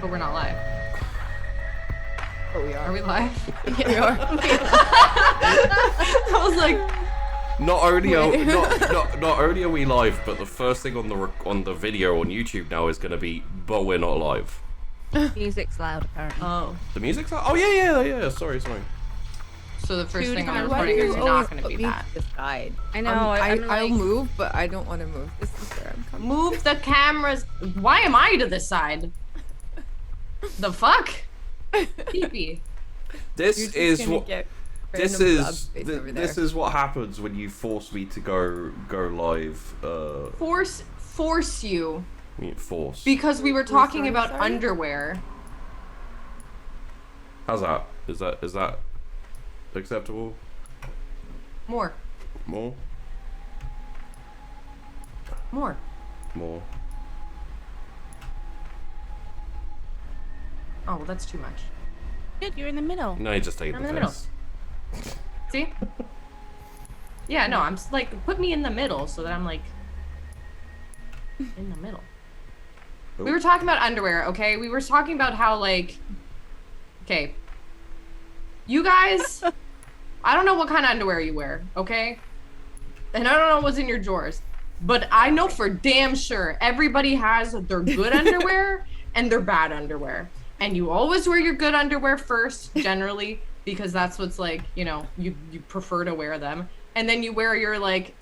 but we're not live. Oh, we are. Are we live? Yeah, we are. I was like, not only are we live, but the first thing on the video on YouTube now is gonna be, but we're not live. Music's loud, apparently. oh. The music's loud? Oh yeah. Sorry. So the first Dude, thing why I'm do recording you is not going to be that. This side. I know. I'll move, but I don't want to move. This is where I'm coming. Move the cameras. Why am I to this side? The fuck? Creepy. This is what happens when you force me to go live. Force you. I mean, force. Because we were talking about sorry? underwear. How's that? Is that acceptable? More. More. Oh, well, that's too much. Good, you're in the middle. No, you just take I'm the in the piss. See? Yeah, no, I'm like, put me in the middle so that I'm like in the middle. Oh. We were talking about underwear, okay? We were talking about how, like, okay, you guys, I don't know what kind of underwear you wear, okay? And I don't know what's in your drawers, but I know for damn sure everybody has their good underwear and their bad underwear. And you always wear your good underwear first, generally, because that's what's like, you know, you prefer to wear them. And then you wear your, like,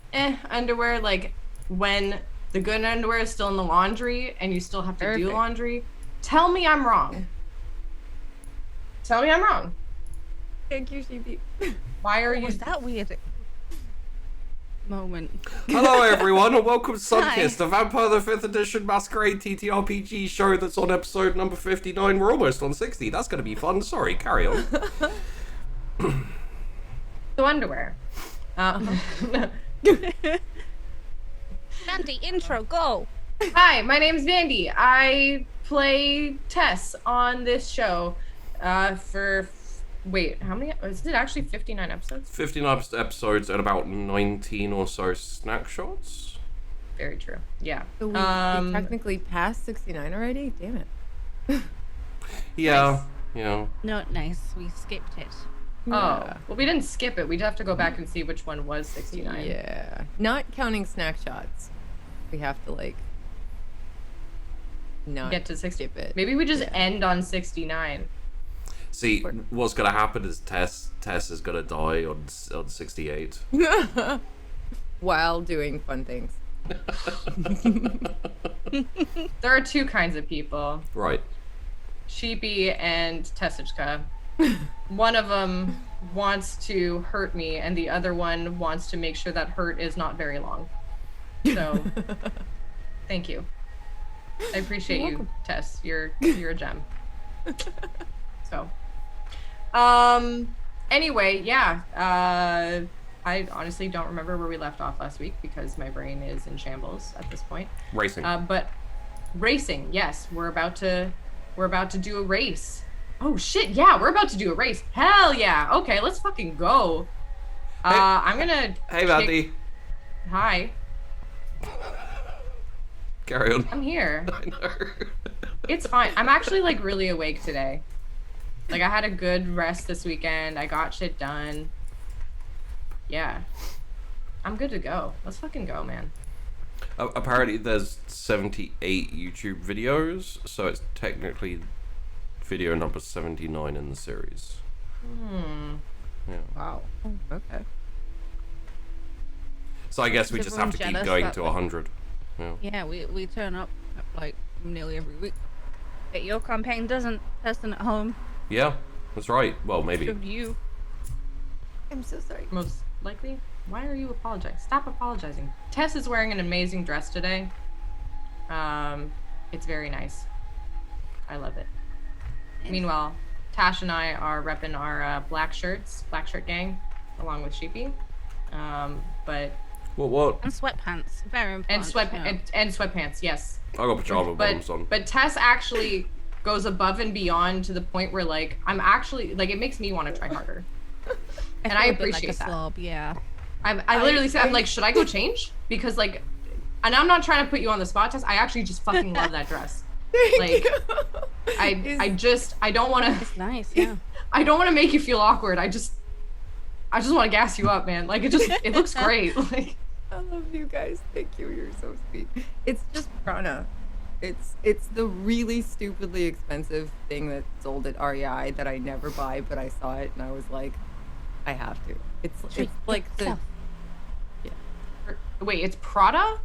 underwear, like, when the good underwear is still in the laundry and you still have to do laundry. Tell me I'm wrong. Tell me I'm wrong. Thank you, CB. Why are What you... was that weird moment? Hello everyone, and welcome to Hi. Sunkist, the Vampire the 5th Edition Masquerade TTRPG show that's on episode number 59. We're almost on 60. That's going to be fun. Sorry, carry on. So underwear. Sandy, intro, go! Hi, my name's Vandy. I play Tess on this show wait, how many? Is it actually 59 episodes? 59 episodes and about 19 or so snack shots. Very true. Yeah. So we technically passed 69 already? Damn it. Yeah, Nice. yeah. No, nice. We skipped it. Oh, well, we didn't skip it. We'd have to go back and see which one was 69. Yeah. Not counting snack shots. We have to, like, not Get to 60. skip it. Maybe we just end on 69. See, what's gonna happen is Tess is gonna die on 68. While doing fun things. There are two kinds of people. Right. Sheepy and Tessichka. One of them wants to hurt me, and the other one wants to make sure that hurt is not very long. So, thank you. I appreciate You're you, welcome. Tess. You're a gem. So, anyway, yeah. I honestly don't remember where we left off last week because my brain is in shambles at this point. Racing. But racing, yes, we're about to do a race. Oh shit, yeah, we're about to do a race. Hell yeah. Okay, let's fucking go. I'm gonna Hey, Vandy. Hi, Carry on. I'm here. I know. It's fine. I'm actually like really awake today. Like I had a good rest this weekend. I got shit done. Yeah. I'm good to go. Let's fucking go, man. Apparently there's 78 YouTube videos, so it's technically video number 79 in the series. Yeah. Wow. Oh, okay. So I guess we Is just have to everyone keep jealous going that, to like- 100. Yeah. Yeah, we turn up like nearly every week. But your campaign doesn't. Testing at home. Yeah, that's right. Well, maybe. Showed you. I'm so sorry. Most likely. Why are you apologizing? Stop apologizing. Tess is wearing an amazing dress today. It's very nice. I love it. Meanwhile, Tash and I are repping our black shirts, black shirt gang, along with Sheepy. But What? And sweatpants. Very important. and sweatpants, yes. I got pajama bottoms on. But Tess actually goes above and beyond to the point where like I'm actually like it makes me want to try harder. And I feel a bit appreciate like a that. slob, yeah. I literally said, I'm like, should I go change? Because and I'm not trying to put you on the spot, Tess. I actually just fucking love that dress. Like, I don't want to. It's nice, yeah. I don't want to make you feel awkward. I just want to gas you up, man. Like it looks great. Like I love you guys. Thank you. You're so sweet. It's just prana. It's the really stupidly expensive thing that's sold at REI that I never buy, but I saw it and I was like, I have to. It's like the wait, it's Prada?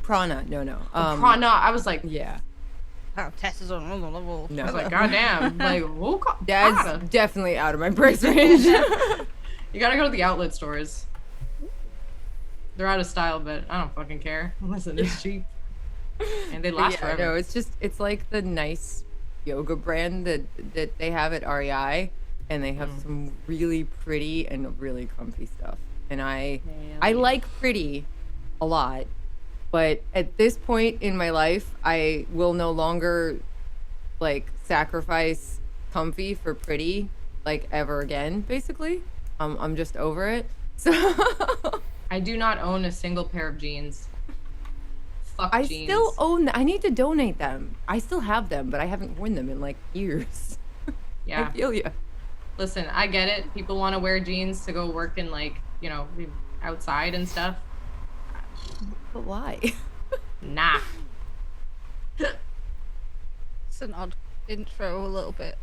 prana. No. Prana. I was like, Yeah. Wow, Tess is on another level. No. I was like, goddamn. Like, who That's Prada? definitely out of my price range. You gotta go to the outlet stores. They're out of style, but I don't fucking care. Listen, it's cheap. And they last forever. No, it's like the nice yoga brand that they have at REI, and they have some really pretty and really comfy stuff. And I like pretty a lot, but at this point in my life, I will no longer like sacrifice comfy for pretty like ever again. Basically, I'm just over it. So I do not own a single pair of jeans. Fuck I jeans. still own. I need to donate them. I still have them, but I haven't worn them in like years. Yeah. I feel you. Listen, I get it. People want to wear jeans to go work in like, you know, outside and stuff. But why? Nah. It's an odd intro a little bit.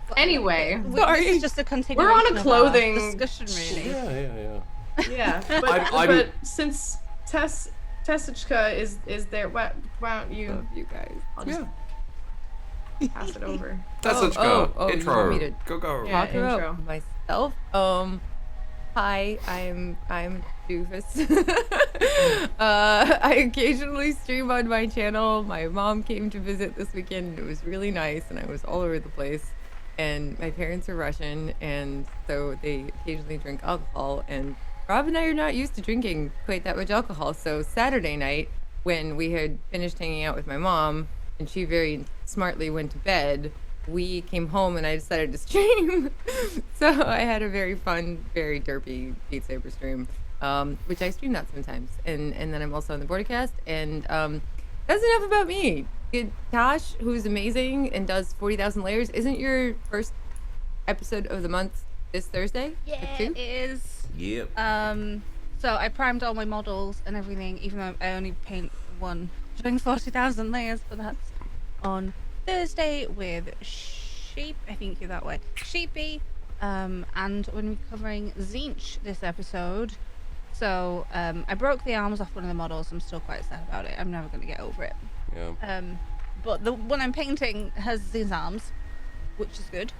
But Anyway, Sorry. This is just a continuation we're on a of clothing our discussion, really. Yeah. yeah, but since Tess Aquila is there, why don't you Love you guys. I'll just pass it over. That's Oh, such go. oh, you Intro. want me to Go. Yeah. Talk about intro. myself. Hi, I'm Doofus. I occasionally stream on my channel. My mom came to visit this weekend. It was really nice, and I was all over the place. And my parents are Russian, and so they occasionally drink alcohol. And Rob and I are not used to drinking quite that much alcohol. So Saturday night, when we had finished hanging out with my mom, and she very smartly went to bed, we came home and I decided to stream. So I had a very fun, very derpy Beat Saber stream, which I stream that sometimes. And then I'm also on the Bordercast. And that's enough about me. Tosh, who's amazing and does 40,000 layers, isn't your first episode of the month this Thursday? Yeah, At 2? it is. Yep. So I primed all my models and everything, even though I only paint one during 40,000 layers, but that's on Thursday with Sheep, I think you're that way, Sheepy, and we're going to be covering Zinch this episode. So I broke the arms off one of the models. I'm still quite sad about it. I'm never going to get over it. Yeah. But the one I'm painting has these arms, which is good,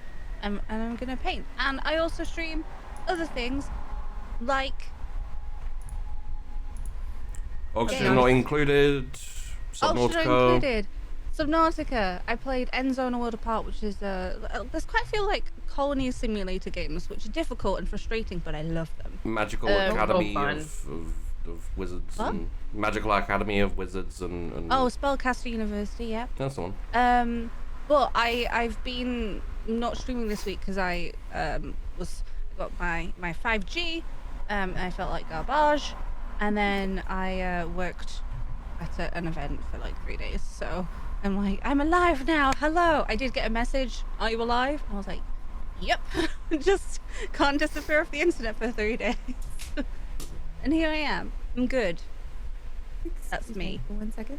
and I'm going to paint. And I also stream other things, like Oxygen not included. Oxygen Subnautica. not included. Subnautica. I played Endzone: A World Apart, which is there's quite a few like colony simulator games, which are difficult and frustrating, but I love them. Magical Oh, Academy fun. of Wizards. What? And Magical Academy of Wizards and Oh, Spellcaster University, yeah. that's the one. But I've been not streaming this week because I got my 5G, and I felt like garbage, and then I worked at an event for like 3 days, so I'm like, I'm alive now, hello. I did get a message, are you alive? I was like, yep. Just can't disappear off the internet for 3 days. And here I am, I'm good. That's me. 1 second.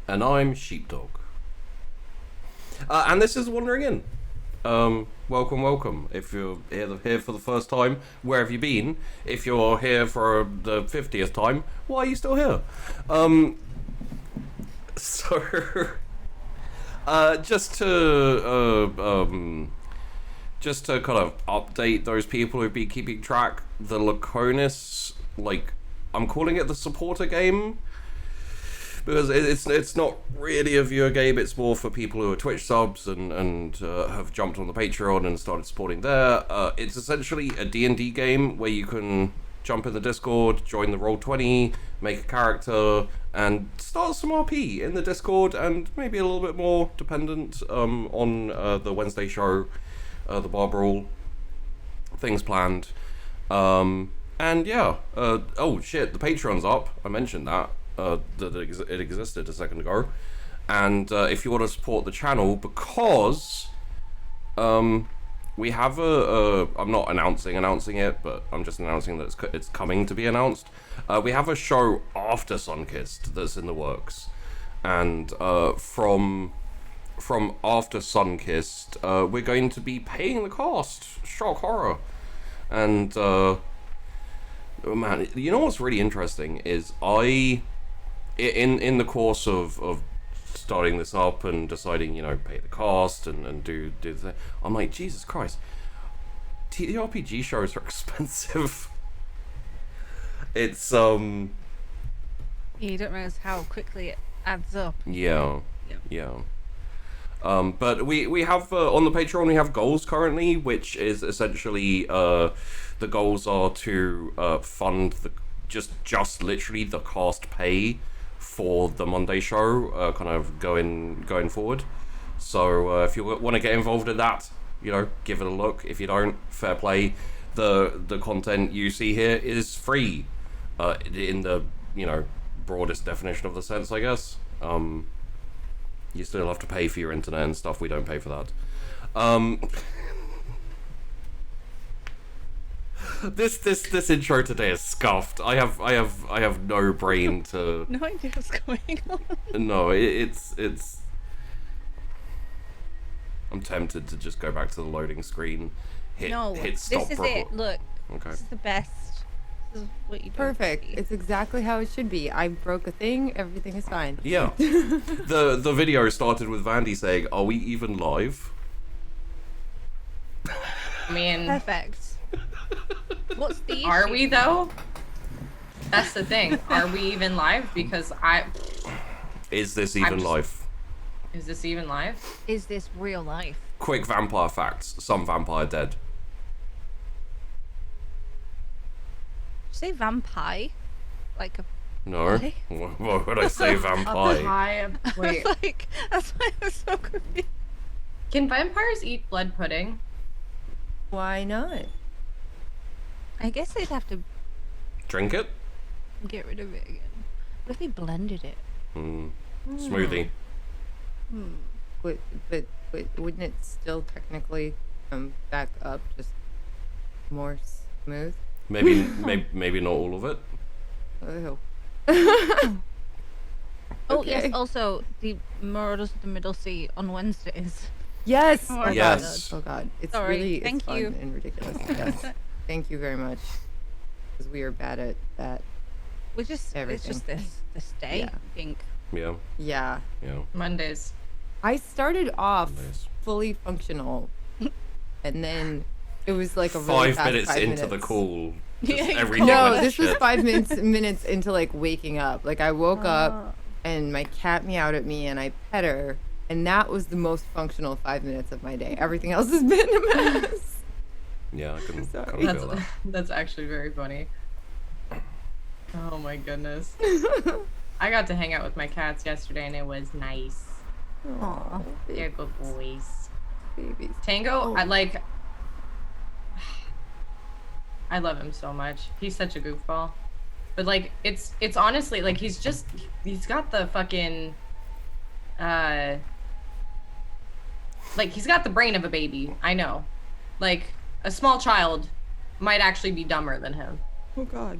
And I'm Sheepdog. And this is Wandering In. Welcome. If you're here for the first time, where have you been? If you're here for the 50th time, why are you still here? So, just to kind of update those people who've been keeping track, the Laconis, like, I'm calling it the supporter game, because it's not really a viewer game. It's more for people who are Twitch subs and have jumped on the Patreon and started supporting there. It's essentially a D&D game where you can jump in the Discord, join the Roll20, make a character, and start some RP in the Discord, and maybe a little bit more dependent on the Wednesday show, the Bar Brawl, things planned. And yeah, oh shit, the Patreon's up. I mentioned that. That it existed a second ago. And if you want to support the channel, because we have I'm not announcing it, but I'm just announcing that it's coming to be announced. We have a show after Sunkissed that's in the works, and from after Sunkissed, we're going to be paying the cost. Shock horror. And oh man, you know what's really interesting is in the course of starting this up and deciding, you know, pay the cost and do the thing, I'm like, Jesus Christ, TTRPG shows are expensive. It's You don't realize how quickly it adds up. yeah. But we have on the Patreon we have goals currently, which is essentially the goals are to fund the just literally the cost pay for the Monday show, kind of going forward. So if you want to get involved in that, you know, give it a look. If you don't, fair play. The content you see here is free, in the, you know, broadest definition of the sense, I guess. You still have to pay for your internet and stuff. We don't pay for that. This intro today is scuffed. I have no brain to. No idea what's going on. No, it's. I'm tempted to just go back to the loading screen. Hit stop. This is it. Look. Okay. This is the best. This is what you do. Perfect. It's exactly how it should be. I broke a thing. Everything is fine. Yeah. The video started with Vandy saying, "Are we even live?" I mean, Perfect. What's the issue? are we though? That's the thing. Are we even live? Because Is this even live? is this even live? Is this real life? Quick vampire facts. Some vampire dead. Did you say vampire? Like a No. Pie? Why would I say vampire? Pie. Wait, like that's why I was so confused. can vampires eat blood pudding? Why not? I guess they'd have to Drink it? get rid of it again. What if they blended it? Smoothie. But wouldn't it still technically come back up just more smooth? Maybe not all of it. Oh. Oh Okay. yes, also the Marauders of the Middle Sea on Wednesdays. Yes. Oh my Yes. Oh god. It's Sorry. really Thank it's fun you. and ridiculous. Yes. Thank you very much. Because we are bad at that. It's just Everything. this day, Yeah. I think. Yeah. Yeah. Yeah. Mondays. I started off Nice. fully functional, and then it was like a really 5 fast minutes 5 into minutes. the call. Yeah, Just you everything No, went to this was shit. 5 minutes into like waking up. Like I woke up and my cat meowed at me and I pet her, and that was the most functional 5 minutes of my day. Everything else has been a mess. Yeah, I can Sorry. kind of That's feel that. that's actually very funny. Oh my goodness. I got to hang out with my cats yesterday and it was nice. Aw, They're good boys. babies. Tango, I love him so much. He's such a goofball. But like it's honestly like he's got the fucking like he's got the brain of a baby. I know. Like a small child might actually be dumber than him. Oh god.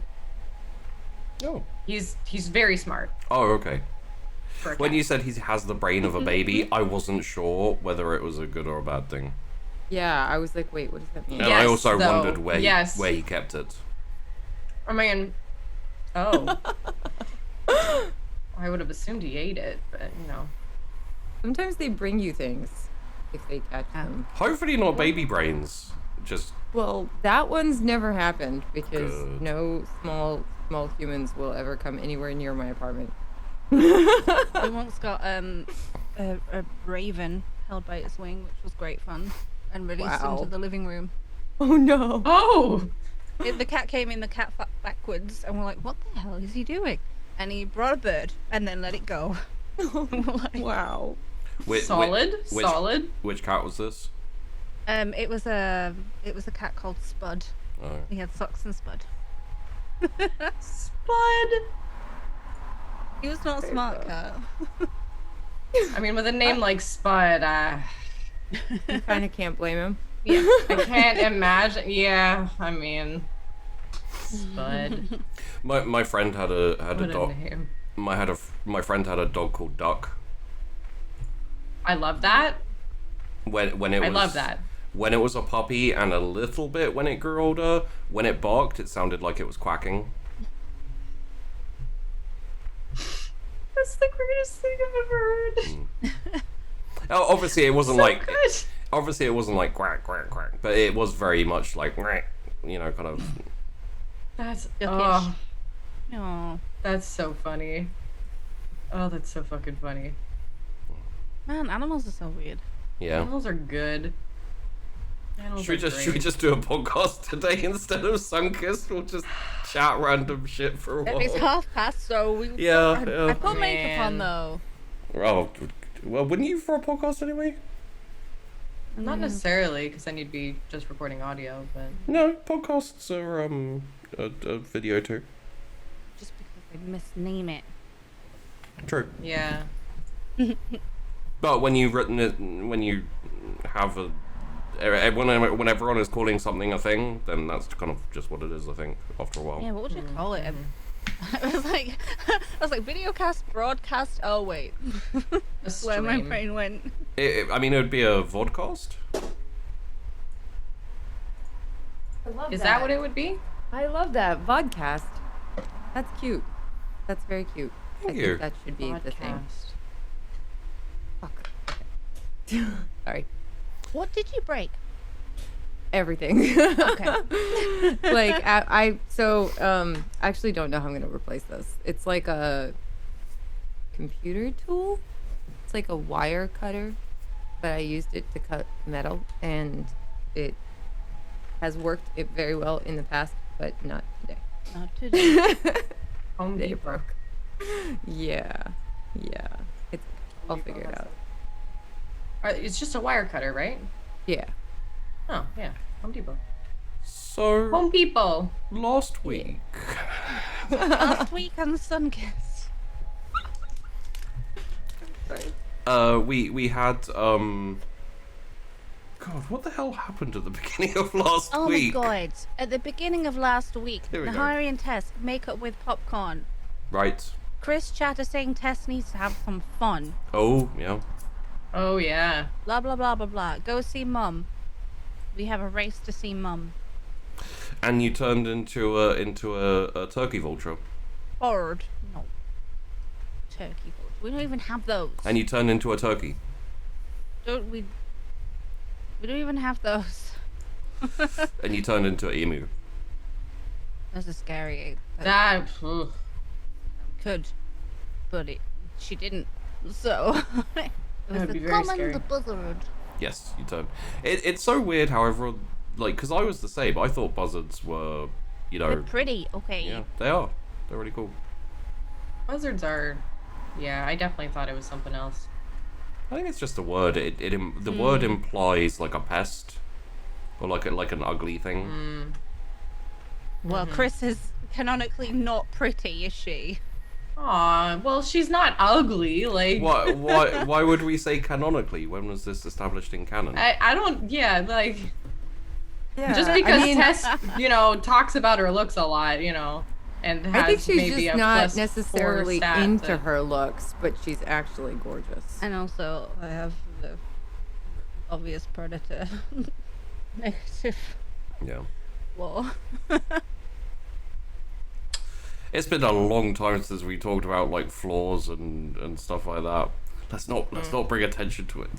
Oh. He's very smart. Oh, okay. For a When cat. you said he has the brain of a baby, I wasn't sure whether it was a good or a bad thing. Yeah, I was like, wait, what does that mean? And I Yes, also though. wondered where Yes. where he kept it. I mean, oh. I would have assumed he ate it, but you know. Sometimes they bring you things if they catch them. Hopefully not baby brains. Just Well, that one's never happened because Good. no small humans will ever come anywhere near my apartment. We once got a raven held by its wing, which was great fun, and released Wow. into the living room. Oh no. Oh! The cat came in, the cat flapped backwards, and we're like, what the hell is he doing? And he brought a bird and then let it go. We're like, Wow. Solid. Which cat was this? it was a cat called Spud. Oh. He had socks and Spud. Spud. He was not a smart cat. I mean, with a name like Spud, You kind of can't blame him. Yeah. I can't imagine. Yeah, I mean, Spud. My friend had a What a dog. name. My friend had a dog called Duck. I love that. When it was, I love that. When it was a puppy, and a little bit when it grew older. When it barked, it sounded like it was quacking. That's the greatest thing I've ever heard. Oh, obviously, it wasn't So like. good. Obviously, it wasn't like quack quack quack, but it was very much like, you know, kind of. That's Duckish. oh, Oh, that's so funny. Oh, that's so fucking funny. man, animals are so weird. Yeah. Animals are good. Animals Should we just do a podcast today instead of Sunkist? We'll just chat random shit for a while. It's 5:30, so we. Yeah, I yeah. put makeup on Man. though. Oh, well, wouldn't you for a podcast anyway? Not necessarily, because then you'd be just recording audio, but No, podcasts are a video too. Just because they misname it. True. yeah. But when you've written it, when you have a, when everyone is calling something a thing, then that's kind of just what it is. I think after a while. Yeah, what would you call it? I was like, videocast, broadcast. Oh wait, A that's where my stream. brain went. I mean, it would be a vodcast. I love Is that what it would be? I love that. Vodcast. That's cute. That's very cute. Thank I you. think that should be the thing. Podcast. Fuck. Sorry. What did you break? Everything. Okay. Like I actually don't know how I'm gonna replace this. It's like a computer tool. It's like a wire cutter, but I used it to cut metal, and it has worked it very well in the past, but not today. Not today. Home They Depot. broke. Yeah. It's. I'll figure it out. It's just a wire cutter, right? Yeah. Oh, yeah. Home Depot. So Home Depot. last week, Last week on Sunkist. we had God, what the hell happened at the beginning of last Oh week? my god! At the beginning of last week, Here we go. Nahari and Tess make up with popcorn. Right. Chrys chatter saying Tess needs to have some fun. Oh yeah. Oh, yeah. Blah blah blah blah blah. Go see Mum. We have a race to see Mum. And you turned into a turkey vulture. Bird. No. Turkey vulture. We don't even have those. And you turned into a turkey. Don't we? We don't even have those. And you turned into an emu. Those are scary. That. Ugh. Could, but she didn't. So it was That'd the be very common scary. the buzzard. Yes, you turned. It's so weird how everyone, like, because I was the same. I thought buzzards were, you know, They're pretty. Okay. yeah, they are. They're really cool. Buzzards are. Yeah, I definitely thought it was something else. I think it's just a word. The word implies like a pest, or like an ugly thing. Well, Chrys is canonically not pretty, is she? Aw, well, she's not ugly. Like. Why would we say canonically? When was this established in canon? I don't. Yeah, like. Yeah. Just because I mean, Tess, talks about her looks a lot, and has I think she's maybe just a not plus necessarily 4 stat into that- her looks, but she's actually gorgeous. And also, I have the obvious predator negative Yeah. flaw. It's been a long time since we talked about like flaws and stuff like that. Let's not bring attention to it.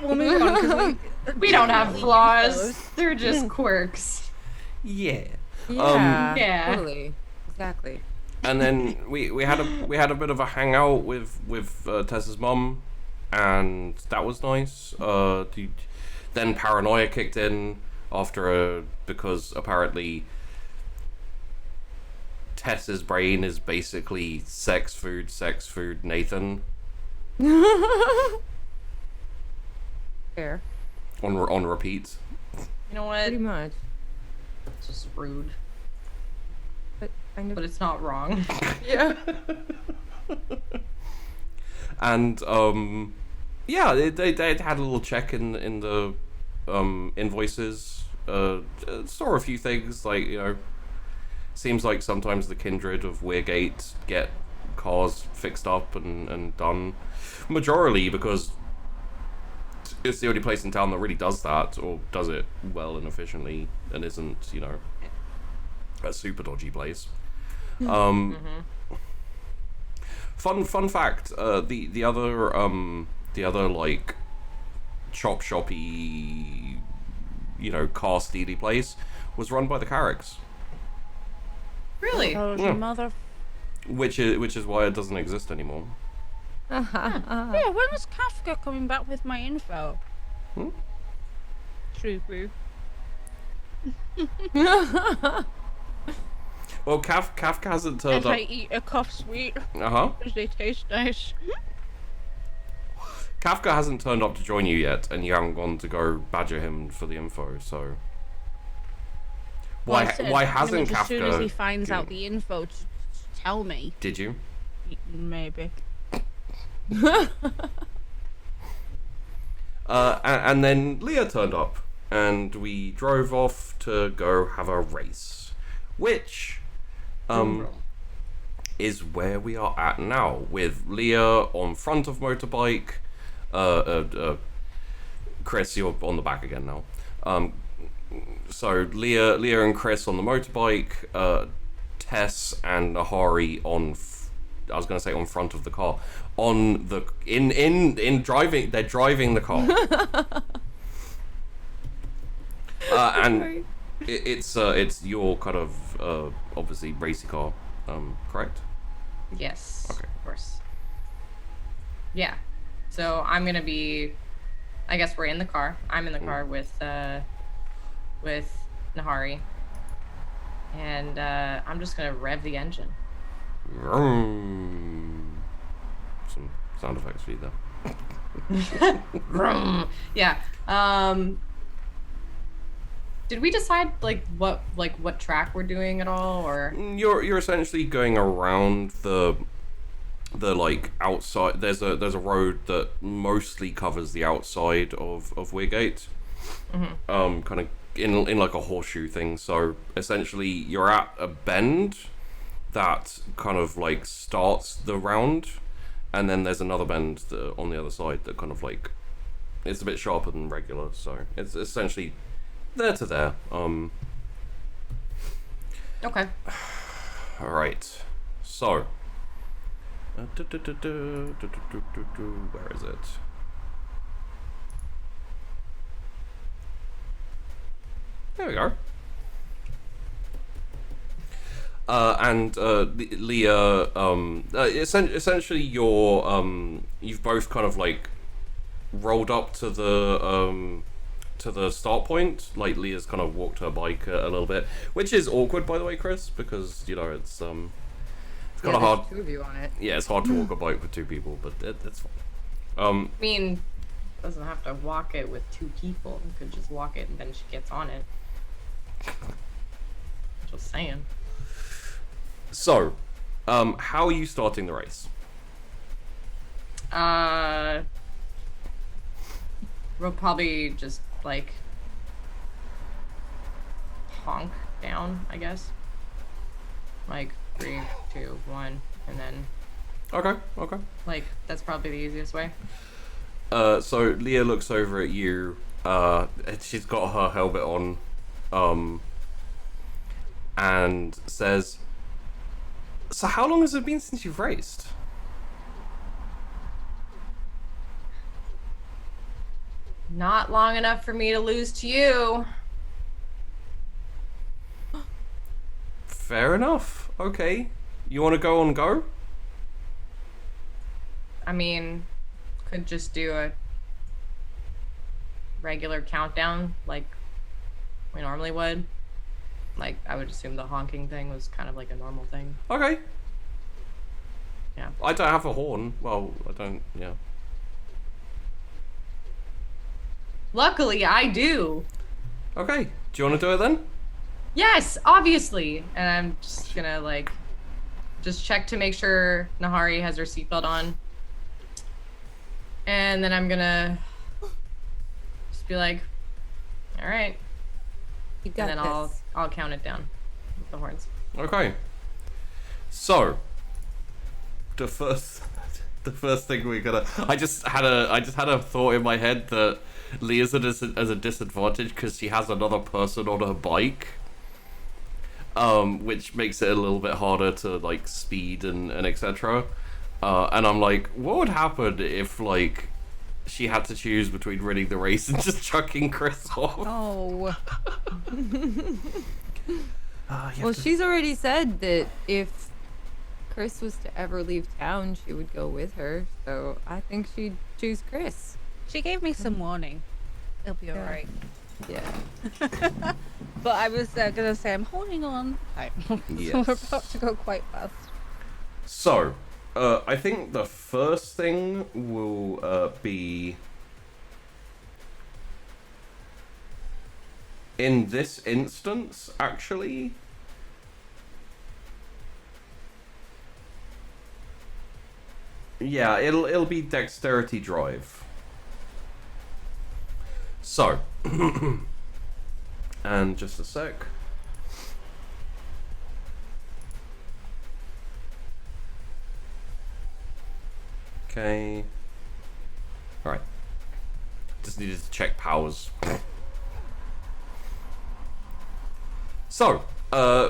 We'll move on because We don't have we flaws. use those. They're just quirks. Yeah. Yeah, Yeah. totally, exactly. And then we had a bit of a hangout with Tess's mum, and that was nice. Then paranoia kicked in because apparently Tess's brain is basically sex food, Nathan Fair, on repeat. You know what? pretty much, It's just rude, but kind of. but it's not wrong. Yeah. And yeah, they had a little check in the invoices. Saw a few things, like, you know, seems like sometimes the Kindred of Weirgate get cars fixed up and done. Majorly because it's the only place in town that really does that, or does it well and efficiently, and isn't, you know, a super dodgy place. Fun fact: the other like chop shoppy, you know, car steely place was run by the Carricks. Really? Oh, Yeah. mother. Which is why it doesn't exist anymore. Yeah, when is Kafka coming back with my info? Hmm? True, boo. Well, Kafka hasn't turned As up. I eat a cough sweet, Uh-huh. because they taste nice. Kafka hasn't turned up to join you yet, and you haven't gone to go badger him for the info. So Well, I why said, hasn't As soon as he Kafka? finds out the info to tell me, Did you? maybe. And then Leah turned up, and we drove off to go have a race, which is where we are at now, with Leah on front of motorbike, Chrys, you're on the back again now. So Leah and Chrys on the motorbike, Tess and Nahari on I was going to say on front of the car, on the in driving. They're driving the car, and it's your kind of obviously racy car, correct? Yes. Okay. Of course. Yeah. So I'm gonna be. I guess we're in the car. I'm in the car with Nahari, and I'm just gonna rev the engine. Vroom. Some sound effects for you there. Vroom. Yeah. Did we decide what track we're doing at all, or? You're essentially going around the like outside. There's a road that mostly covers the outside of Weirgate. Mm-hmm. Kind of in like a horseshoe thing. So essentially, you're at a bend that kind of like starts the round, and then there's another bend on the other side that kind of like it's a bit sharper than regular. So it's essentially there to there. Okay. All right. So. Where is it? There we go. And Leah, essentially, you've both kind of like rolled up to the start point. Like Leah's kind of walked her bike a little bit, which is awkward, by the way, Chrys, because you know it's kind of hard. There's 2 of you on it. Yeah, it's hard to walk a bike with 2 people, but it's fine. I mean, doesn't have to walk it with 2 people. You could just walk it and then she gets on it. Just saying. So, how are you starting the race? We'll probably just like honk down, I guess. Like 3, 2, 1, and then Okay. like that's probably the easiest way. So Leah looks over at you. She's got her helmet on, and says, "So how long has it been since you've raced?" Not long enough for me to lose to you. Fair enough. Okay. You want to go on go? I mean, could just do a regular countdown like we normally would. Like, I would assume the honking thing was kind of like a normal thing. Okay. Yeah. I don't have a horn. Well, I don't. Yeah. Luckily, I do. Okay. Do you want to do it then? Yes, obviously. And I'm just gonna like just check to make sure Nahari has her seatbelt on. And then I'm gonna just be like, all right. You got And then this. I'll count it down with the horns. Okay. So, the first thing we're gonna. I just had a thought in my head that Leah's as a disadvantage because she has another person on her bike. Which makes it a little bit harder to like speed and etc. And I'm like, what would happen if like she had to choose between winning the race and just chucking Chrys off? Oh. Well, she's already said that if Chrys was to ever leave town, she would go with her. So I think she'd choose Chrys. She gave me some warning. It'll be alright. Yeah. But I was gonna say I'm holding on. Right. Yes. So we're about to go quite fast. So, I think the first thing will be in this instance, actually. Yeah, it'll be dexterity drive. So, and just a sec. Okay. Alright. Just needed to check powers. So,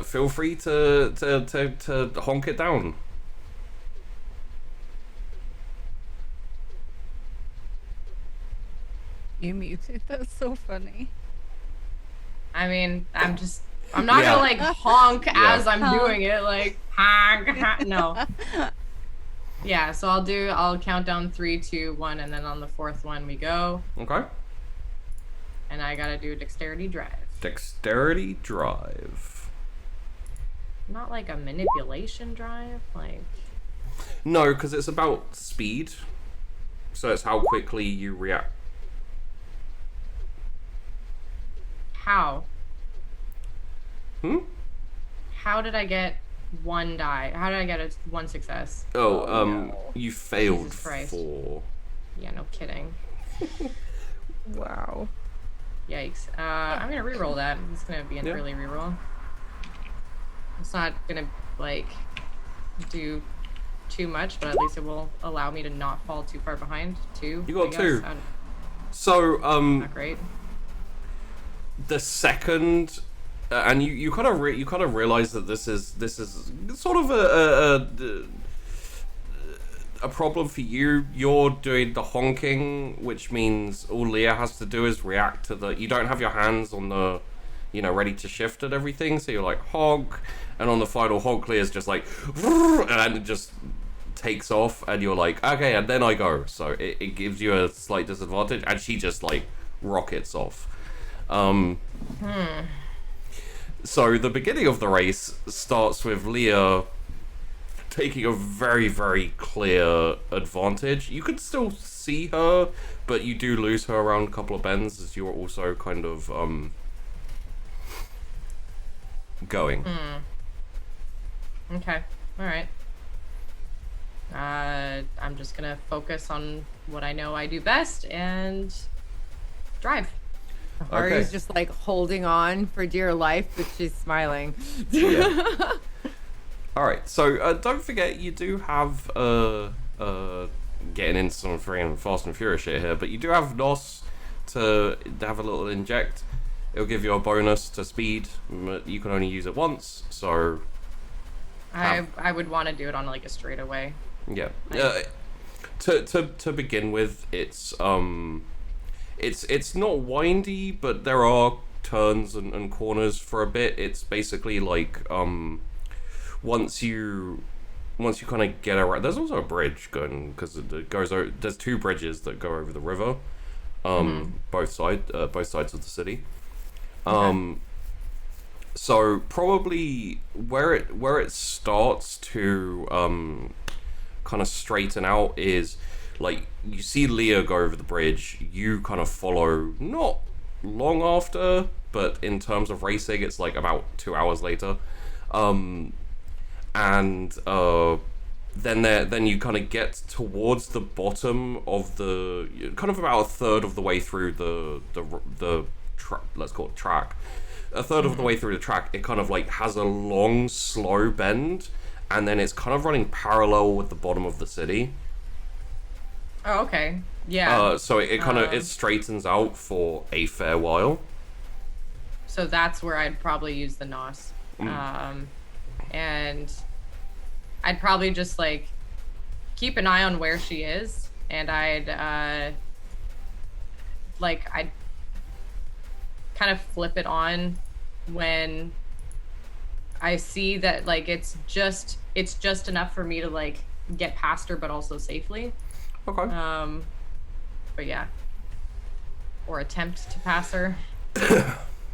feel free to honk it down. You muted. That's so funny. I mean, I'm not Yeah. gonna like honk Yeah. as I'm doing it, like honk. No. Yeah, so I'll count down 3, 2, 1, and then on the 4th one we go. Okay. And I gotta do a dexterity drive. Dexterity drive. Not like a manipulation drive, like. No, because it's about speed. So it's how quickly you react. How? Hmm? How did I get 1 die? How did I get 1 success? You failed Jesus Christ. 4. Yeah, no kidding. Wow. Yikes. I'm gonna reroll that. It's gonna be an Yeah. early reroll. It's not gonna like do too much, but at least it will allow me to not fall too far behind. 2. You got I guess. 2. So, Not great. the second, and you kind of realize that this is sort of a problem for you. You're doing the honking, which means all Leah has to do is react to the. You don't have your hands on the, ready to shift and everything. So you're like honk, and on the final honk, Leah's just like, and it just takes off, and you're like, okay, and then I go. So it gives you a slight disadvantage, and she just like rockets off. So the beginning of the race starts with Leah taking a very, very clear advantage. You can still see her, but you do lose her around a couple of bends as you're also kind of going. Okay. All right. I'm just gonna focus on what I know I do best and drive. Ari's just like holding on for dear life, but she's smiling. Yeah. All right. So don't forget, you do have getting into some freaking Fast and Furious shit here, but you do have NOS to have a little inject. It'll give you a bonus to speed. But you can only use it once, so I would want to do it on like a straightaway. yeah. To begin with, it's not windy, but there are turns and corners for a bit. It's basically like once you kind of get around. There's also a bridge going because it goes over. There's 2 bridges that go over the river, both sides of the city. So probably where it starts to kind of straighten out is like you see Leah go over the bridge, you kind of follow not long after, but in terms of racing it's like about 2 hours later. And then you kind of get towards the bottom of the, kind of about a third of the way through let's call it track. A third of the way through the track, it kind of like has a long, slow bend, and then it's kind of running parallel with the bottom of the city. Oh, okay. Yeah. So it kind of it straightens out for a fair while. So that's where I'd probably use the NOS. And I'd probably just like keep an eye on where she is, and I'd kind of flip it on when I see that like it's just enough for me to like get past her, but also safely. Okay. But yeah, or attempt to pass her.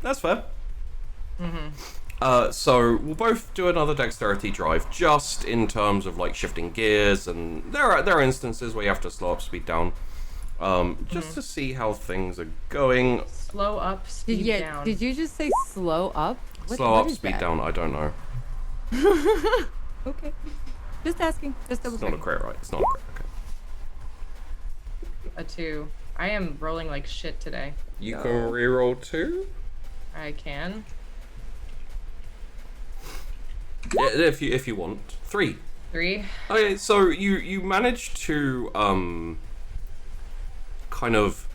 That's fair. So we'll both do another dexterity drive, just in terms of like shifting gears, and there are instances where you have to slow up, speed down, just to see how things are going. Slow up, speed down. Did you just say slow up? Slow what up, is speed that? down. I don't know. Okay, just asking. Just double It's not a checking. crit, right? It's not a crit. Okay. A 2. I am rolling like shit today. You can reroll 2. I can. Yeah, if you want 3. 3. Okay, so you manage to kind of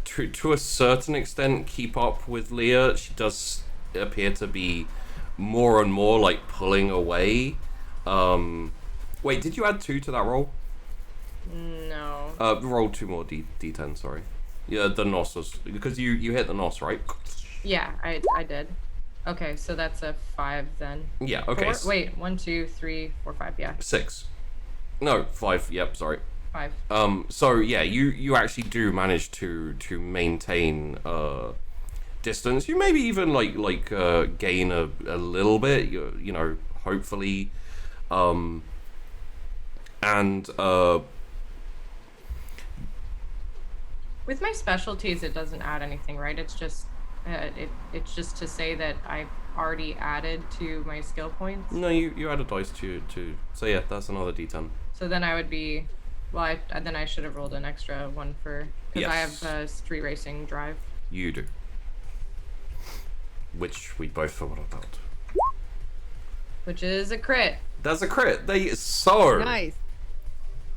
to a certain extent keep up with Leah. She does appear to be more and more like pulling away. Wait, did you add 2 to that roll? No. Roll 2 more d10. Sorry. Yeah, the NOS was because you hit the NOS, right? Yeah, I did. Okay, so that's a 5 then. Yeah. Okay. 4? Wait, 1, 2, 3, 4, 5. Yeah, 6. No, 5. Yep. Sorry. 5. So yeah, you actually do manage to maintain distance. You maybe even like gain a little bit. You know, hopefully, and With my specialties, it doesn't add anything, right? It's just it's just to say that I've already added to my skill points. no, you add a dice to so yeah, that's another d10. So then I would be, well, then I should have rolled an extra one for, because I Yes. have street racing drive. You do, which we both forgot about. Which is a crit. That's a crit. So Nice.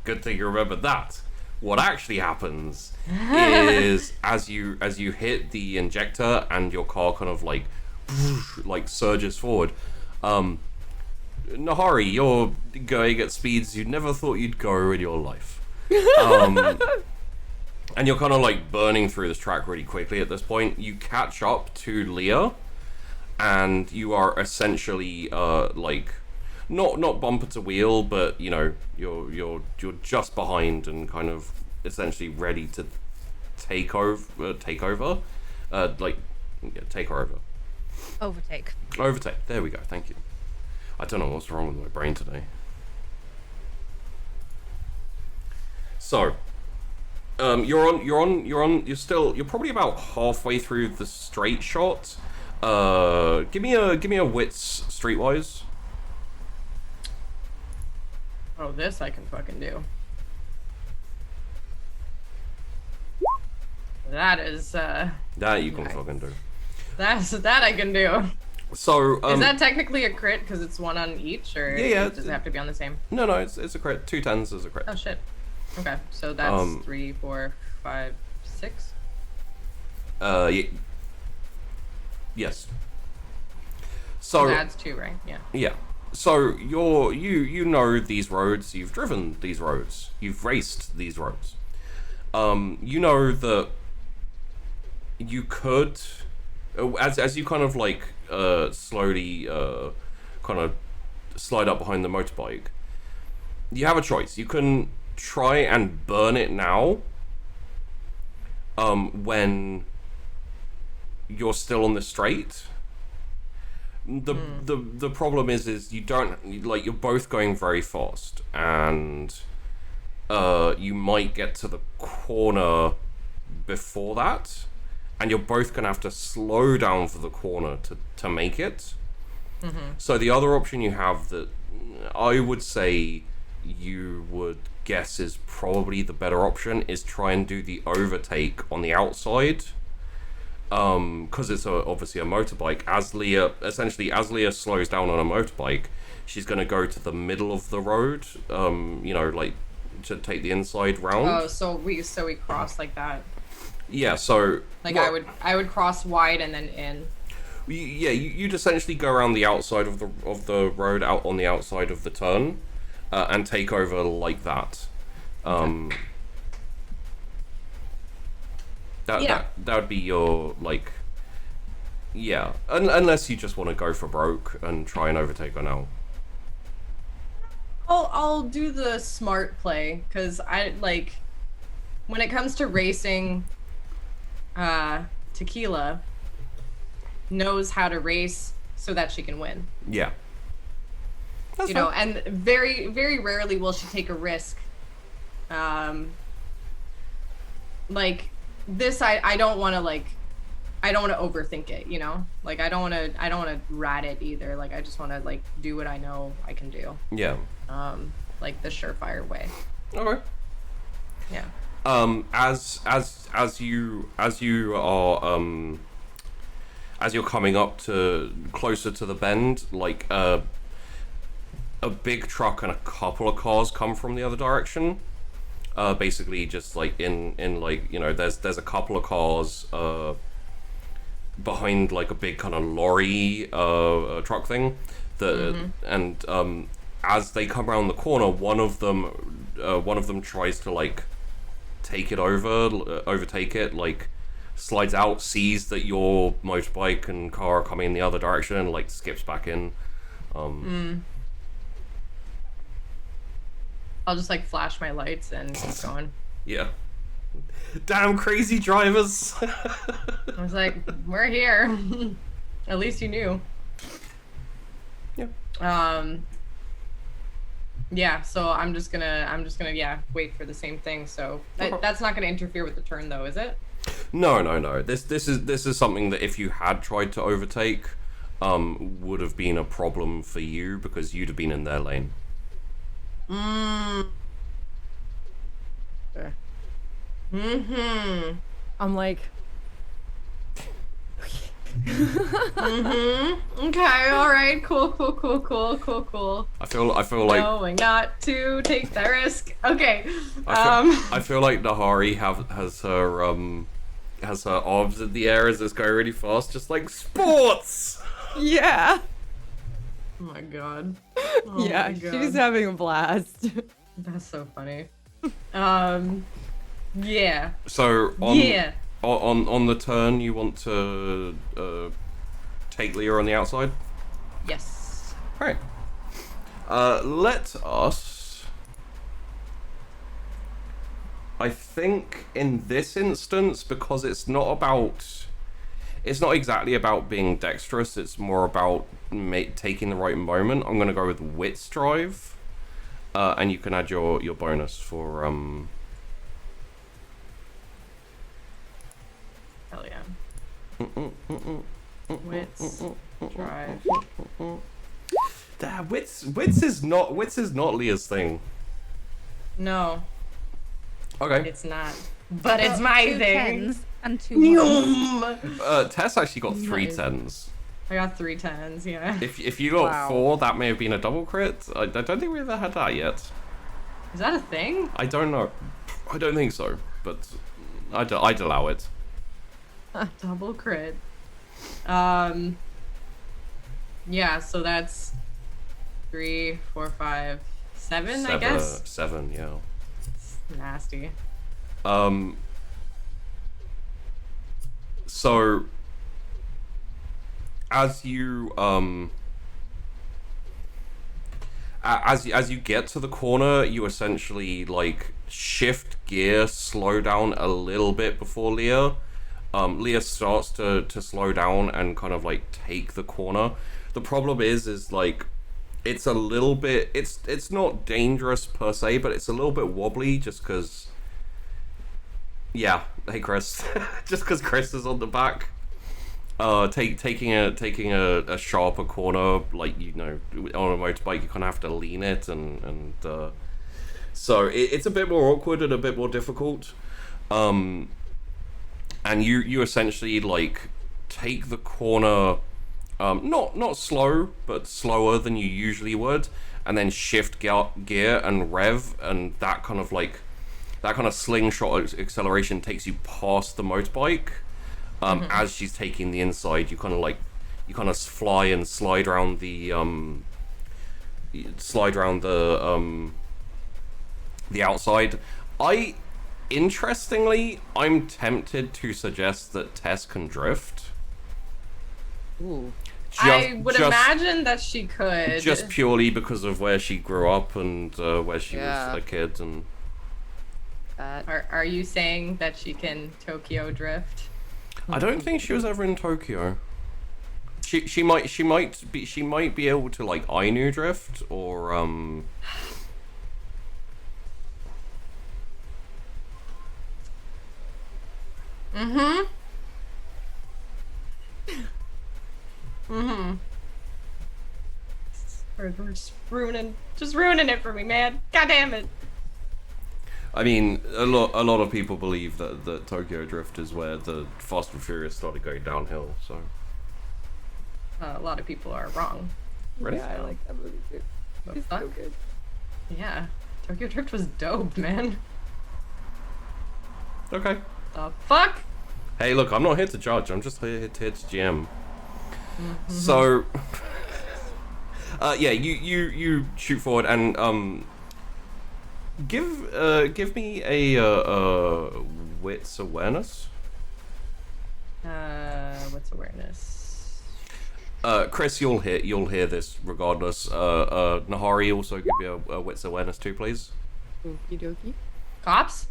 good thing you remembered that. What actually happens is as you hit the injector and your car kind of like surges forward, Nahari, you're going at speeds you never thought you'd go in your life. And you're kind of like burning through this track really quickly at this point. You catch up to Leah, and you are essentially like not bumper to wheel, but you know you're just behind and kind of essentially ready to take over, take her over. Overtake. Overtake. There we go. Thank you. I don't know what's wrong with my brain today. So, you're probably about halfway through the straight shot. Give me a wits streetwise. Oh, this I can fucking do. That is, That you can fucking do. that I can do. So, Is that technically a crit because it's 1 on each, or Yeah. does it have to be on the same? no, it's a crit. 2 10s is a crit. Oh shit. Okay, so that's 3, 4, 5, 6. Yes. So It adds 2, right? Yeah. yeah. So you know these roads. You've driven these roads. You've raced these roads. You know that you could, as you kind of like slowly kind of slide up behind the motorbike. You have a choice. You can try and burn it now. When you're still on the straight. The problem is you don't, like, you're both going very fast, and you might get to the corner before that, and you're both gonna have to slow down for the corner to make it. So the other option you have that I would say you would guess is probably the better option is try and do the overtake on the outside. Because it's obviously a motorbike. As Leah slows down on a motorbike, she's going to go to the middle of the road, like to take the inside round. Oh, so we cross like that. Yeah, so like I would cross wide and then in. Yeah, you'd essentially go around the outside of the road, out on the outside of the turn, and take over like that. Okay. That would be your, like, yeah, unless you just want to go for broke and try and overtake her now. I'll do the smart play, because I, like, when it comes to racing, Tequila knows how to race so that she can win. Yeah. That's you know, and very, very rarely will she take a risk. Like this, I don't want to I don't want to overthink it, you know? Like I don't want to rat it either. Like I just want to like do what I know I can do. Yeah. Like the surefire way. Okay. Yeah. As you are as you're coming up to closer to the bend, like a big truck and a couple of cars come from the other direction. Basically just like in like, you know, there's a couple of cars behind like a big kind of lorry truck thing that and as they come around the corner, one of them tries to like overtake it, like slides out, sees that your motorbike and car are coming in the other direction and like skips back in. I'll just like flash my lights and keep going. Yeah. Damn crazy drivers. I was like, we're here. At least you knew. Yeah. Yeah, so I'm just gonna wait for the same thing. So that's not gonna interfere with the turn though, is it? No. This is something that if you had tried to overtake, would have been a problem for you because you'd have been in their lane. I'm like, okay, all right, cool. I feel like knowing not to take that risk. Okay. I feel like Nahari has her arms in the air as it's going really fast, just like sports. yeah. Oh my god. Yeah, she's having a blast. That's so funny. Yeah. So on the turn, you want to take Leah on the outside? Yes. Right. Let us. I think in this instance, because it's not exactly about being dexterous, it's more about taking the right moment. I'm going to go with Wits Drive, and you can add your bonus for Hell yeah. Wits Drive. Wits is not Leah's thing. No, Okay. it's not. But it's my Two thing. tens and 2 ones. Tess actually got 3 Nice. 10s. I got 3 10s, yeah. If you got Wow. 4, that may have been a double crit. I don't think we ever had that yet. Is that a thing? I don't know. I don't think so, but I'd allow it. Double crit. Yeah, so that's 3, 4, 5, 7, I guess. 7, yeah. It's nasty. So as you as you get to the corner, you essentially like shift gear, slow down a little bit before Leah. Leah starts to slow down and kind of like take the corner. The problem is like it's a little bit, it's not dangerous per se, but it's a little bit wobbly just because, yeah, hey Chrys, just because Chrys is on the back. Taking a sharper corner, like, you know, on a motorbike, you kind of have to lean it, and So it's a bit more awkward and a bit more difficult. And you essentially like take the corner, not slow, but slower than you usually would, and then shift gear and rev, and that kind of slingshot acceleration takes you past the motorbike. As she's taking the inside, you kind of fly and slide around the outside. Interestingly, I'm tempted to suggest that Tess can drift. Ooh. I would imagine that she could. Just purely because of where she grew up and where she was a kid. And Are you saying that she can Tokyo drift? I don't think she was ever in Tokyo. She might be able to like Ainu drift or We're just ruining it for me, man. God damn it. I mean, a lot of people believe that Tokyo Drift is where the Fast and Furious started going downhill. So A lot of people are wrong. Really? Yeah, I like that movie too. What It's the so fuck? good. Yeah. Tokyo Drift was dope, man. okay. The fuck? Hey, look, I'm not here to judge. I'm just here to GM. So, yeah, you shoot forward and give me a wits awareness. What's awareness? Chrys, you'll hear this regardless. Nahari, also give me a wits awareness too, please. Okie dokie. Cops?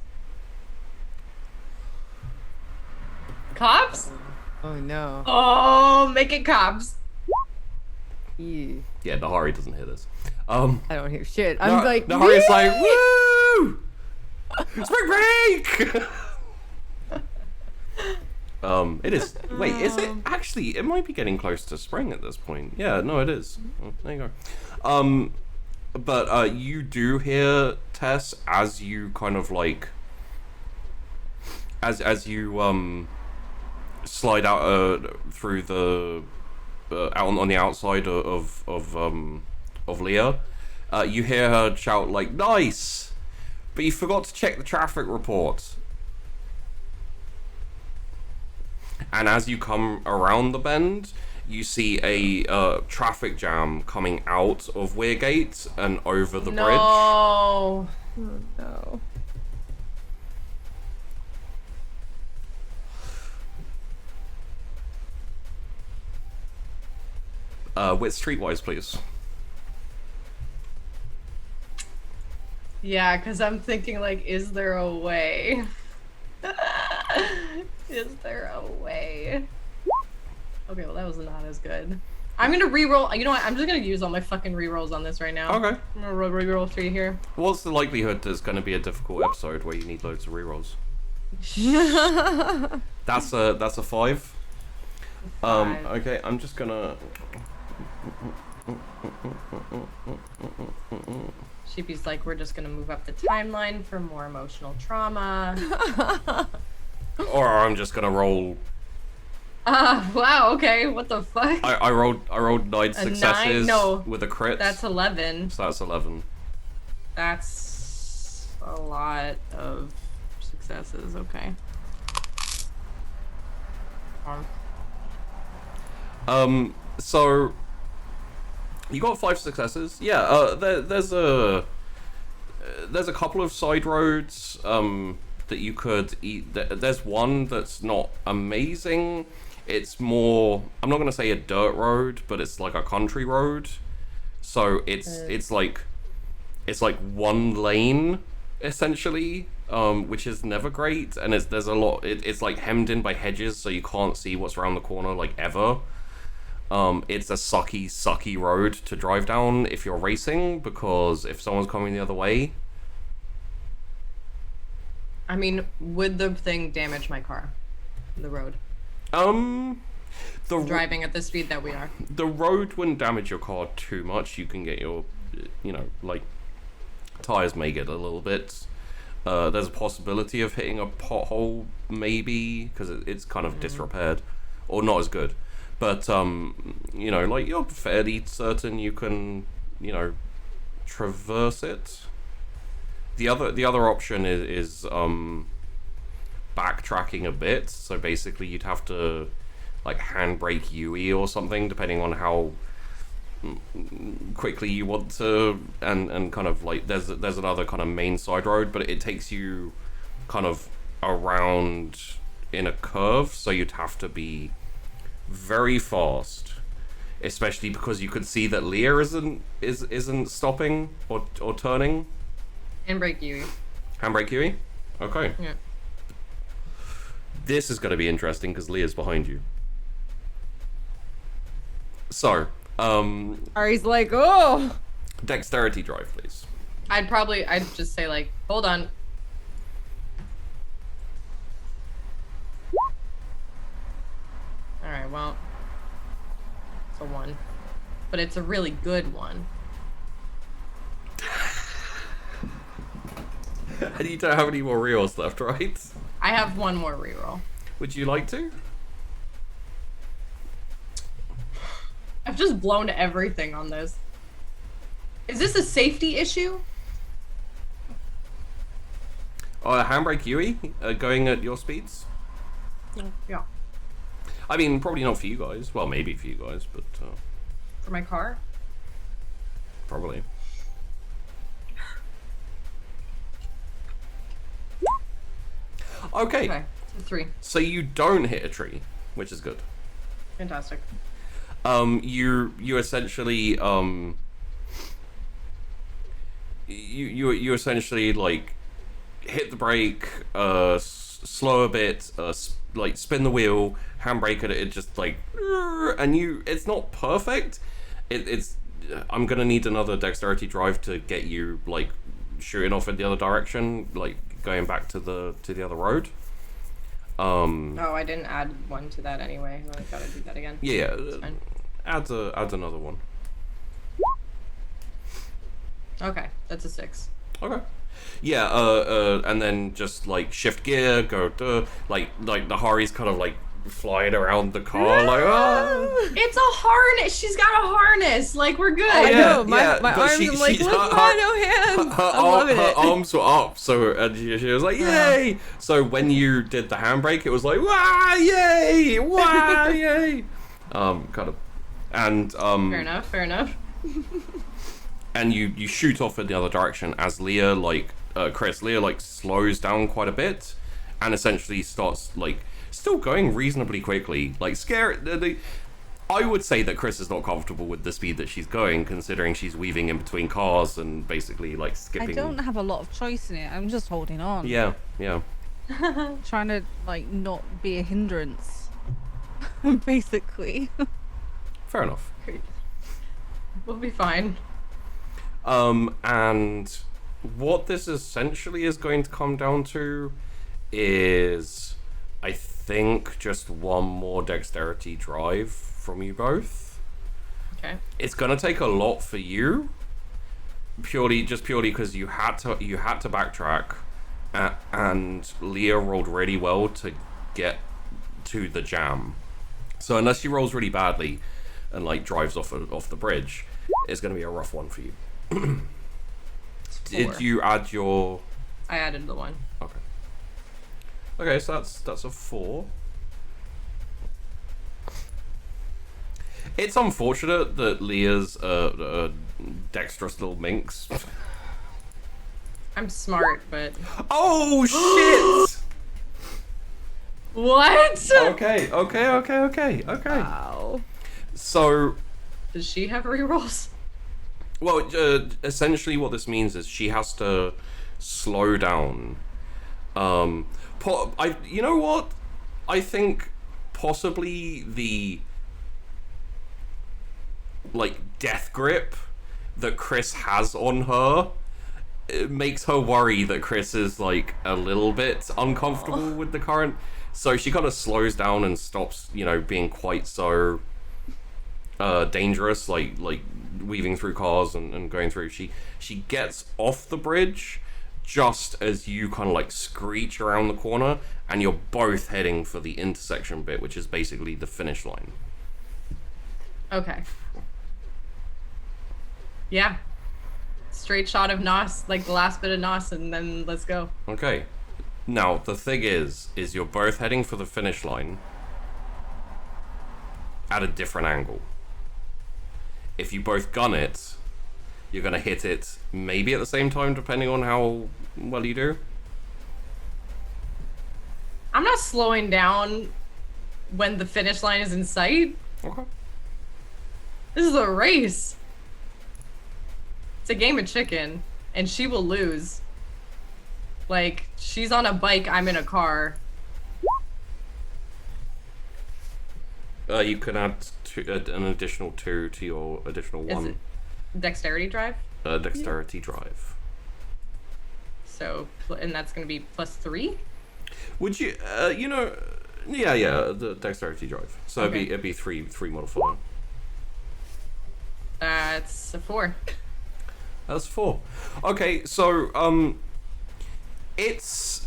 Cops? Oh no. Oh, make it cops. Ew. Yeah, Nahari doesn't hear this. I don't hear shit. I'm like, Nahari's "Wee!" like, woo! Spring break! It is. Wait, is it actually? It might be getting close to spring at this point. Yeah, no, it is. Oh, there you go. But you do hear Tess as you kind of like, as you slide out through the out on the outside of Leah. You hear her shout like, "Nice!" But you forgot to check the traffic report. And as you come around the bend, you see a traffic jam coming out of Weirgate and over the bridge. No. Oh no. Wit streetwise, please. Yeah, because I'm thinking, like, is there a way? Is there a way? Okay, well, that was not as good. I'm gonna reroll. You know what? I'm just gonna use all my fucking rerolls on this right now. Okay. I'm gonna reroll 3 here. What's the likelihood there's going to be a difficult episode where you need loads of rerolls? That's a 5. 5. Okay, I'm just gonna. Sheepy's like, we're just gonna move up the timeline for more emotional trauma. Or I'm just gonna roll. Wow, okay, what the fuck? I rolled 9 successes 9? No, with a crit. That's 11. So that's 11. That's a lot of successes, okay. So you got 5 successes. Yeah. There's a couple of side roads that you could eat. There's one that's not amazing. It's more, I'm not gonna say a dirt road, but it's like a country road. So it's like 1 lane essentially, which is never great. And there's a lot. It's like hemmed in by hedges, so you can't see what's around the corner like ever. It's a sucky road to drive down if you're racing, because if someone's coming the other way. I mean, would the thing damage my car? The road? Driving at the speed that we are. The road wouldn't damage your car too much. You can get your, like, tires may get a little bit. There's a possibility of hitting a pothole, maybe, because it's kind of disrepaired, or not as good. But you know, like you're fairly certain you can, you know, traverse it. The other option is backtracking a bit. So basically, you'd have to like handbrake Yui or something, depending on how quickly you want to, and kind of like there's another kind of main side road, but it takes you kind of around in a curve, so you'd have to be very fast, especially because you could see that Leah isn't stopping or turning. Handbrake Yui. Handbrake Yui? Okay. Yeah. This is going to be interesting because Leah's behind you. So, Ari's like, oh. dexterity drive, please. I'd just say like, hold on. Alright, well. It's a 1. But it's a really good one. And you don't have any more rerolls left, right? I have 1 more reroll. Would you like to? I've just blown everything on this. Is this a safety issue? Handbrake Yui, going at your speeds? Yeah. I mean, probably not for you guys. Well, maybe for you guys, but For my car? probably. Okay. Okay. 3. So you don't hit a tree, which is good. Fantastic. You essentially you essentially like hit the brake, slow a bit, like spin the wheel, handbrake it just like, and it's not perfect. It's I'm gonna need another dexterity drive to get you like shooting off in the other direction, like going back to the other road. Oh, I didn't add 1 to that anyway. I gotta do that again. Yeah, It's fine. add another one. Okay, that's a 6. Okay. Yeah, and then just like shift gear, go like the Hari's kind of like flying around the car, like It's a harness. She's got a harness. Like we're good. I yeah, know, my yeah, arms, but I'm like, she's- look, no hands. I'm loving her it. arms were up, so and she was like, yay! So when you did the handbrake, it was like, wah, yay, wah, yay. Kind of, and Fair enough. and you shoot off in the other direction as Leah like Leah like slows down quite a bit, and essentially starts like still going reasonably quickly, like scary. I would say that Chrys is not comfortable with the speed that she's going, considering she's weaving in between cars and basically like skipping. I don't have a lot of choice in it. I'm just holding on. Yeah. Trying to like not be a hindrance. Basically. Fair enough. We'll be fine. And what this essentially is going to come down to is, I think, just 1 more dexterity drive from you both. Okay. It's gonna take a lot for you, purely because you had to backtrack, and Leah rolled really well to get to the jam. So unless she rolls really badly and like drives off the bridge, it's gonna be a rough one for you. Did you add your? I added the 1. Okay. Okay, so that's a 4. It's unfortunate that Leah's a dexterous little minx. I'm smart, but Oh shit! what? Okay. Wow. So, Does she have rerolls? well, essentially what this means is she has to slow down. You know what? I think possibly the like death grip that Chrys has on her, it makes her worry that Chrys is like a little bit uncomfortable with the current. So she kind of slows down and stops, being quite so dangerous, like weaving through cars and going through. She gets off the bridge just as you kind of like screech around the corner, and you're both heading for the intersection bit, which is basically the finish line. Okay. Yeah. Straight shot of Nos, like the last bit of Nos, and then let's go. Okay. Now, the thing is you're both heading for the finish line at a different angle. If you both gun it, you're going to hit it maybe at the same time, depending on how well you do. I'm not slowing down when the finish line is in sight. Okay. This is a race. It's a game of chicken, and she will lose. Like, she's on a bike, I'm in a car. You can add an additional 2 to your additional 1. Is it dexterity drive? Dexterity drive. So, and that's going to be +3? Would you, yeah, the dexterity drive. So Okay. it'd be 3 modifier. That's a 4. That's 4. Okay, so it's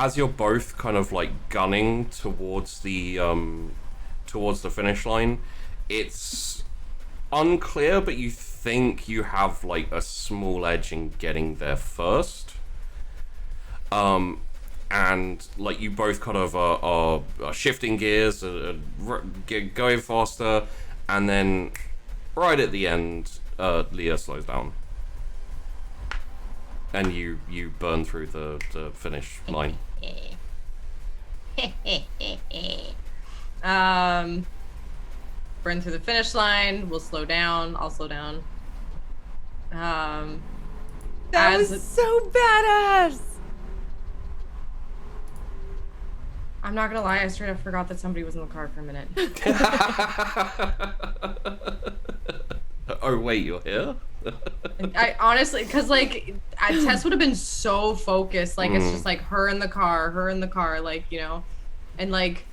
as you're both kind of like gunning towards the finish line, it's unclear, but you think you have like a small edge in getting there first. And like you both kind of are shifting gears, going faster, and then right at the end, Leah slows down, and you burn through the finish line. Burn through the finish line. We'll slow down. I'll slow down. That was so badass. I'm not gonna lie, I straight up forgot that somebody was in the car for a minute. Oh wait, you're here? I honestly, cause like, Tess would have been so focused. Like, it's just like her in the car, like, you know, and like,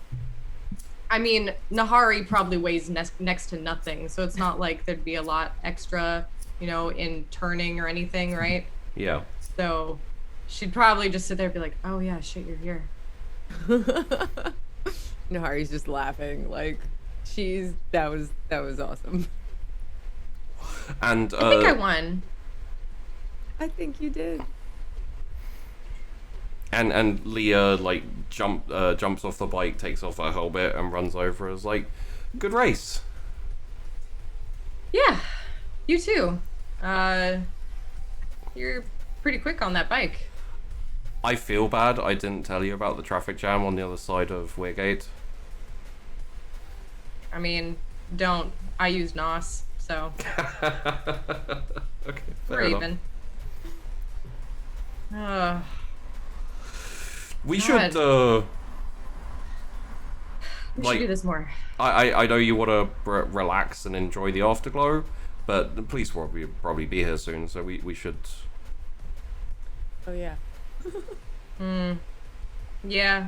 I mean, Nahari probably weighs next to nothing, so it's not like there'd be a lot extra, you know, in turning or anything, right? Yeah. So she'd probably just sit there and be like, "Oh yeah, shit, you're here." Nahari's just laughing, like that was awesome. And I think I won. I think you did. And Leah like jumps off the bike, takes off her helmet, and runs over. Is like, good race. Yeah, you too. You're pretty quick on that bike. I feel bad I didn't tell you about the traffic jam on the other side of Weirgate. I mean, don't. I use Nos, so Okay, fair we're enough. even. We God. should We like should do this more. I know you want to relax and enjoy the afterglow, but the police will probably be here soon, so we should. Oh yeah. Yeah.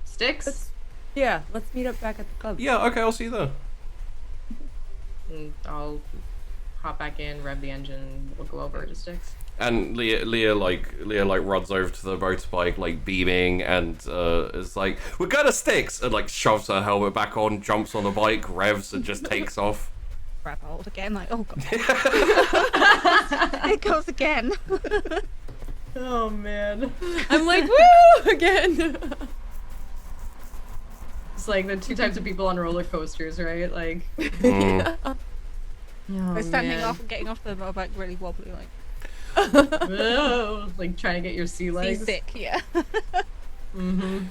Sticks? Yeah, let's meet up back at the club. Yeah, okay, I'll see you there. I'll hop back in, rev the engine, we'll go over to Sticks. And Leah runs over to the motorbike, like beaming, and is like, "We're gonna Sticks," and like shoves her helmet back on, jumps on the bike, revs, and just takes off. Grab hold again, like, oh god. It goes again. Oh man. I'm like, woo again. It's like the two types of people on roller coasters, right? Like, Yeah. oh, We're standing man. off and getting off the motorbike really wobbly, like Oh, like trying to get your sea legs. seasick, yeah.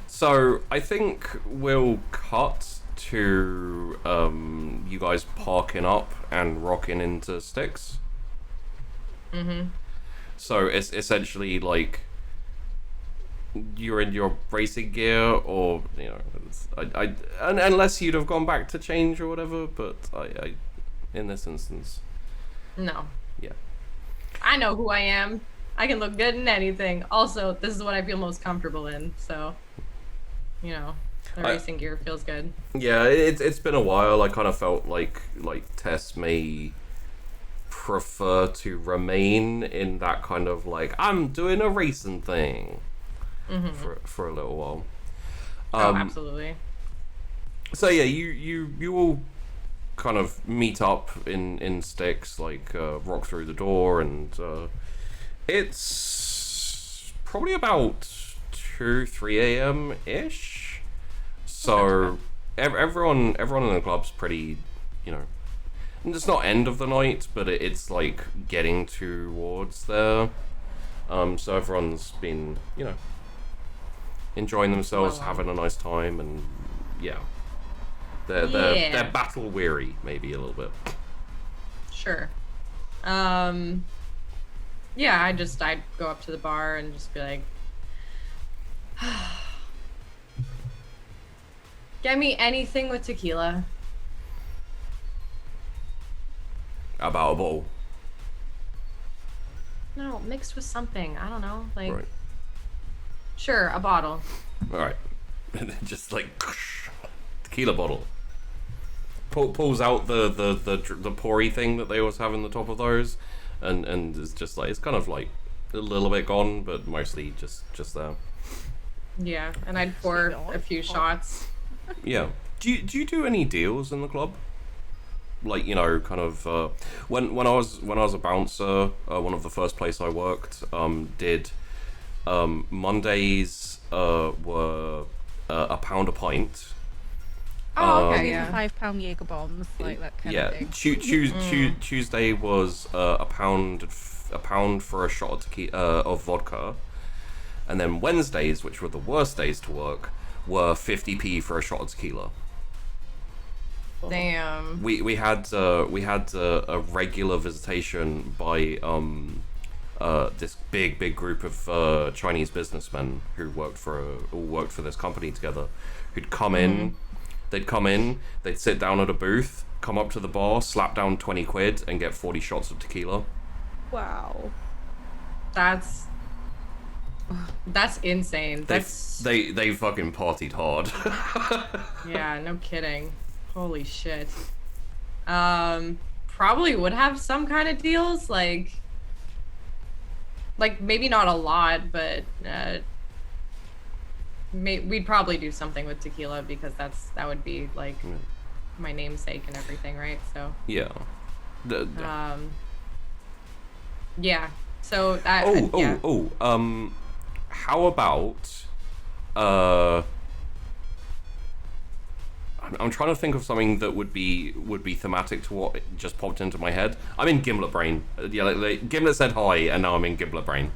So I think we'll cut to you guys parking up and rocking into Sticks. So it's essentially like you're in your racing gear, or you know, unless you'd have gone back to change or whatever. But I in this instance, No. yeah. I know who I am. I can look good in anything. Also, this is what I feel most comfortable in, so, you know. The racing gear feels good. Yeah, it's been a while. I kind of felt like Tess may prefer to remain in that kind of like I'm doing a racing thing for a little while. Oh, absolutely. So yeah, you all kind of meet up in sticks, like rock through the door, and it's probably about 2-3 a.m. ish. So everyone in the club's pretty, you know, it's not end of the night, but it's like getting towards there. So everyone's been, you know, enjoying themselves, having a nice time, and yeah. They're battle weary, maybe a little bit. Sure. Yeah, I'd go up to the bar and just be like, get me anything with tequila. About a bottle. No, mixed with something. I don't know. Like, Right. Sure, a bottle. Alright. And then just like tequila bottle. Pulls out the pourry thing that they always have in the top of those, and it's just like, it's kind of like a little bit gone, but mostly just there. Yeah, and I'd pour a few shots. Yeah. Do you do any deals in the club? Like, you know, kind of when I was a bouncer, one of the first place I worked did Mondays were a pound a pint. Oh, okay, Maybe yeah. £5 Jaeger bombs, like that kind of thing. Tuesday was a pound for a shot of vodka, and then Wednesdays, which were the worst days to work, were 50p for a shot of tequila. Damn. We had a regular visitation by this big group of Chinese businessmen who all worked for this company together, who'd come in. They'd come in, they'd sit down at a booth, come up to the bar, slap down 20 quid, and get 40 shots of tequila. Wow. That's insane. They fucking partied hard. Yeah, no kidding. Holy shit. Probably would have some kind of deals, like maybe not a lot, but we'd probably do something with tequila, because that would be like my namesake and everything, right? So yeah. yeah. So that. How about I'm trying to think of something that would be thematic to what just popped into my head. I'm in Gimlet brain. Yeah, like Gimlet said hi, and now I'm in Gimlet brain.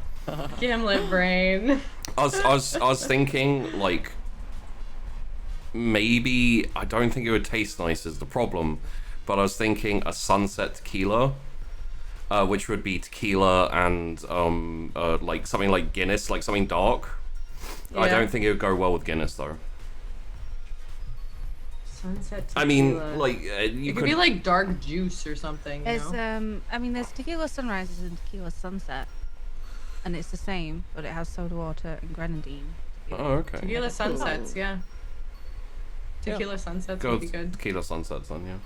Gimlet brain. I was thinking, like, maybe, I don't think it would taste nice is the problem, but I was thinking a sunset tequila, which would be tequila and like something like Guinness, like something dark. Yeah. I don't think it would go well with Guinness though. Sunset tequila. I mean, like you it could be like dark juice or something. You There's know? I mean, there's tequila sunrises and tequila sunset, and it's the same, but it has soda water and grenadine. Oh, okay. Tequila sunsets, yeah. Tequila sunsets Go would be good. tequila sunsets then, yeah.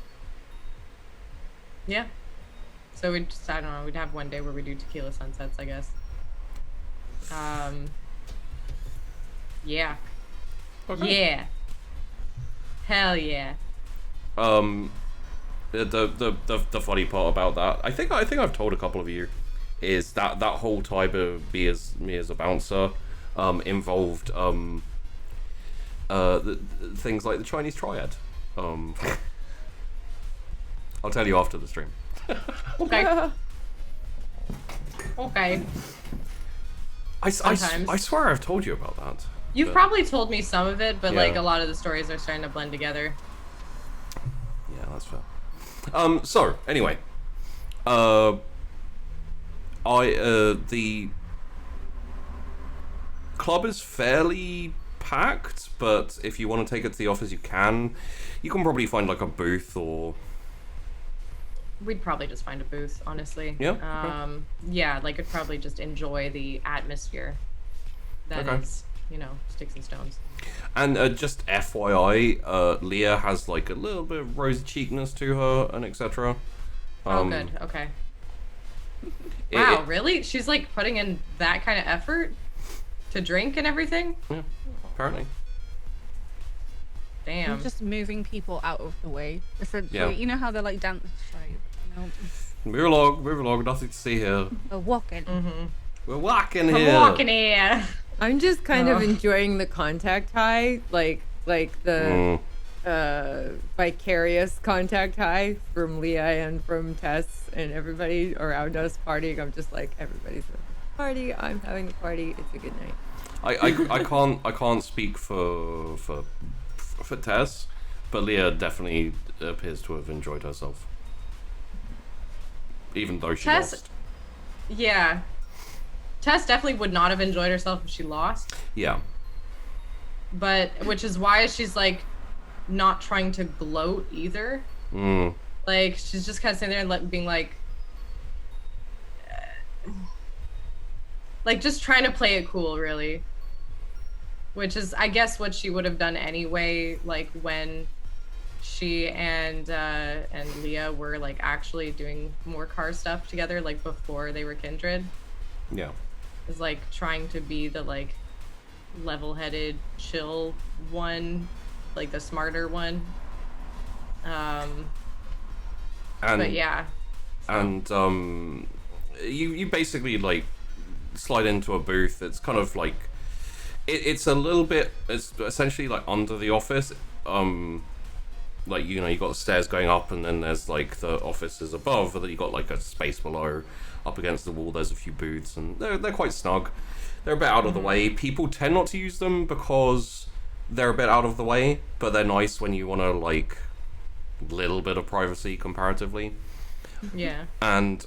Yeah. So we just, I don't know, we'd have one day where we do tequila sunsets, I guess. Yeah. Okay. Yeah. Hell yeah. The funny part about that, I think I've told a couple of you, is that whole time of me as a bouncer involved things like the Chinese triad. I'll tell you after the stream. Okay. Okay. I Sometimes. swear I've told you about that. You've but- probably told me some of it, but Yeah. like a lot of the stories are starting to blend together. Yeah, that's fair. So anyway, the club is fairly packed, but if you want to take it to the office, you can. You can probably find like a booth or. We'd probably just find a booth, honestly. Yeah, okay. Yeah, like I'd probably just enjoy the atmosphere that Okay. is, you know, Sticks and Stones. And just FYI, Leah has like a little bit of rosy cheekness to her, and etc. Oh, good. Okay. Wow, really? She's like putting in that kind of effort to drink and everything? Yeah, apparently. Damn. I'm just moving people out of the way. Essentially, Yeah. you know how they're like dance. Sorry, you know, Move along, nothing to see here. we're walking. We're walking I'm here. walking here. I'm just kind of Ugh. enjoying the contact high, like the vicarious contact high from Leah and from Tess and everybody around us partying. I'm just like, everybody's having a party. I'm having a party. It's a good night. I can't speak for Tess, but Leah definitely appears to have enjoyed herself, even though she Tess- lost. Yeah. Tess definitely would not have enjoyed herself if she lost. Yeah. But, which is why she's like not trying to gloat either. Like, she's just kind of sitting there and being like just trying to play it cool, really. Which is, I guess, what she would have done anyway, like when she and Leah were like actually doing more car stuff together, like before they were kindred. Yeah. Is like trying to be the like level-headed, chill one, like the smarter one. But yeah. And you basically like slide into a booth. It's kind of like it's a little bit. It's essentially like under the office. Like, you know, you got the stairs going up, and then there's like the offices above, and then you got like a space below. Up against the wall, there's a few booths, and they're quite snug. They're a bit out of the way. People tend not to use them because they're a bit out of the way, but they're nice when you want to like little bit of privacy comparatively. Yeah. And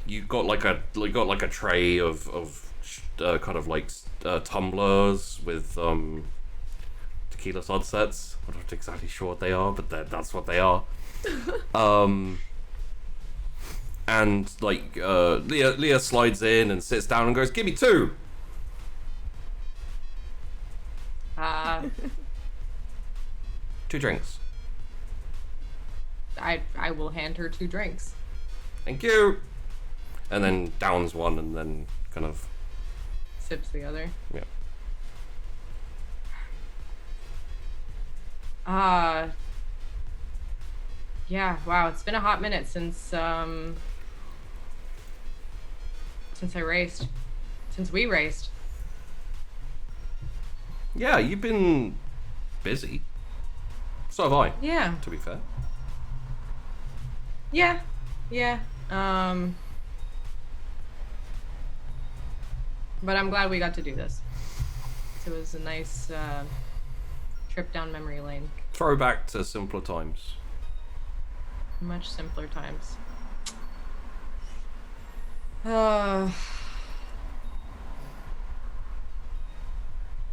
you got like a tray of kind of like tumblers with tequila sunsets. I'm not exactly sure what they are, but that's what they are. And like Leah slides in and sits down and goes, "Give me 2." Two drinks. I will hand her 2 drinks. Thank you. And then downs one and then kind of Sips the other. yeah. Yeah, wow, it's been a hot minute since I raced. Since we raced. Yeah, you've been busy. So have I, Yeah. to be fair. Yeah. But I'm glad we got to do this. It was a nice trip down memory lane. Throwback to simpler times. Much simpler times. I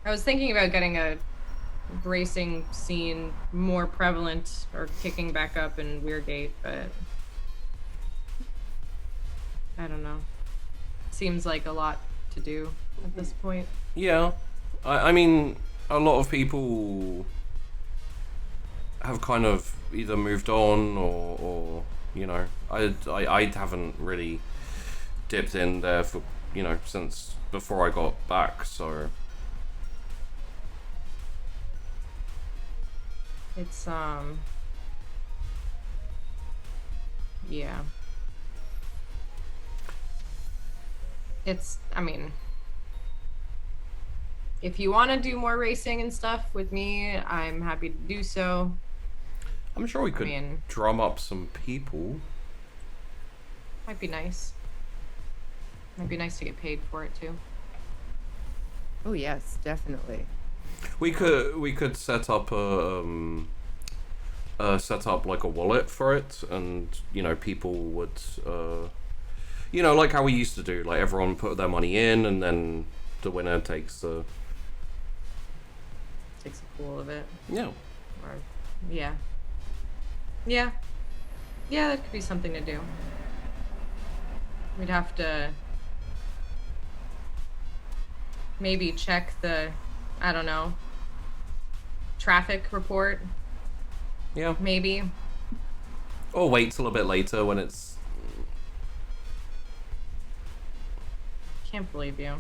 was thinking about getting a racing scene more prevalent or kicking back up in Weirgate, but I don't know. Seems like a lot to do at this point. Yeah, I mean, a lot of people have kind of either moved on or you know, I haven't really dipped in there for, you know, since before I got back, so It's yeah. I mean, if you want to do more racing and stuff with me, I'm happy to do so. I'm sure we could mean- drum up some people. Might be nice. Might be nice to get paid for it too. Oh yes, definitely. We could set up like a wallet for it, and you know, people would you know, like how we used to do, like everyone put their money in and then the winner takes the pool of it. yeah. Or yeah, that could be something to do. We'd have to maybe check the, I don't know, traffic report, Yeah. maybe. Or wait till a bit later when it's... Can't believe you.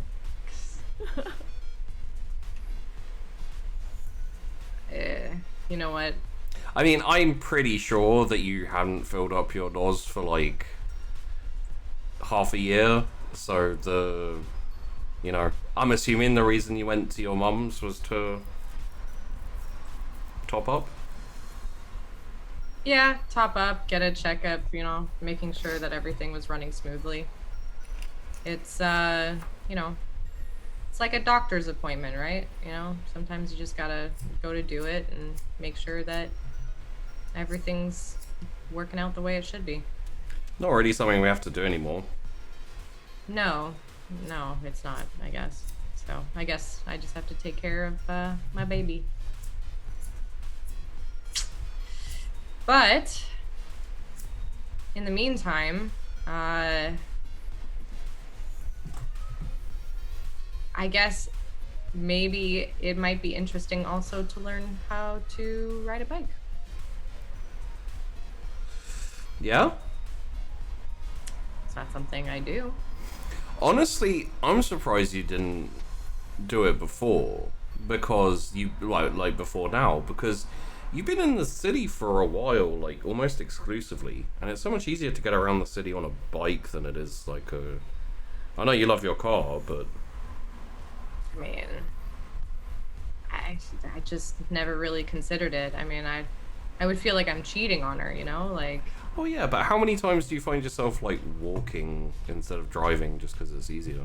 You know what? I mean, I'm pretty sure that you haven't filled up your doors for like half a year, so you know, I'm assuming the reason you went to your mum's was to top up. Yeah, top up, get a checkup, you know, making sure that everything was running smoothly. It's, you know, it's like a doctor's appointment, right? You know, sometimes you just gotta go to do it and make sure that everything's working out the way it should be. Not really something we have to do anymore. No, it's not, I guess. So, I guess I just have to take care of, my baby. But, in the meantime, I guess maybe it might be interesting also to learn how to ride a bike. Yeah? It's not something I do. Honestly, I'm surprised you didn't do it before, because you like before now, because you've been in the city for a while, like almost exclusively, and it's so much easier to get around the city on a bike than it is like a... I know you love your car, but... I mean, I just never really considered it. I mean, I would feel like I'm cheating on her, you know, like... Oh yeah, but how many times do you find yourself like walking instead of driving just because it's easier?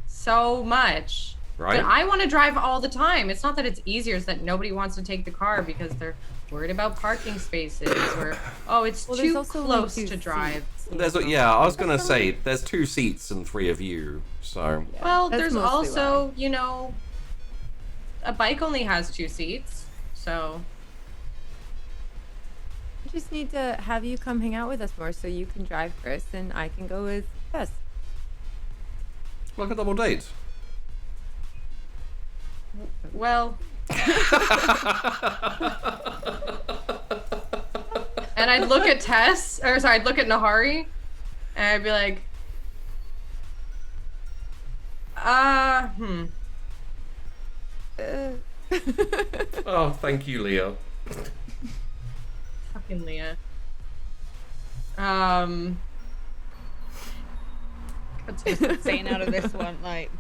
So much. Right? But I want to drive all the time. It's not that it's easier, it's that nobody wants to take the car because they're worried about parking spaces or, oh, it's Well, there's too also only close two to drive. Yeah, I was gonna say there's 2 seats and 3 of you, so... Well, That's there's mostly also, you know, a bike only has 2 seats, so... I just need to have you come hang out with us more so you can drive Chrys and I can go with Tess. Like a double date. Well... And I'd look at Tess, or sorry, I'd look at Nahari, and I'd be like, Oh, thank you, Leah. fucking Leah. What's saying out of this one? Like,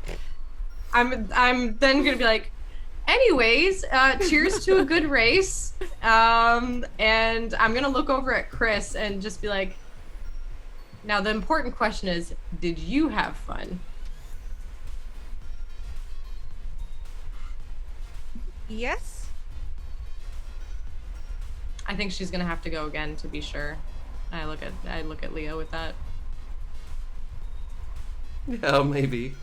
I'm then gonna be like, anyways, cheers to a good race. And I'm gonna look over at Chrys and just be like, now the important question is, did you have fun? yes. I think she's gonna have to go again to be sure. I look at Leah with that. Yeah, maybe.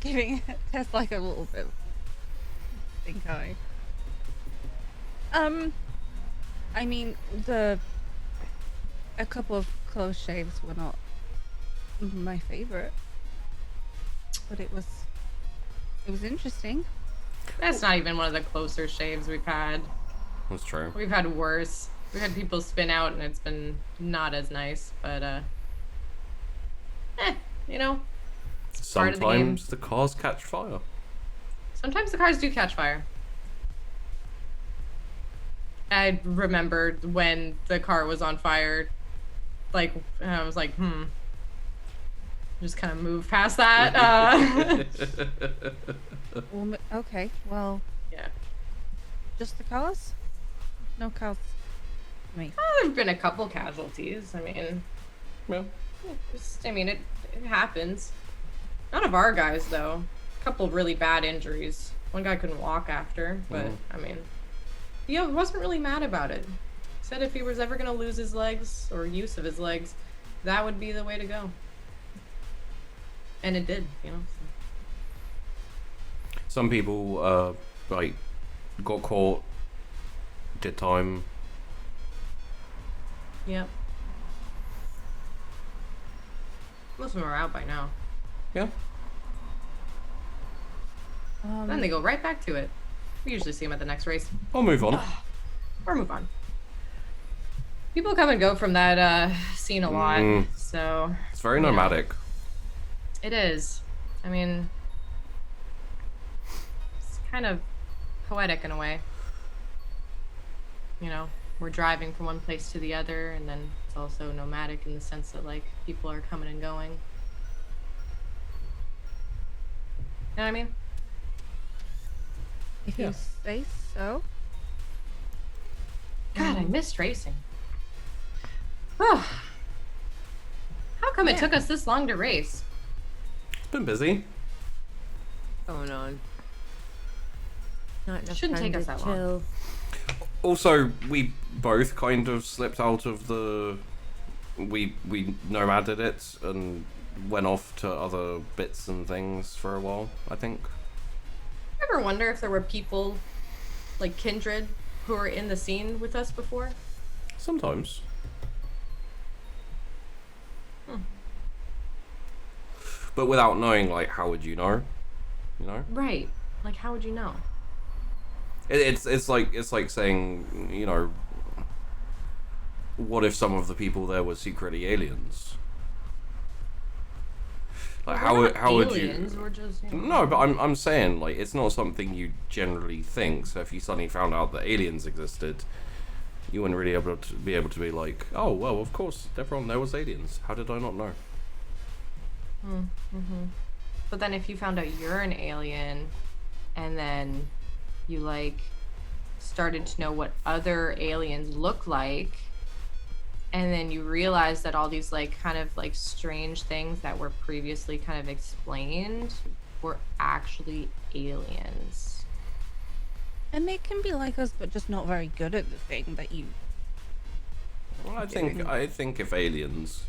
Giving Tess like a little bit of think eye. I mean, a couple of close shaves were not my favorite, but it was interesting. That's not even one of the closer shaves we've had. That's true. We've had worse. We've had people spin out and it's been not as nice, but you know, it's part of the game. Sometimes the cars catch fire. Sometimes the cars do catch fire. I remembered when the car was on fire, like, I was like, just kind of move past that. Well, okay, well, Yeah. just the cars? No cars. Me. There've been a couple casualties. I mean, Yeah. it happens. None of our guys, though. A couple really bad injuries. One guy couldn't walk after, but, I mean, he wasn't really mad about it. He said if he was ever going to lose his legs, or use of his legs, that would be the way to go. And it did, you know. So. Some people, like, got caught, did time. Yep. Most of them are out by now. Yeah. Then they go right back to it. We usually see him at the next race. I'll move on. Or move on. People come and go from that scene a lot, so... It's very you know. nomadic. It is. I mean... It's kind of poetic in a way. You know, we're driving from one place to the other, and then it's also nomadic in the sense that, like, people are coming and going. You know what I mean? If you say so. God, I missed racing. Oh. How come it took us this long to race? It's been busy. Going on. Not enough Shouldn't time take us to that long. chill. Also, we both kind of slipped out of the... We nomaded it and went off to other bits and things for a while, I think. Ever wonder if there were people like Kindred who were in the scene with us before? Sometimes. But without knowing, like, how would you know? You know? Right. Like, how would you know? It's like saying, you know, what if some of the people there were secretly aliens? Like, We're how not would aliens, you? we're just, you know. No, but I'm saying, like, it's not something you generally think. So if you suddenly found out that aliens existed, you wouldn't really be able to be like, oh well, of course, everyone there was aliens. How did I not know? But then if you found out you're an alien, and then you, like, started to know what other aliens look like, and then you realize that all these, like, kind of, like, strange things that were previously kind of explained were actually aliens. And they can be like us, but just not very good at the thing that you. Well, I think if aliens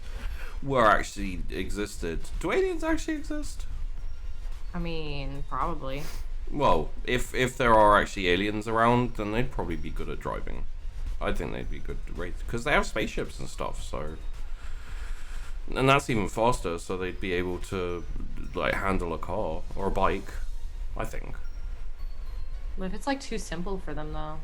were actually existed, do aliens actually exist? I mean, probably. Well, if there are actually aliens around, then they'd probably be good at driving. I think they'd be good at race because they have spaceships and stuff. So, and that's even faster. So they'd be able to, like, handle a car or a bike. I think. But if it's, like, too simple for them, though.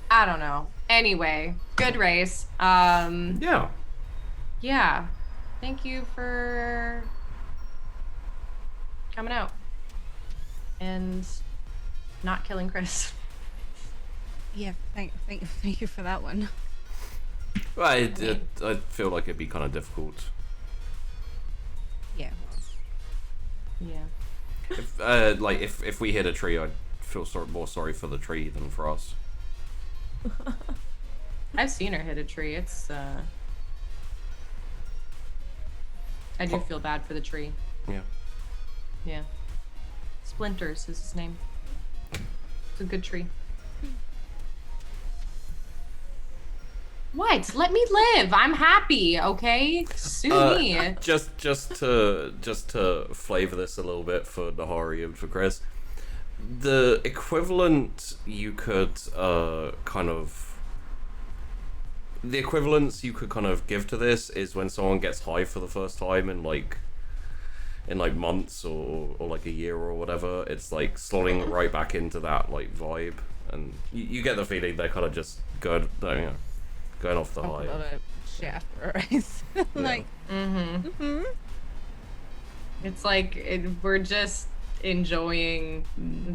I don't know. Anyway, good race. Yeah. Yeah. Thank you for coming out and not killing Chrys. Yeah, thank you for that one. Well, I feel like it'd be kind of difficult. Yeah. Yeah. If we hit a tree, I'd feel more sorry for the tree than for us. I've seen her hit a tree. It's I do feel bad for the tree. Yeah. Yeah. Splinters is his name. It's a good tree. What? Let me live. I'm happy, okay? Sue me. Just to flavor this a little bit for Nahari and for Chrys, the equivalence you could kind of give to this is when someone gets high for the first time in like months or like a year or whatever. It's like slotting right back into that like vibe, and you get the feeling they're kind of just going off the high. A lot of shit after a race. Like. It's like we're just enjoying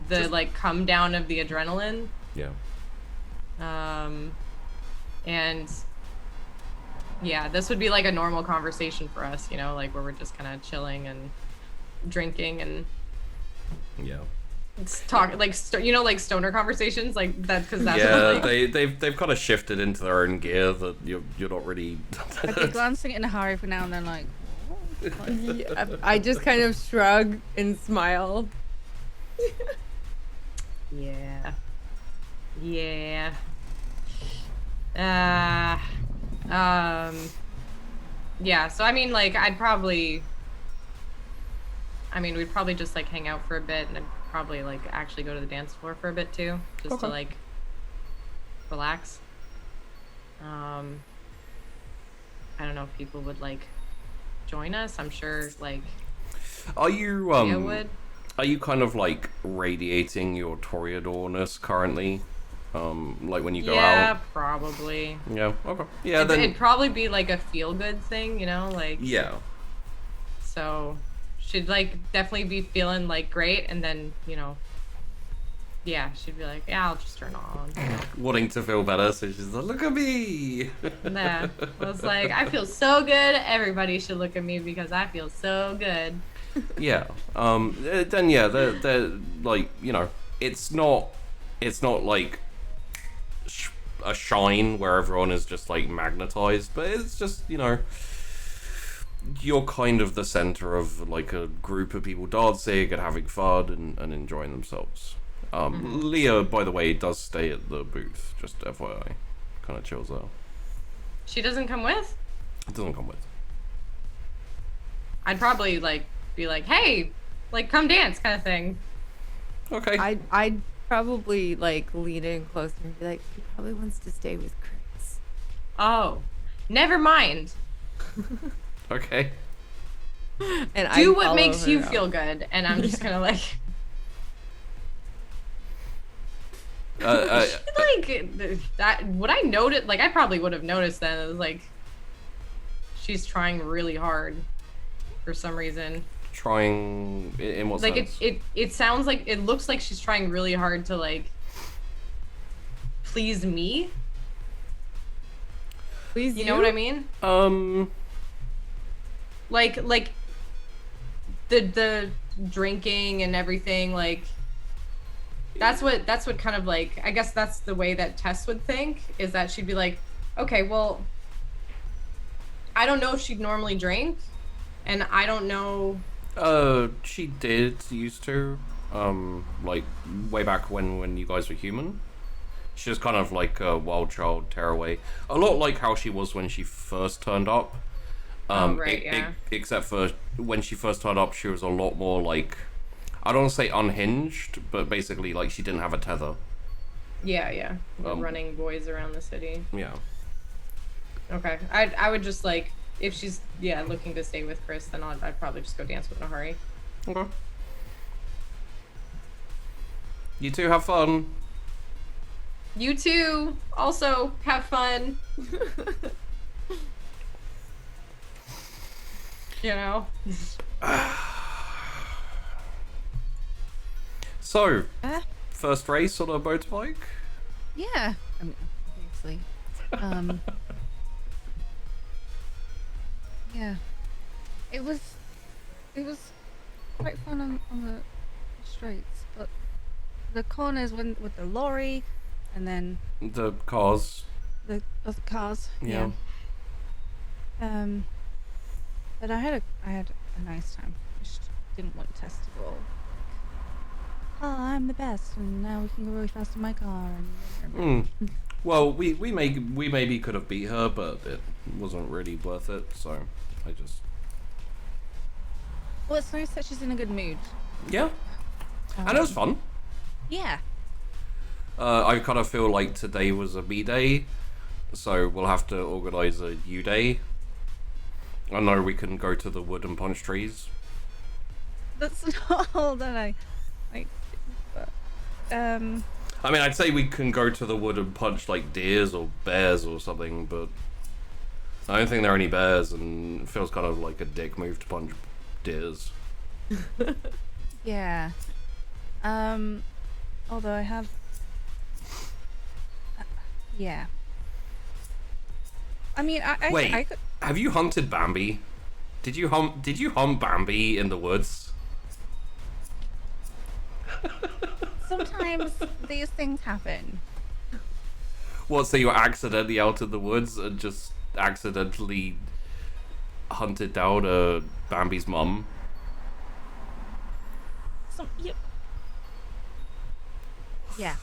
the like come down of the adrenaline. Yeah. And yeah, this would be like a normal conversation for us, you know, like where we're just kind of chilling and drinking and Yeah. talk like like stoner conversations like that, because that's Yeah, what, like, they've kind of shifted into their own gear that you're not really. I'd be glancing in a hurry for now and then, like. Yeah, I just kind of shrug and smile. yeah. Yeah, so I mean, like, we'd probably just like hang out for a bit, and I'd probably like actually go to the dance floor for a bit too, just to like relax. I don't know if people would like join us. I'm sure like Are you Leah would. Are you kind of like radiating your Toreador-ness currently? Like when you go Yeah, out? probably. Yeah, okay. Yeah, then... It'd probably be like a feel-good thing, you know? Like, Yeah. so she'd like definitely be feeling like great, and then, you know, yeah, she'd be like, yeah, I'll just turn on. Wanting to feel better, so she's like, look at me! Nah, I was like, I feel so good. Everybody should look at me because I feel so good. Yeah. Then yeah, they're like, you know, it's not like a shine where everyone is just like magnetized, but it's just, you know, you're kind of the center of like a group of people dancing and having fun and enjoying themselves. Leah, by the way, does stay at the booth, just FYI. Kind of chills out. She doesn't come with? It doesn't come with. I'd probably like be like, hey, like come dance kind of thing. Okay. I'd probably like lean in closer and be like, he probably wants to stay with Chrys. Oh, never mind. And Okay. Do I'd what follow makes her you out. feel good, and I'm just gonna like, like that. Would I notice? Like, I probably would have noticed that. It was like, she's trying really hard for some reason. Trying in what Like sense? it sounds like it looks like she's trying really hard to like please me. Please, You know what I mean? Like the drinking and everything, like that's what kind of like, I guess that's the way that Tess would think, is that she'd be like, okay, well, I don't know if she'd normally drink, and I don't know. She did used to, like way back when you guys were human. She was kind of like a wild child tearaway, a lot like how she was when she first turned up. Right, yeah. Except for when she first turned up, she was a lot more like, I don't want to say unhinged, but basically like she didn't have a tether. Yeah. The running boys around the city. Yeah. Okay, I would just like, if she's looking to stay with Chrys, then I'd probably just go dance with Nahari. Okay. You two have fun. You too. Also have fun. You know. So, first race on a motorbike? Yeah. I mean, obviously. Yeah. It was quite fun on the straights, but the corners with the lorry and then The cars. the other cars. Yeah. But I had a nice time. I just didn't want Tess to go, oh, I'm the best, and now we can go really fast in my car. And Well, we maybe could have beat her, but it wasn't really worth it. So I just well, it's nice that she's in a good mood. and it was fun. Yeah. I kind of feel like today was a me day, so we'll have to organise a you day. I know we can go to the wood and punch trees. That's not all that I like. But, I mean, I'd say we can go to the wood and punch like deers or bears or something, but I don't think there are any bears, and it feels kind of like a dick move to punch deers. yeah. Although I have. Yeah. I mean, Wait, I could. have you hunted Bambi? Did you hunt Bambi in the woods? Sometimes these things happen. What, so you were accidentally out in the woods and just accidentally hunted down Bambi's mum? Yep. Yeah.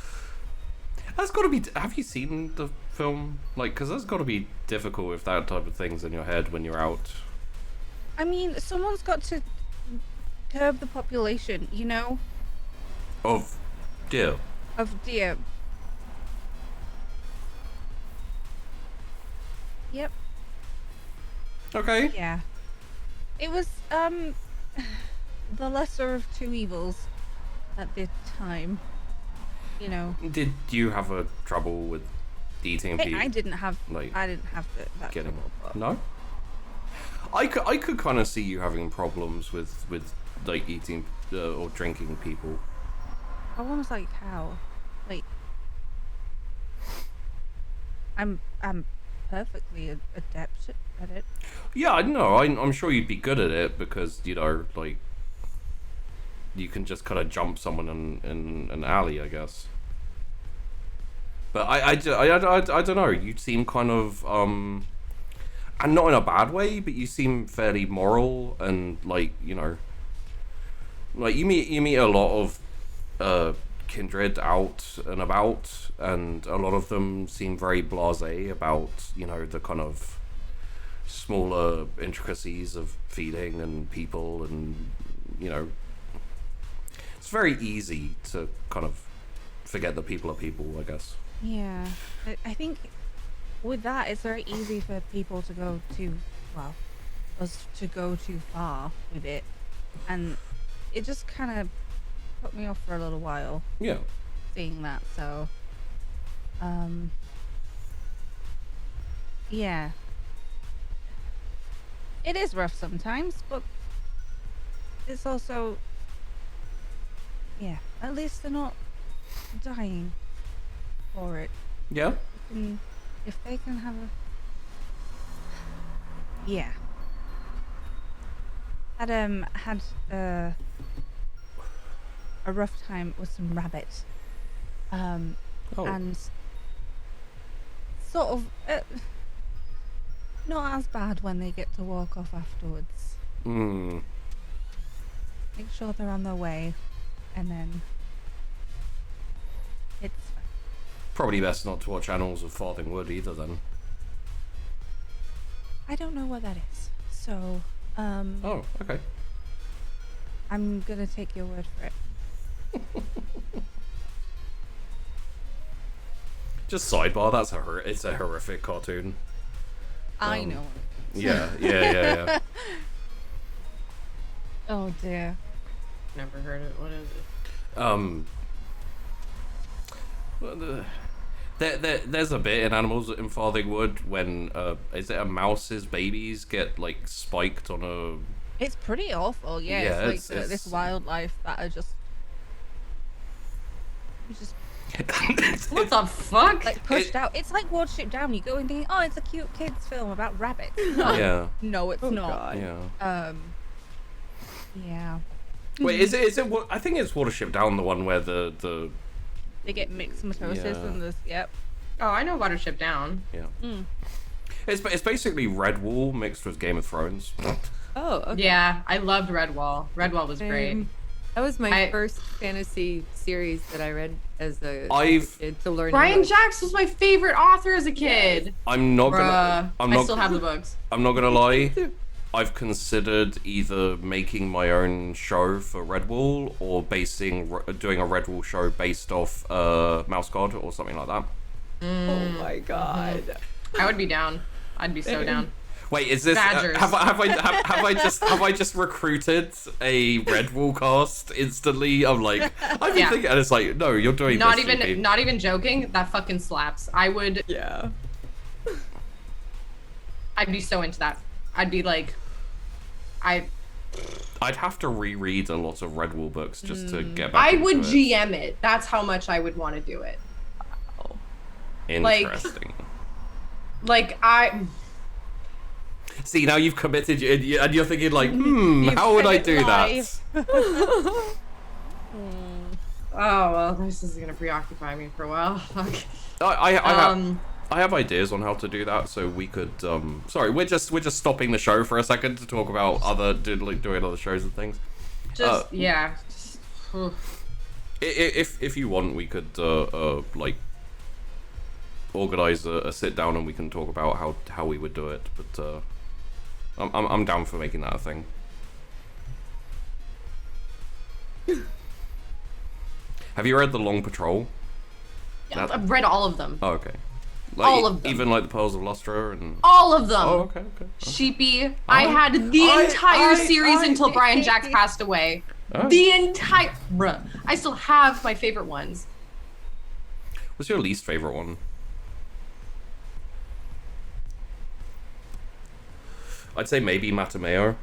That's gotta be... Have you seen the film? Like, because that's gotta be difficult if that type of thing's in your head when you're out. I mean, someone's got to curb the population, you know, Of deer. of deer. Yep. Okay. Yeah. It was the lesser of two evils at the time. You know. Did you have a trouble with eating people? I didn't have like, that getting trouble. But... No. I could kind of see you having problems with like eating or drinking people. Almost like how, like, I'm perfectly adept at it. Yeah, I know. I'm sure you'd be good at it because, you know, like, you can just kind of jump someone in an alley, I guess. But I don't know. You seem kind of and not in a bad way, but you seem fairly moral and, like, you know, like you meet a lot of kindred out and about, and a lot of them seem very blasé about, you know, the kind of smaller intricacies of feeding and people, and, you know, it's very easy to kind of forget that people are people, I guess. Yeah, I think with that, it's very easy for people to go too, well, us to go too far with it, and it just kind of put me off for a little while. Yeah. Seeing that, so, yeah, it is rough sometimes, but it's also, yeah, at least they're not dying for it. Yeah. If they can have a, yeah, had a rough time with some rabbits, and sort of not as bad when they get to walk off afterwards. Make sure they're on their way, and then it's fine. Probably best not to watch Animals of Farthing Wood either, then. I don't know what that is, so Oh, okay. I'm gonna take your word for it. Just sidebar. That's it's a horrific cartoon. I know. Yeah. Oh dear. Never heard it. What is it? There's a bit in Animals in Farthing Wood when is it a mouse's babies get like spiked on a. It's pretty awful. Yeah, Yeah, it's like this wildlife that are just what the fuck? like pushed out. It's like Watership Down. You go and think, oh, it's a cute kids film about rabbits. No, Yeah. no, it's not. God. Yeah. Yeah. Wait, is it? I think it's Watership Down, the one where the They get mixed mitosis Yeah. and this. Yep. Oh, I know Watership Down. yeah. It's basically Redwall mixed with Game of Thrones. Oh, okay. Yeah, I loved Redwall. Redwall was great. That was my I- first fantasy series that I read as a kid to learn. Brian English. Jacks was my favorite author as a kid. I'm not Bruh. gonna. I still have the books. I'm not gonna lie. I've considered either making my own show for Redwall or doing a Redwall show based off Masquerade or something like that. Oh my god. I would be down. I'd be so down. Wait, is this? Badgers. Have I just recruited a Redwall cast instantly? I'm like, I've been Yeah. thinking, and it's like, no, you're doing Not this. even, not even joking. That fucking slaps. I would. Yeah. I'd be so into that. I'd be like, I'd have to reread a lot of Redwall books just to get back. I would into it. GM it. That's how much I would want to do it. Interesting. Like I. See, now you've committed, and you're thinking like, how would I do that? Oh well, this is gonna preoccupy me for a while. Fuck. I have ideas on how to do that, so we could. Sorry, we're just stopping the show for a second to talk about doing other shows and things. Just yeah. Just, If you want, we could like organize a sit down and we can talk about how we would do it. But I'm down for making that a thing. Have you read The Long Patrol? yeah, I've read all of them. Oh, okay. Like, All of them. Even like the Pearls of Lustre and. All of them. Oh, okay. Sheepy. I had the entire series until Brian Jacks passed away. Oh. The entire. Bruh. I still have my favorite ones. What's your least favorite one? I'd say maybe Matameo.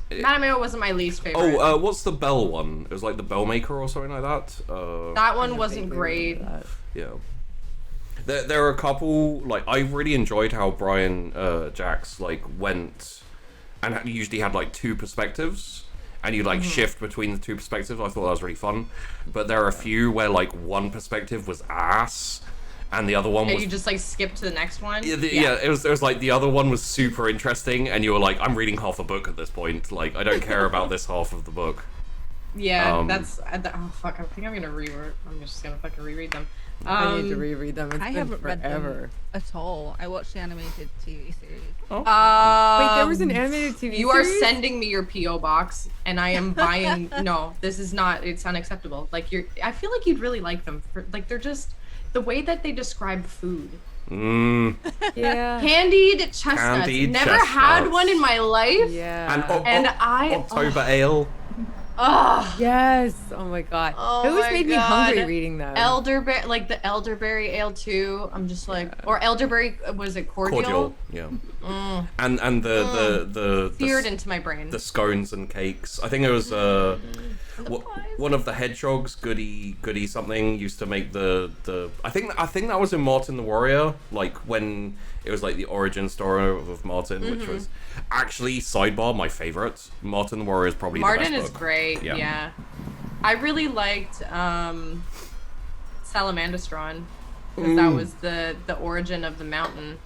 Matameo wasn't my least favorite. Oh, what's the Bell one? It was like the Bell Maker or something like that. That one wasn't great. Yeah. There are a couple, like, I really enjoyed how Brian Jacks, like, went and usually had, like, two perspectives, and you, like, shift between the two perspectives. I thought that was really fun. But there are a few where, like, one perspective was ass, and the other one was... you just, like, skip to the next one? Yeah, it was like, the other one was super interesting, and you were like, I'm reading half a book at this point. Like, I don't care about this half of the book. Yeah, that's... oh, fuck, I think I'm just gonna fucking reread them. I need to reread them. It's I been haven't read forever. them at all. I watched the animated TV series. Wait, there was an animated TV You are series? sending me your P.O. box, and I am buying... No, this is not... It's unacceptable. Like, I feel like you'd really like them. Like, they're just... The way that they describe food. Yeah. Candied chestnuts. Candied Never had chestnuts. one in my life. Yeah. And I... October Ale. Ugh. Yes. Oh my god. Oh It always my made me God. hungry reading them. Elderberry, like the elderberry ale too. I'm just like, or elderberry, was it cordial? Yeah. And the Seared into my brain. the scones and cakes. I think it was one of the hedgehogs, Goody something, used to make the I think that was in Martin the Warrior, like when it was like the origin story of Martin, which was actually, sidebar, my favorite. Martin the Warrior is probably Martin the best is book. great. Yeah. I really liked Salamandastron, because that was the origin of the mountain,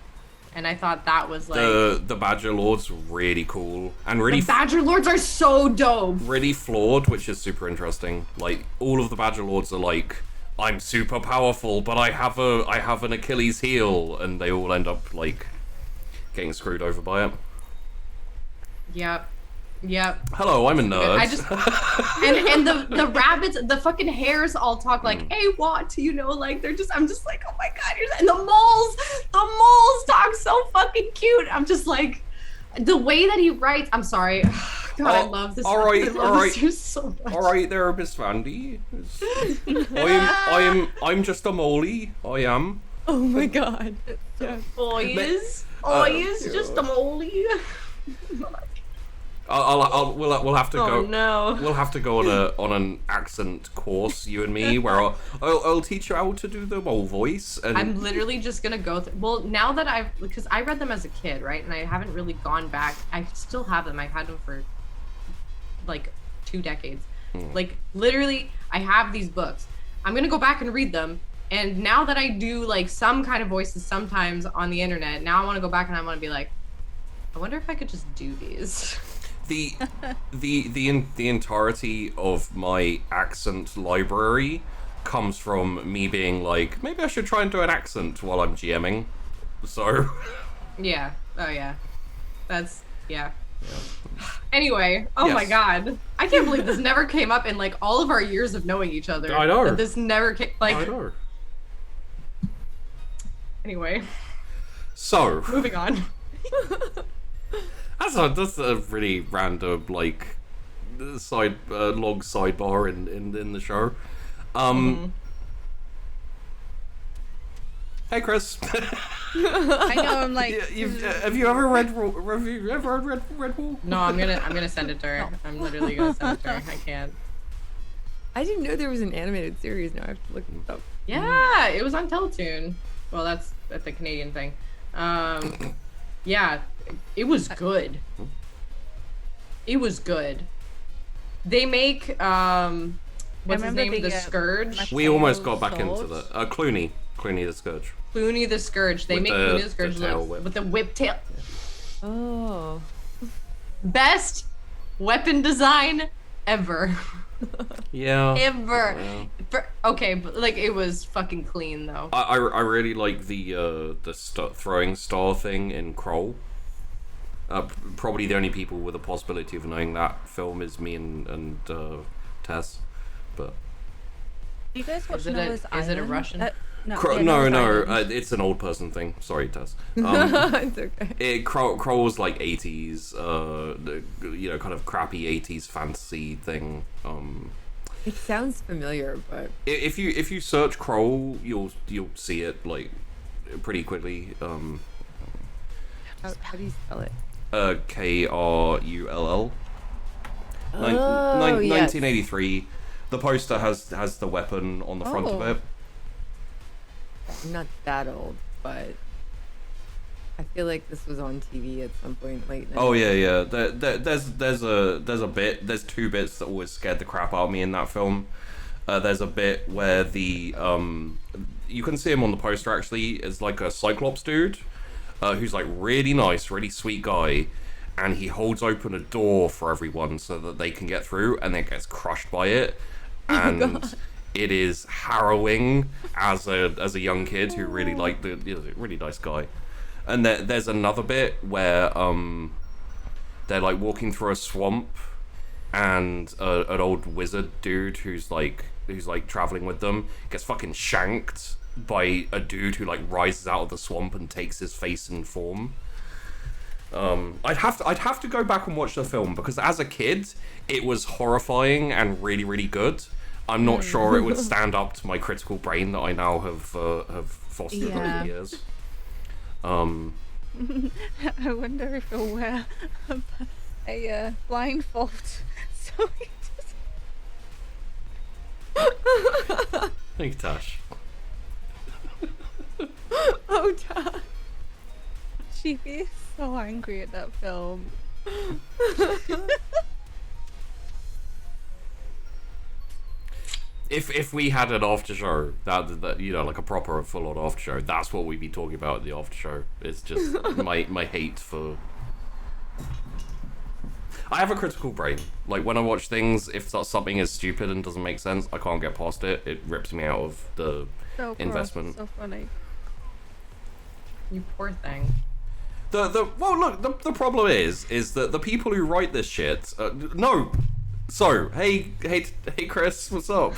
and I thought that was like The Badger Lord's really cool and really the Badger Lords are so dope. really flawed, which is super interesting. Like, all of the Badger Lords are like, I'm super powerful, but I have an Achilles heel, and they all end up like getting screwed over by it. Yep. Hello, I'm a nerd. I just and the rabbits, the fucking hares all talk like, hey, what? You know, like I'm just like, oh my god, and the moles talk so fucking cute. I'm just like, the way that he writes. I'm sorry, God, I love this. All right, I love this dude so much. All right, there, Miss Vandy. I'm just a molly. I am. Oh my god. Boys, just a molly. We'll have to go. Oh no. We'll have to go on an accent course, you and me, where I'll teach you how to do the mole voice. And I'm literally just gonna go well, now that because I read them as a kid, right? And I haven't really gone back. I still have them. I've had them for like 2 decades. Like, literally, I have these books. I'm gonna go back and read them. And now that I do like some kind of voices sometimes on the internet, now I want to go back and I want to be like, I wonder if I could just do these. The entirety of my accent library comes from me being like, maybe I should try and do an accent while I'm GMing. So Yeah. Oh yeah. That's yeah. Anyway, oh Yes. my god. I can't believe this never came up in like all of our years of knowing each other. I know. That this never came like I know. Anyway, So moving on. that's a really random like long sidebar in the show. Hey Chris. I know, I'm like, Have you ever read Red Wall? No, I'm gonna send it to her. I'm literally gonna send it to her. I can't. I didn't know there was an animated series. Now I have to look it up. Yeah, it was on Teletoon. Well, that's the Canadian thing. Yeah, it was good. It was good. They make what's his name? The Scourge. We almost got back Swords? into the Clooney the Scourge. Clooney the Scourge. They With make the- Clooney the Scourge the tail look whip. with the whip tail. Oh. Best weapon design ever. Yeah. Ever. Yeah. Okay, but like it was fucking clean though. I really like the throwing star thing in Kroll. Probably the only people with a possibility of knowing that film is me and Tess, but you guys watch Is it Noah's a Island? Russian? No, it's an old person thing. Sorry, Tess. It's okay. Kroll's like 80s, kind of crappy 80s fantasy thing. It sounds familiar, but If you search Kroll, you'll see it like pretty quickly. how do you spell it? Krull. Oh, yes. 1983. The poster has the weapon on the front of Oh. it. I'm not that old, but I feel like this was on TV at some point late night. Oh yeah. There's two bits that always scared the crap out of me in that film. There's a bit where you can see him on the poster actually. It's like a Cyclops dude, who's like really nice, really sweet guy, and he holds open a door for everyone so that they can get through, and then gets crushed by it, and it is harrowing as a young kid who really liked the really nice guy. And there's another bit where they're like walking through a swamp, and an old wizard dude who's like traveling with them gets fucking shanked by a dude who like rises out of the swamp and takes his face and form. I'd have to go back and watch the film, because as a kid it was horrifying and really, really good. I'm not sure it would stand up to my critical brain that I now have fostered over the years. I wonder if he'll wear a blindfold. So he just... Thank you, Tash. Oh, Dad. She'd be so angry at that film. If we had an after show, that like a proper full-on after show, that's what we'd be talking about at the after show. It's just my hate for... I have a critical brain. Like, when I watch things, if something is stupid and doesn't make sense, I can't get past it. It rips me out of the So investment. gross, so funny. You poor thing. The problem is that the people who write this shit, no. So, hey, Chrys, what's up?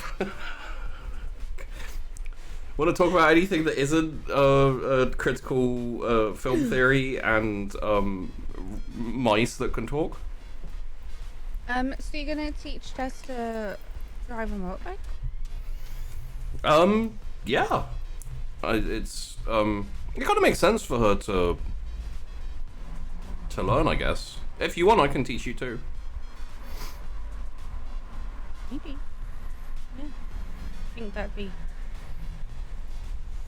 Want to talk about anything that isn't critical film theory and mice that can talk? So you're gonna teach Tess to drive a motorbike? Yeah. It kind of makes sense for her to learn, I guess. If you want, I can teach you too. Maybe. Yeah. I think that'd be...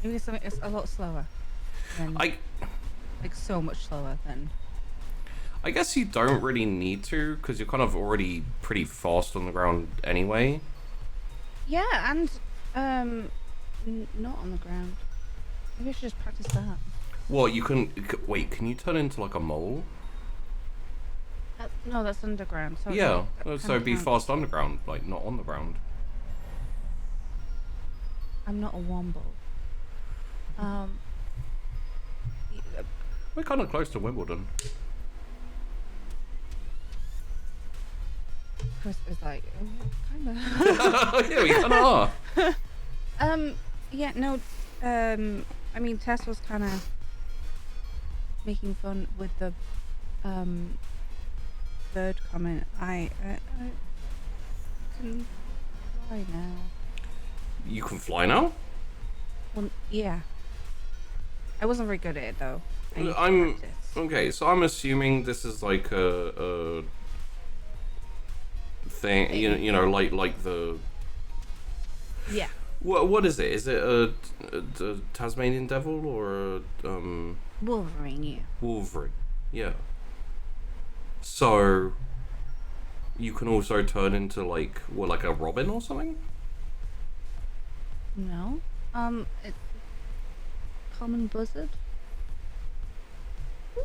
Maybe something that's a lot slower. Like so much slower than... I guess you don't really need to, because you're kind of already pretty fast on the ground anyway. Yeah, and not on the ground. Maybe I should just practice that. Well, you can... Wait, can you turn into like a mole? No, that's underground. So Yeah, that so kinda be counts. fast underground, like not on the ground. I'm not a womble. Yeah, We're kind of close to Wimbledon. Chris is like, kind of. Yeah, we kind of are. Yeah, no, I mean, Tess was kind of making fun with the, bird comment. I can fly now. You can fly now? Well, yeah. I wasn't very good at it, though. I need to I'm... practice. Okay, so I'm assuming this is like a thing, you know, like the... Yeah. What is it? Is it a Tasmanian devil or a Wolverine, yeah. Wolverine? Yeah. So you can also turn into like a robin or something? No. It's common buzzard.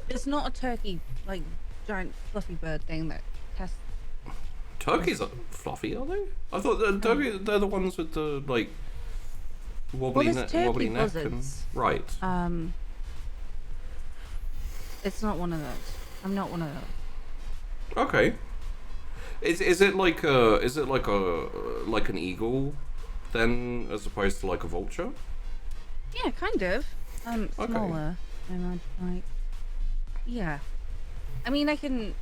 It's not a turkey, like, giant fluffy bird thing that Tess... Turkeys are fluffy, are they? I thought they're the ones with the like wobbly, Well, there's turkey wobbly neck and buzzards. right. It's not one of those. I'm not one of those. Okay. Is it like an eagle then, as opposed to like a vulture? Yeah, kind of. Okay. Smaller. I imagine, like. Yeah. I mean, I can.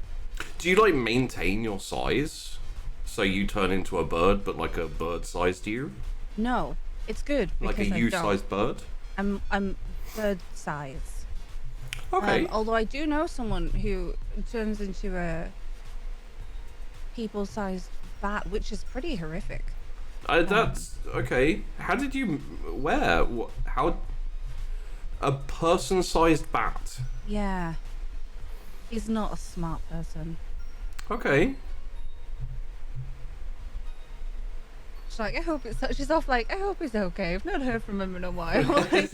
Do you like maintain your size? So you turn into a bird, but like a bird sized you? No, it's good Like a because I you don't. sized bird? I'm bird size. Okay. Although I do know someone who turns into a people-sized bat, which is pretty horrific. That's okay. How did you where? How a person sized bat? Yeah. He's not a smart person. Okay. She's like, I hope it's. She's off like, I hope it's okay. I've not heard from him in a while. Like,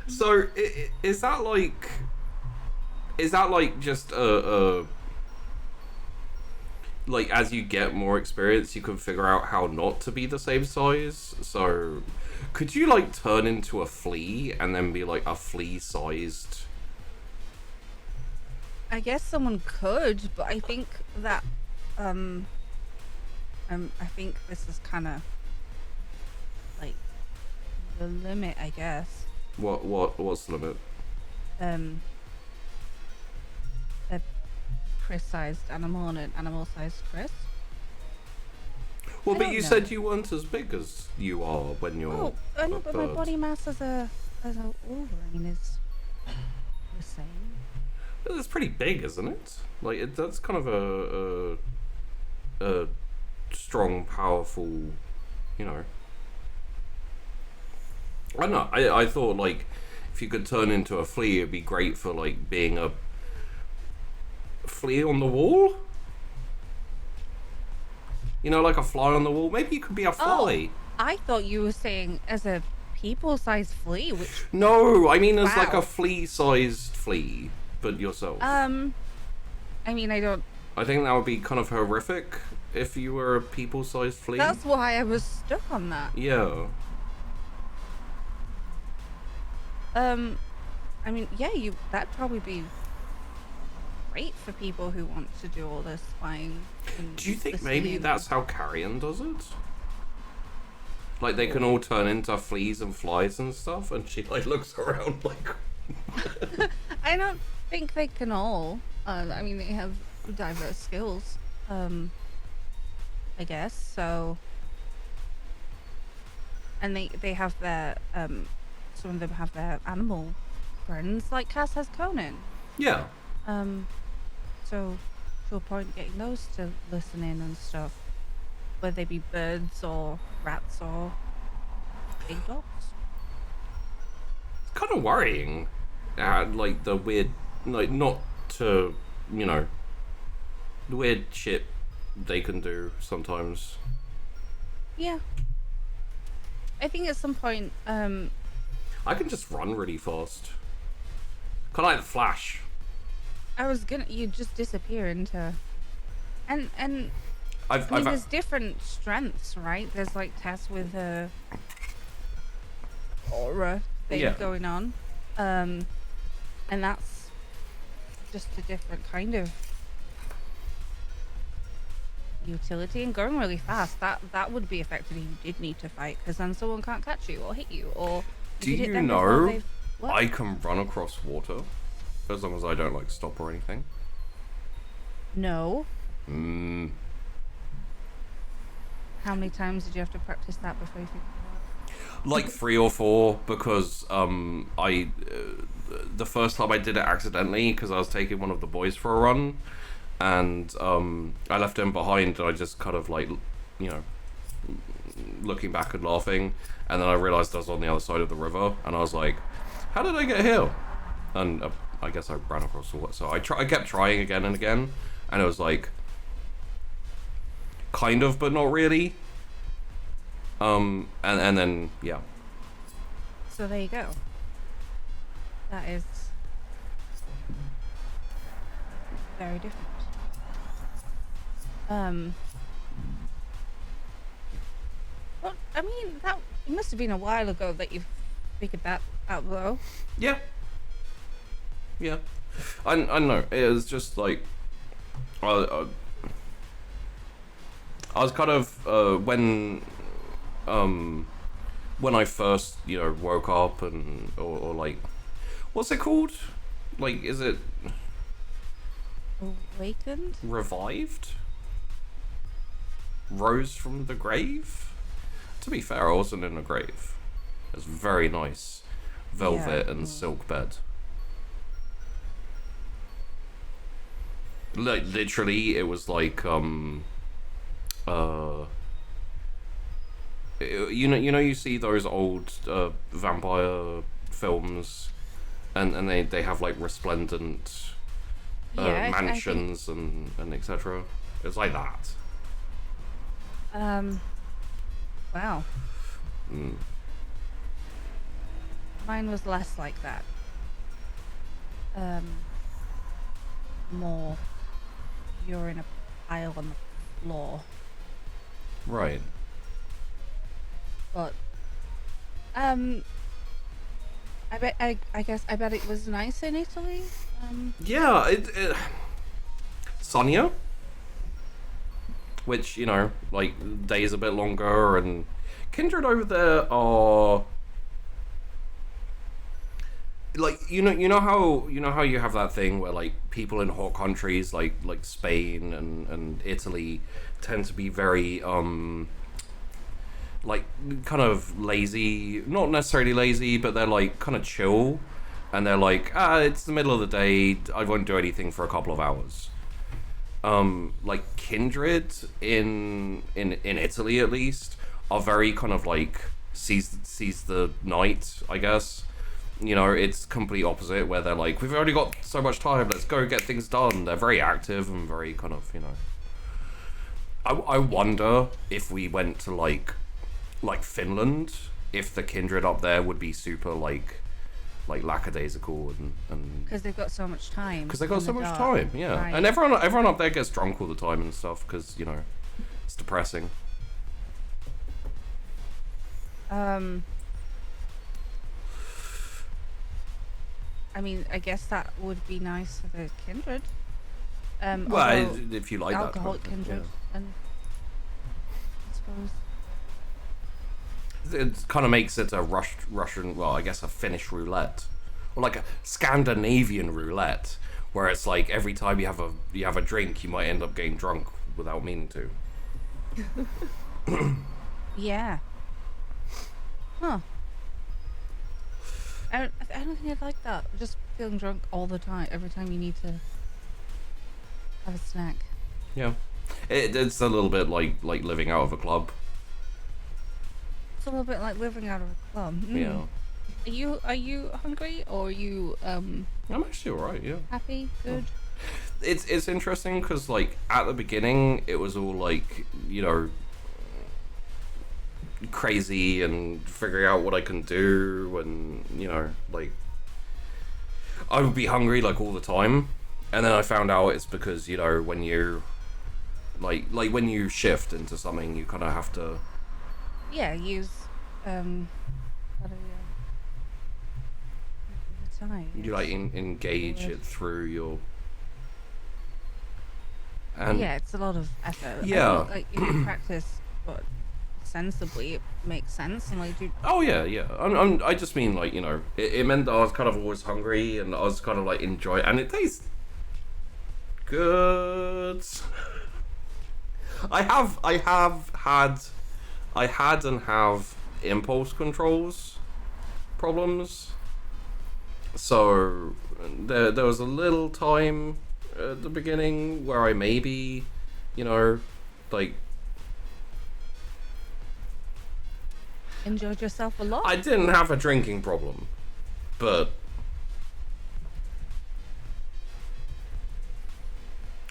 So is that like just a like as you get more experience you can figure out how not to be the same size? So could you like turn into a flea and then be like a flea sized? I guess someone could, but I think that I think this is kind of like the limit, I guess. What's the limit? A Chrys-sized animal and an animal-sized Chrys. Well, I but don't you know. said you weren't as big as you are when you're Oh, I know, a but my bird. body mass as a Wolverine is the same. It's pretty big, isn't it? Like that's kind of a strong, powerful, you know. I don't know. I thought like if you could turn into a flea, it'd be great for like being a flea on the wall. You know, like a fly on the wall. Maybe you could be a fly. I thought you were saying as a people-sized flea, which No, I mean as like Wow. a flea-sized flea, but yourself. I mean, I don't. I think that would be kind of horrific if you were a people-sized flea. That's why I was stuck on that. Yeah. I mean, yeah, that'd probably be great for people who want to do all this flying. And Do you think listening maybe and- that's how Carrion does it? Like they can all turn into fleas and flies and stuff, and she like looks around like. I don't think they can all. I mean, they have diverse skills. I guess so. And they have their some of them have their animal friends, like Cass has Conan. Yeah. So to a point, getting those to listen in and stuff, whether they be birds or rats or big dogs. It's kind of worrying. Like the weird, like not to, you know, the weird shit they can do sometimes. Yeah. I think at some point, I can just run really fast. Kind of like the Flash. you just disappear into, and I mean, I've there's different strengths, right? There's like Tess with her aura thing Yeah. going on, and that's just a different kind of utility. And going really fast, that would be effective if you did need to fight, because then someone can't catch you or hit you, or if Do hit you them before know they've- what? I can run across water as long as I don't like stop or anything. No. Mm. How many times did you have to practice that before you figured it out? Like 3 or 4 because the first time I did it accidentally because I was taking one of the boys for a run and I left him behind and I just kind of like, you know, looking back and laughing, and then I realized I was on the other side of the river and I was like, how did I get here? And I guess I ran across the water. So I kept trying again and again, and it was like kind of but not really. And then yeah. So there you go. That is very different. Well, I mean, it must have been a while ago that you figured that out, though. Yeah. Yeah. I know. It was just like I was kind of when when I first, woke up or like, what's it called? Like, is it Awakened? revived? Rose from the grave? To be fair, I wasn't in a grave. It was very nice velvet and silk bed. Like, literally, it was like, you see those old vampire films, and they have like resplendent mansions and etc. It's like that. Wow. Mm. Mine was less like that. More you're in a pile on the floor. Right. But I bet it was nice in Italy. Yeah, it sunnier, which like days a bit longer, and Kindred over there are like you know how you have that thing where like people in hot countries like Spain and Italy tend to be very like kind of lazy, not necessarily lazy, but they're like kind of chill, and they're like, it's the middle of the day, I won't do anything for a couple of hours. Like Kindred in Italy at least are very kind of like seize the night, I guess. It's complete opposite, where they're like, we've already got so much time, let's go get things done. They're very active and very kind of, I wonder if we went to like Finland, if the Kindred up there would be super like lackadaisical and because they've got so much time. Because they got so much dark. time, yeah. Right. And everyone up there gets drunk all the time and stuff because it's depressing. I mean, I guess that would be nice for the Kindred. Well, although if you like alcoholic that kind of thing, Kindred, and I suppose. yeah. It kind of makes it a Russian, well, I guess a Finnish roulette, or like a Scandinavian roulette, where it's like every time you have a drink, you might end up getting drunk without meaning to. Yeah. Huh. I don't think I'd like that. Just feeling drunk all the time, every time you need to have a snack. Yeah, it's a little bit like living out of a club. It's a little bit like living out of a club. Mm. Yeah. Are you hungry, or are you I'm actually alright. Yeah. happy? Good. It's interesting because like at the beginning it was all like crazy and figuring out what I can do, and like I would be hungry like all the time, and then I found out it's because when you like when you shift into something, you kind of have to Use how do the time. you like engage it through your and Yeah, it's a lot of effort. Yeah. I think, like if you practice, but sensibly, it makes sense, and like do. Oh yeah. I just mean like it meant that I was kind of always hungry, and I was kind of like enjoying, and it tastes good. I had and have impulse controls problems, so there was a little time at the beginning where I maybe like Enjoyed yourself a lot. I didn't have a drinking problem, but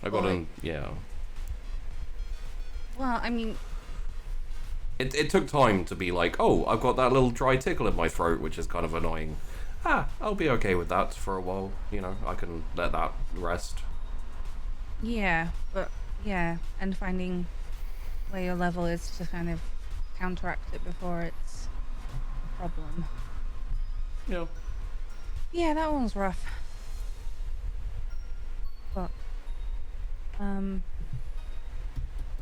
I got in. Yeah. Well, I mean, It took time to be like, oh, I've got that little dry tickle in my throat, which is kind of annoying. I'll be okay with that for a while. I can let that rest. yeah, and finding where your level is to kind of counteract it before it's a problem. Yeah. Yeah, that one was rough. But,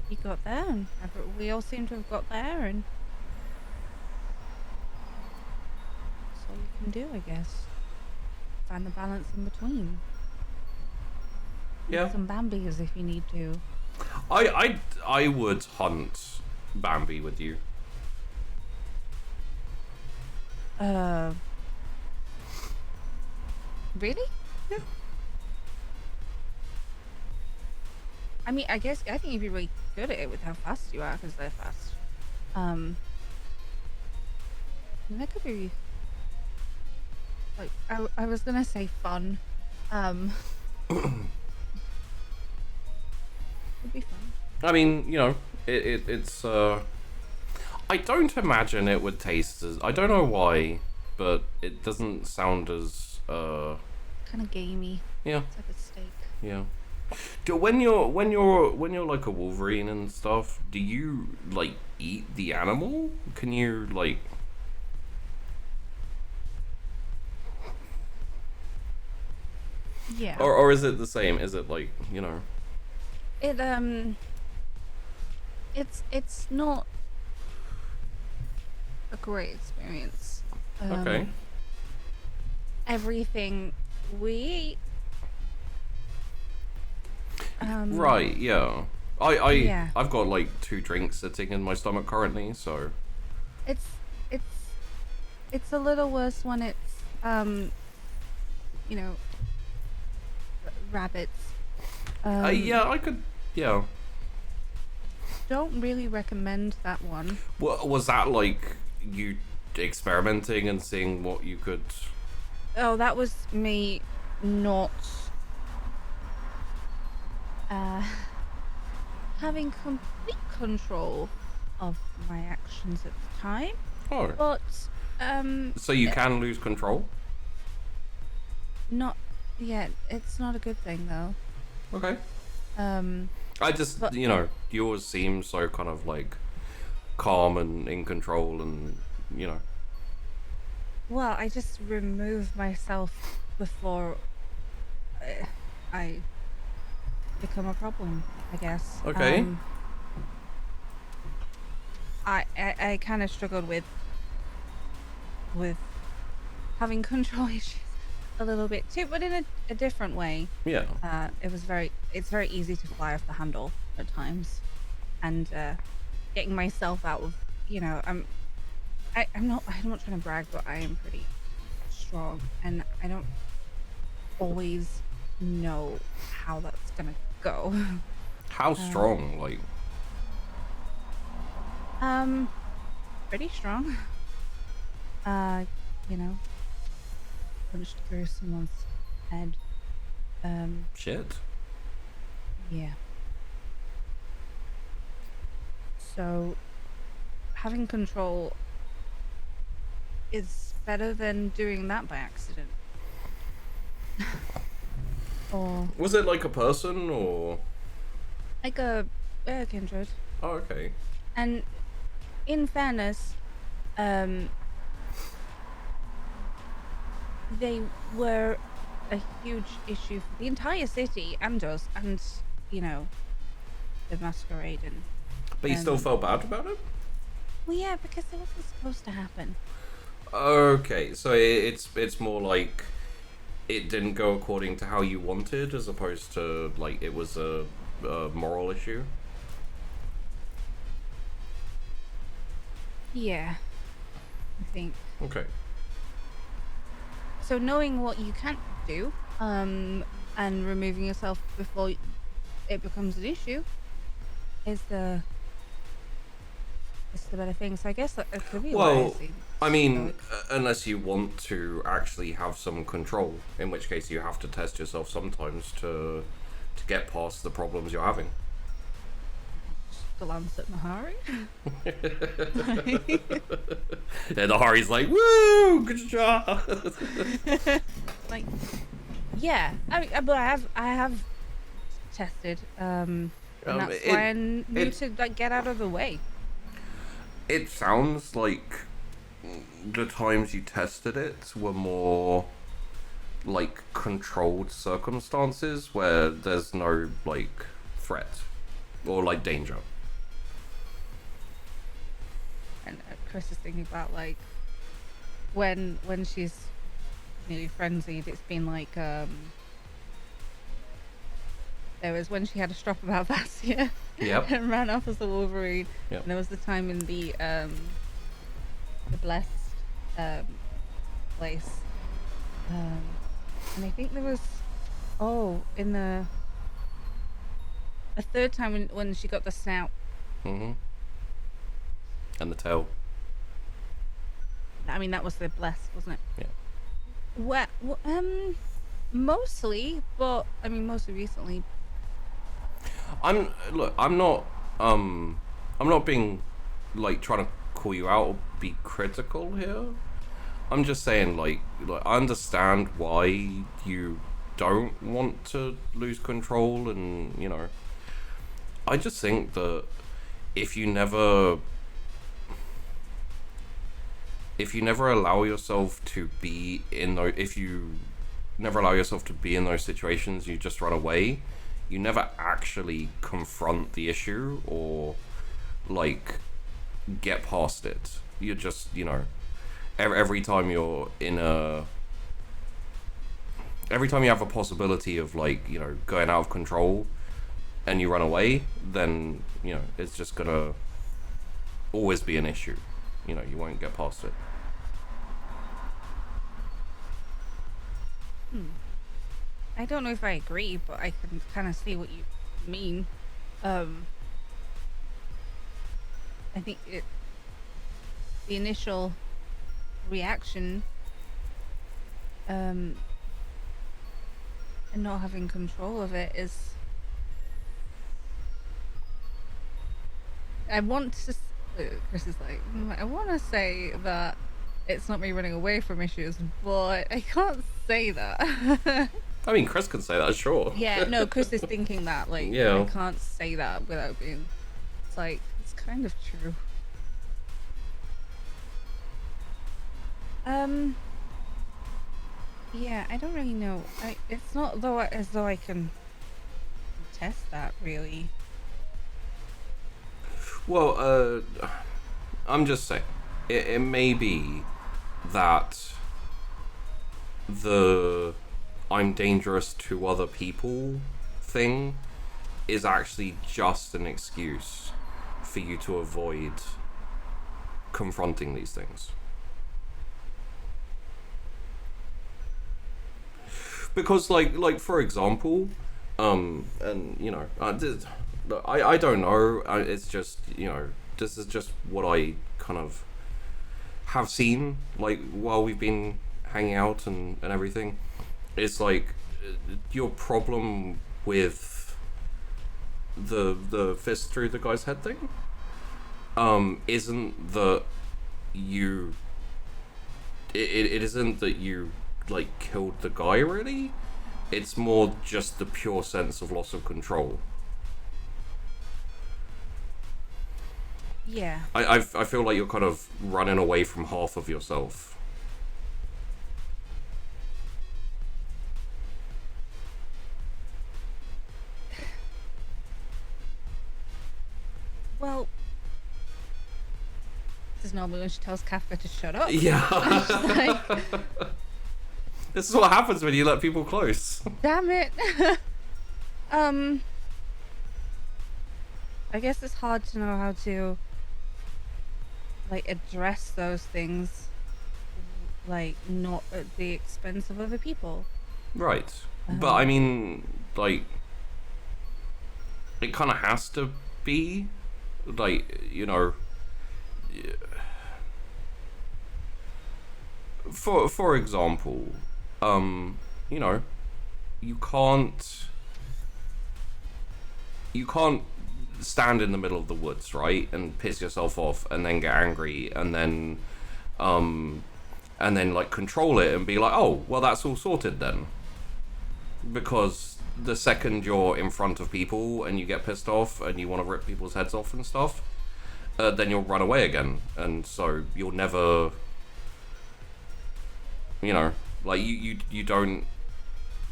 you got there, and we all seem to have got there, and can do, I guess. Find the balance in between. Yeah. Some Bambis if you need to. I would hunt Bambi with you. Really? Yeah. I mean, I think you'd be really good at it with how fast you are, because they're fast. That could be like I was gonna say fun. It'd be fun. I mean, you know, it's I don't imagine it would taste as, I don't know why, but it doesn't sound as Kind of gamey. yeah, It's like a steak. yeah. When you're like a Wolverine and stuff, do you like eat the animal? Can you like? Yeah. Or is it the same? Is it like, you know? It's not a great experience. Okay. Everything we eat. Right, yeah. Yeah. I've got like 2 drinks sitting in my stomach currently, so It's a little worse when it's you know, rabbits. yeah, I could, yeah. Don't really recommend that one. Was that like you experimenting and seeing what you could? Oh, that was me not having complete control of my actions at the time. Oh, But so you can lose control? not yet. It's not a good thing though. Okay. I just, But- you know, you always seem so kind of like calm and in control, and you know. Well, I just remove myself before I become a problem, I guess. Okay. I kind of struggled with having control issues a little bit too, but in a different way. Yeah. It's very easy to fly off the handle at times, and getting myself out of, you know, I'm not trying to brag, but I am pretty strong, and I don't always know how that's gonna go. How strong? Like, Pretty strong. You know, punched through someone's head. shit. Yeah. So, having control is better than doing that by accident. Or Was it like a person or? like a kindred. Oh, okay. And in fairness, they were a huge issue for the entire city and us, and, you know, the Masquerade. And But you still Um, felt bad about it? well, yeah, because it wasn't supposed to happen. Okay, so it's more like it didn't go according to how you wanted, as opposed to like it was a moral issue. Yeah, I think. Okay. So knowing what you can't do, and removing yourself before it becomes an issue, is the better thing. So I guess that it could be. Well, wise. I mean, unless you want to actually have some control, in which case you have to test yourself sometimes to get past the problems you're having. glance at Mahari. And the Hari's like, "Woo, good job." Like, yeah, I mean, but I have tested, and that's why I knew to like get out of the way. It sounds like the times you tested it were more like controlled circumstances where there's no like threat or like danger. And Chris is thinking about like when she's nearly frenzied, it's been like there was when she had a strop about Vassia Yep. and ran off as a Wolverine. Yep. And there was the time in the blessed place. And I think there was in the a third time when she got the snout. Mm-hmm. And the tail. I mean, that was the blessed, wasn't it? Yeah. Well, mostly, but I mean, mostly recently. I'm not being like trying to call you out or be critical here. I'm just saying like I understand why you don't want to lose control, and you know, I just think that if you never allow yourself to be in those, if you never allow yourself to be in those situations, you just run away. You never actually confront the issue or like get past it. You're just, you know, every time you're in every time you have a possibility of like, you know, going out of control and you run away, then, you know, it's just gonna always be an issue. You know, you won't get past it. I don't know if I agree, but I can kind of see what you mean. I think the initial reaction, and not having control of it is. I want to. Chris is like, I want to say that it's not me running away from issues, but I can't say that. I mean, Chris can say that, sure. Yeah, no, Chris is thinking that, like, Yeah. I can't say that without being, it's like, it's kind of true. Yeah, I don't really know. It's not as though I can test that, really. Well, I'm just saying, it may be that the I'm dangerous to other people thing is actually just an excuse for you to avoid confronting these things. Because like for example, and you know, I don't know, it's just, you know, this is just what I kind of have seen, like, while we've been hanging out and everything. It's like, your problem with the fist through the guy's head thing, isn't that you, it isn't that you, like, killed the guy, really. It's more just the pure sense of loss of control. Yeah. I feel like you're kind of running away from half of yourself. Well, this is normally when she tells Kafka to shut up. Yeah. Like, This is what happens when you let people close. damn it. I guess it's hard to know how to, like, address those things, like, not at the expense of other people. Right. But I mean, like, it kind of has to be, like, you know, for example, you know, you can't stand in the middle of the woods, right, and piss yourself off and then get angry and then like control it and be like, oh, well, that's all sorted then. Because the second you're in front of people and you get pissed off and you want to rip people's heads off and stuff, then you'll run away again, and so you'll never, you know, like, you don't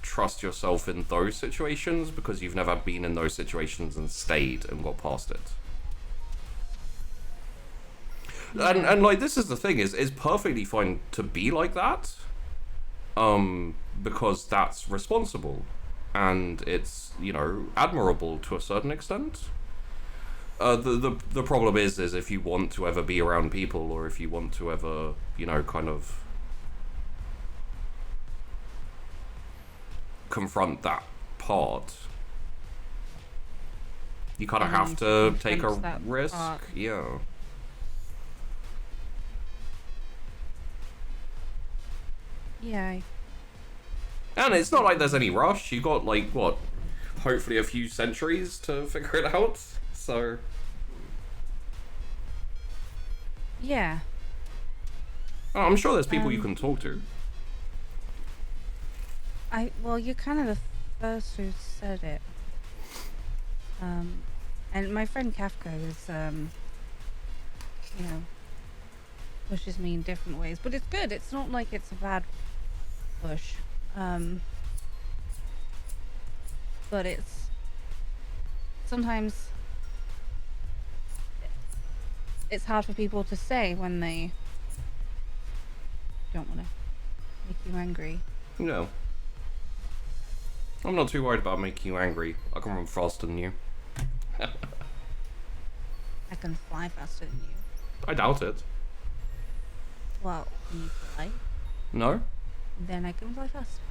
trust yourself in those situations because you've never been in those situations and stayed and got past it. And like, this is the thing, is it's perfectly fine to be like that, because that's responsible, and it's, you know, admirable to a certain extent. The problem is if you want to ever be around people, or if you want to ever, you know, kind of confront that part, you kind of have to take a risk. Yeah. Yeah. And it's not like there's any rush. You got, like, what, hopefully a few centuries to figure it out. So Yeah. oh, I'm sure there's people you can talk to. Well, you're kind of the first who said it. And my friend Kafka is, you know, pushes me in different ways, but it's good. It's not like it's a bad push. But it's sometimes it's hard for people to say when they don't want to make you angry. No. I'm not too worried about making you angry. I can run faster than you. I can fly faster than you. I doubt it. Well, can you fly? No? Then I can fly faster.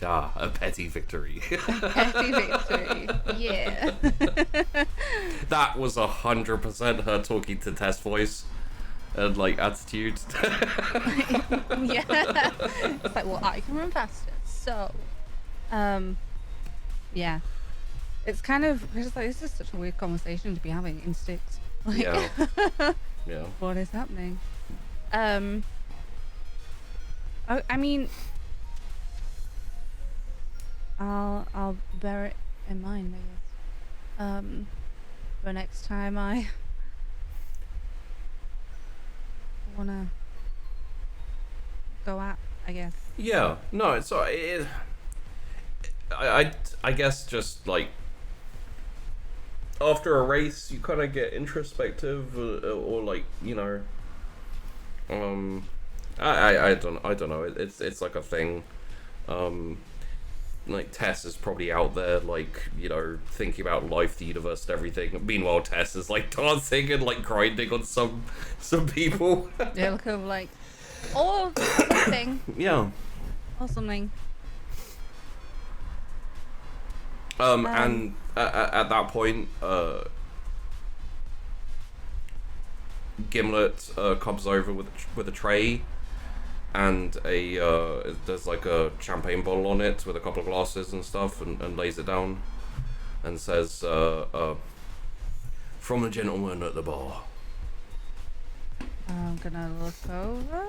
Ah, a petty victory. Petty victory. Yeah. That was 100% her talking to Tess voice and, like, attitude. Yeah. It's like, well, I can run faster. So, yeah. It's kind of, it's like, this is such a weird conversation to be having in sticks. Like, Yeah. Yeah. what is happening? I mean, I'll bear it in mind, I guess. For next time I wanna go out, I guess. Yeah. No, it's I guess just, like, after a race, you kind of get introspective, or like, you know, I don't know. It's like a thing. Like, Tess is probably out there, like, you know, thinking about life, the universe, and everything. Meanwhile, Tess is, like, dancing and, like, grinding on some people. Yeah, look over like, or something, Yeah. or something. And at that point, Gimlet comes over with a tray, and there's like a champagne bottle on it with a couple of glasses and stuff, and lays it down, and says, "From the gentleman at the bar." I'm gonna look over.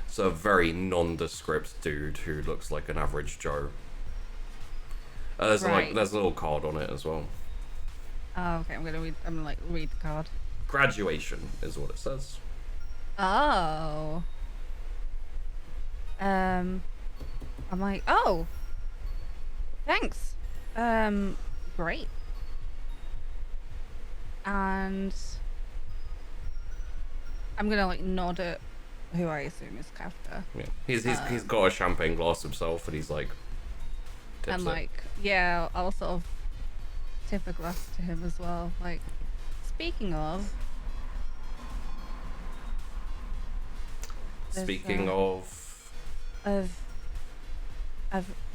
It's a very nondescript dude who looks like an average Joe. There's Right. there's a little card on it as well. Oh, okay. I'm gonna read the card. Graduation is what it says. Oh. I'm like, oh, thanks. Great. And I'm gonna like nod at who I assume is Kafka. Yeah, he's got a champagne glass himself, and he's like, tips And it. like, yeah, I'll sort of tip a glass to him as well. Like, speaking of. there's, Speaking of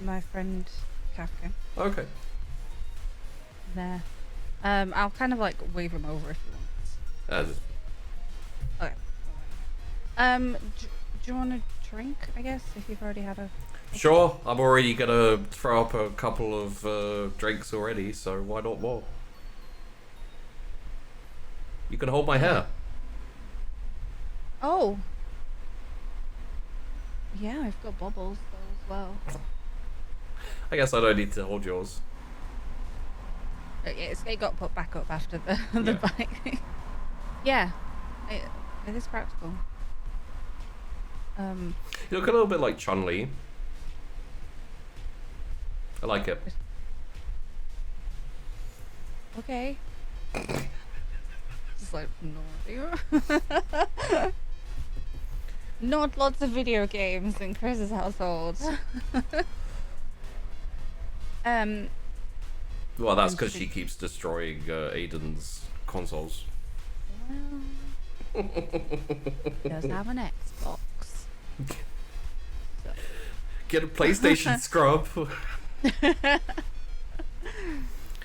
my friend Kafka okay. there. I'll kind of like wave him over if he wants. Okay. Do you want a drink? I guess if you've already had a. Sure, I'm already gonna throw up a couple of drinks already, so why not more? You can hold my hair. Oh. Yeah, I've got bubbles though as well. I guess I don't need to hold yours. It got put back up after the Yeah. bike. Yeah, it is practical. You look a little bit like Chun-Li. I like it. Okay. Just like no. Not lots of video games in Chris's household. Well, that's because she keeps destroying Aiden's consoles. Well, he does have an Xbox. So. Get a PlayStation scrub. Get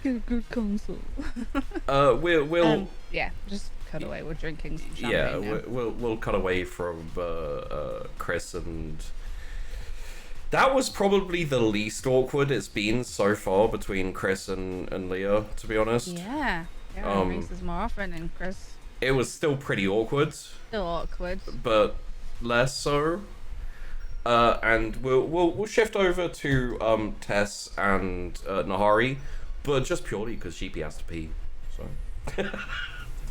a good console. We'll yeah, just cut away. We're drinking some champagne yeah, now. we'll cut away from Chrys, and that was probably the least awkward it's been so far between Chrys and Leah, to be honest. Yeah, races more often, and Chris It was still pretty awkward, still awkward. but less so. And we'll shift over to Tess and Nahari, but just purely because Sheepy has to pee. So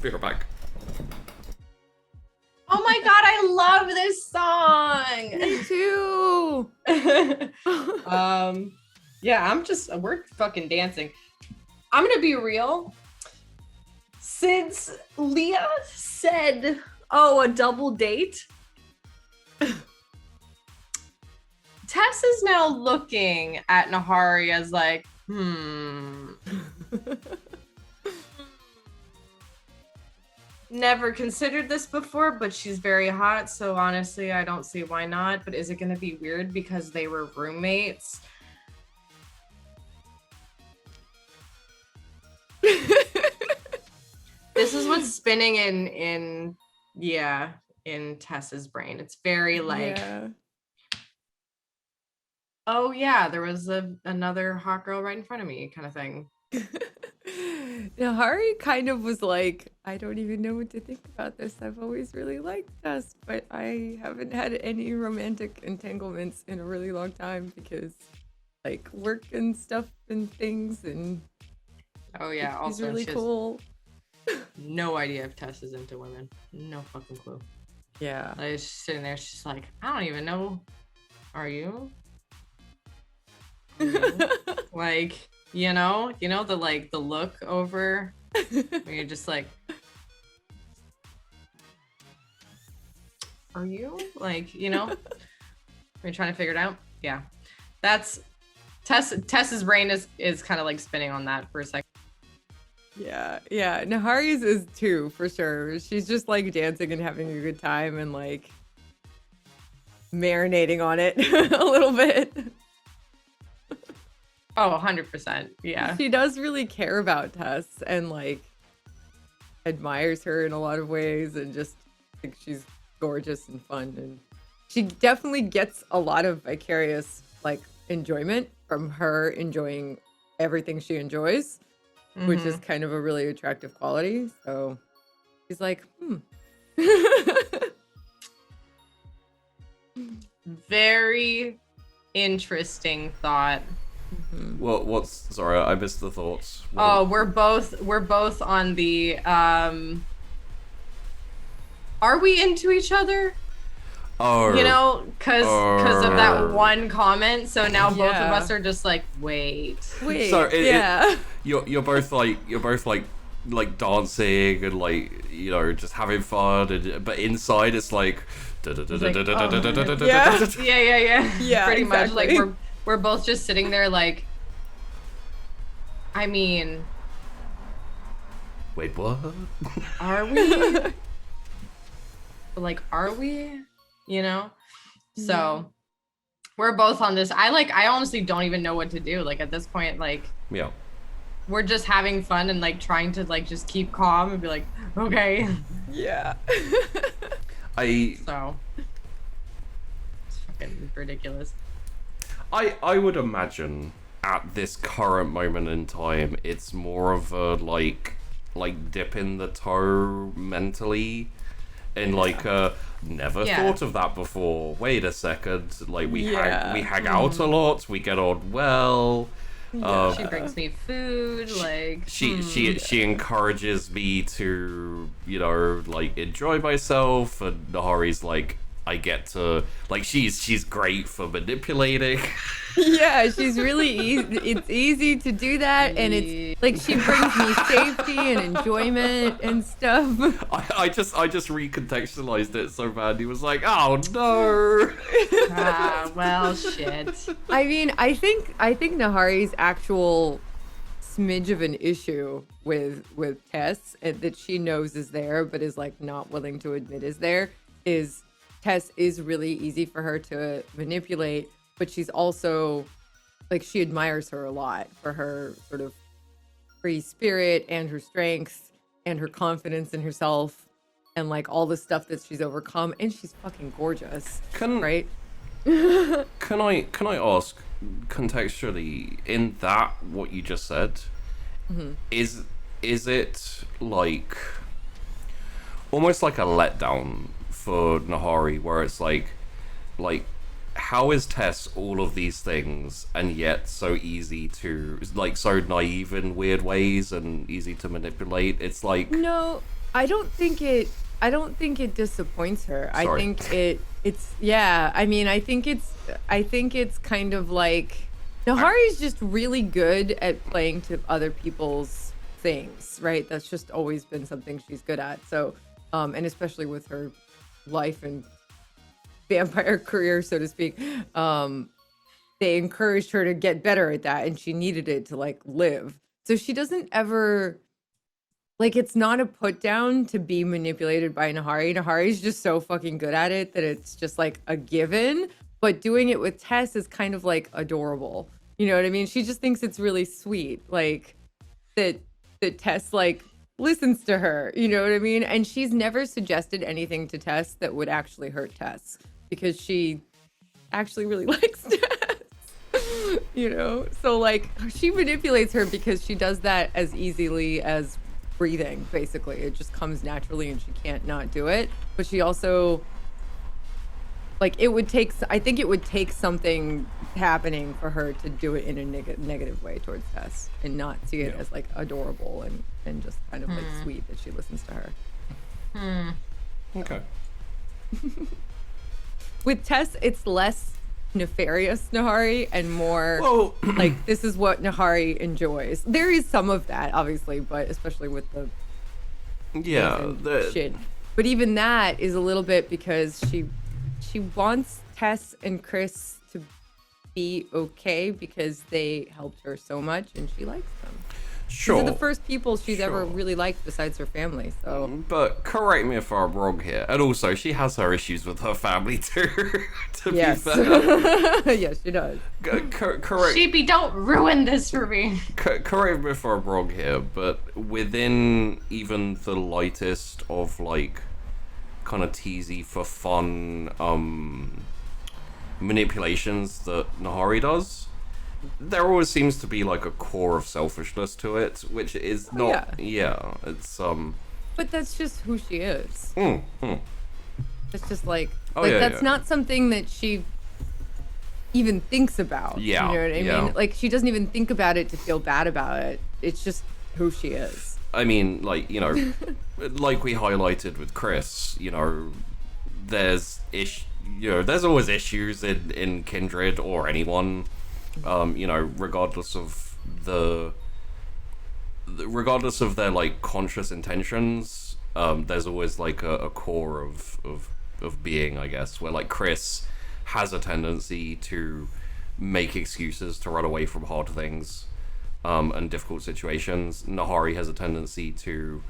be right back. Oh my god, I love this song. Me too. Yeah, we're fucking dancing. I'm gonna be real. Since Leah said, oh, a double date, Tess is now looking at Nahari as like, never considered this before, but she's very hot, so honestly, I don't see why not. But is it going to be weird because they were roommates? This is what's spinning in Tess's brain. It's very like, oh yeah, there was another hot girl right in front of me kind of thing. Now, Hari kind of was like, I don't even know what to think about this. I've always really liked Tess, but I haven't had any romantic entanglements in a really long time because, like, work and stuff and things, and oh yeah, she's also really she has cool. no idea if Tess is into women. No fucking clue. Yeah. Like, she's sitting there, she's like, I don't even know. Are you? Like, you know the look over where you're just like, are you? Like, are you trying to figure it out? Yeah. That's Tess's brain is kind of like spinning on that for a second. Yeah. Nahari's is too, for sure. She's just like dancing and having a good time and like marinating on it a little bit. Oh, 100%. Yeah. She does really care about Tess and like admires her in a lot of ways and just thinks she's gorgeous and fun, and she definitely gets a lot of vicarious like enjoyment from her enjoying everything she enjoys, which is kind of a really attractive quality. So she's like, Very interesting thought. Well, sorry, I missed the thoughts. Oh, we're both on the are we into each other? Oh, because of that one comment. So now both of us are just like, wait. So you're both like dancing and like just having fun, but inside it's like Yeah, exactly. pretty much like we're both just sitting there like, I mean, wait, what? are we? But like, are we? So we're both on this. I honestly don't even know what to do. Like at this point, like, Yeah. we're just having fun and like trying to like just keep calm and be like, okay. Yeah. So it's fucking ridiculous. I would imagine at this current moment in time, it's more of a like dipping the toe mentally, and like never thought of that before. Wait a second, like we hang out a lot, we get on well. She brings me food, like she encourages me to like enjoy myself, and Nahari's like, I get to like she's great for manipulating. Yeah, she's really easy. It's easy to do that, and it's like she brings me safety and enjoyment and stuff. I just recontextualized it so bad. He was like, "Oh no." Well, shit. I mean, I think Nahari's actual smidge of an issue with Tess that she knows is there, but is like not willing to admit is there. Is Tess is really easy for her to manipulate. But she's also, like, she admires her a lot for her sort of free spirit and her strength and her confidence in herself and, like, all the stuff that she's overcome. And she's fucking gorgeous, right? Can I ask, contextually, in that, what you just said, is it, like, almost like a letdown for Nahari, where it's like, how is Tess all of these things and yet so easy to, like, so naive in weird ways and easy to manipulate? It's like, no, I don't think it disappoints her. Sorry. I think it's yeah. I mean, I think it's kind of like Nahari's just really good at playing to other people's things, right? That's just always been something she's good at. So, and especially with her life and vampire career, so to speak, they encouraged her to get better at that, and she needed it to like live. So she doesn't ever, like, it's not a put down to be manipulated by Nahari. Nahari's just so fucking good at it that it's just like a given. But doing it with Tess is kind of like adorable. You know what I mean? She just thinks it's really sweet, like that Tess like listens to her. You know what I mean? And she's never suggested anything to Tess that would actually hurt Tess, because she actually really likes Tess, you know? So, like, she manipulates her because she does that as easily as breathing, basically. It just comes naturally and she can't not do it. But she also, like, I think it would take something happening for her to do it in a negative way towards Tess and not see it as, like, adorable and just kind of, like, sweet that she listens to her. okay. With Tess, it's less nefarious Nahari and more like this is what Nahari enjoys. There is some of that, obviously, but especially with the shit. But even that is a little bit because she wants Tess and Chrys to be okay because they helped her so much and she likes them. Sure. These are the first people she's ever really liked besides her family, so. But correct me if I'm wrong here. And also, she has her issues with her family too, to be fair. Yes, she does. Correct. Sheepy, don't ruin this for me. Correct me if I'm wrong here, but within even the lightest of, like, kind of teasy for fun manipulations that Nahari does, there always seems to be like a core of selfishness to it, which is not. It's But that's just who she is. It's just like that's not something that she even thinks about. Yeah, you know what I mean? Like, she doesn't even think about it to feel bad about it. It's just who she is. I mean, like, you know, like we highlighted with Chrys, you know, there's always issues in Kindred or anyone. You know, regardless of their like conscious intentions, there's always like a core of being, I guess, where like Chrys has a tendency to make excuses to run away from hard things and difficult situations. Nahari has a tendency to,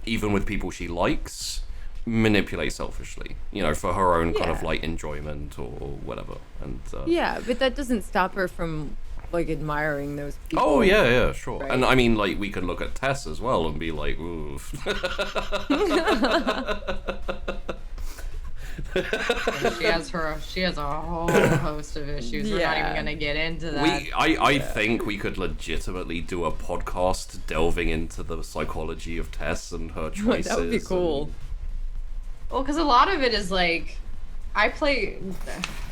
even with people she likes, manipulate selfishly, you know, for her own kind of like enjoyment or whatever. And but that doesn't stop her from like admiring those people. Oh yeah, sure. Right? And I mean, like, we could look at Tess as well and be like, ooh. She has a whole host of issues. We're not even gonna get into that. I think we could legitimately do a podcast delving into the psychology of Tess and her choices. That would be cool. Well, because a lot of it is like, I play,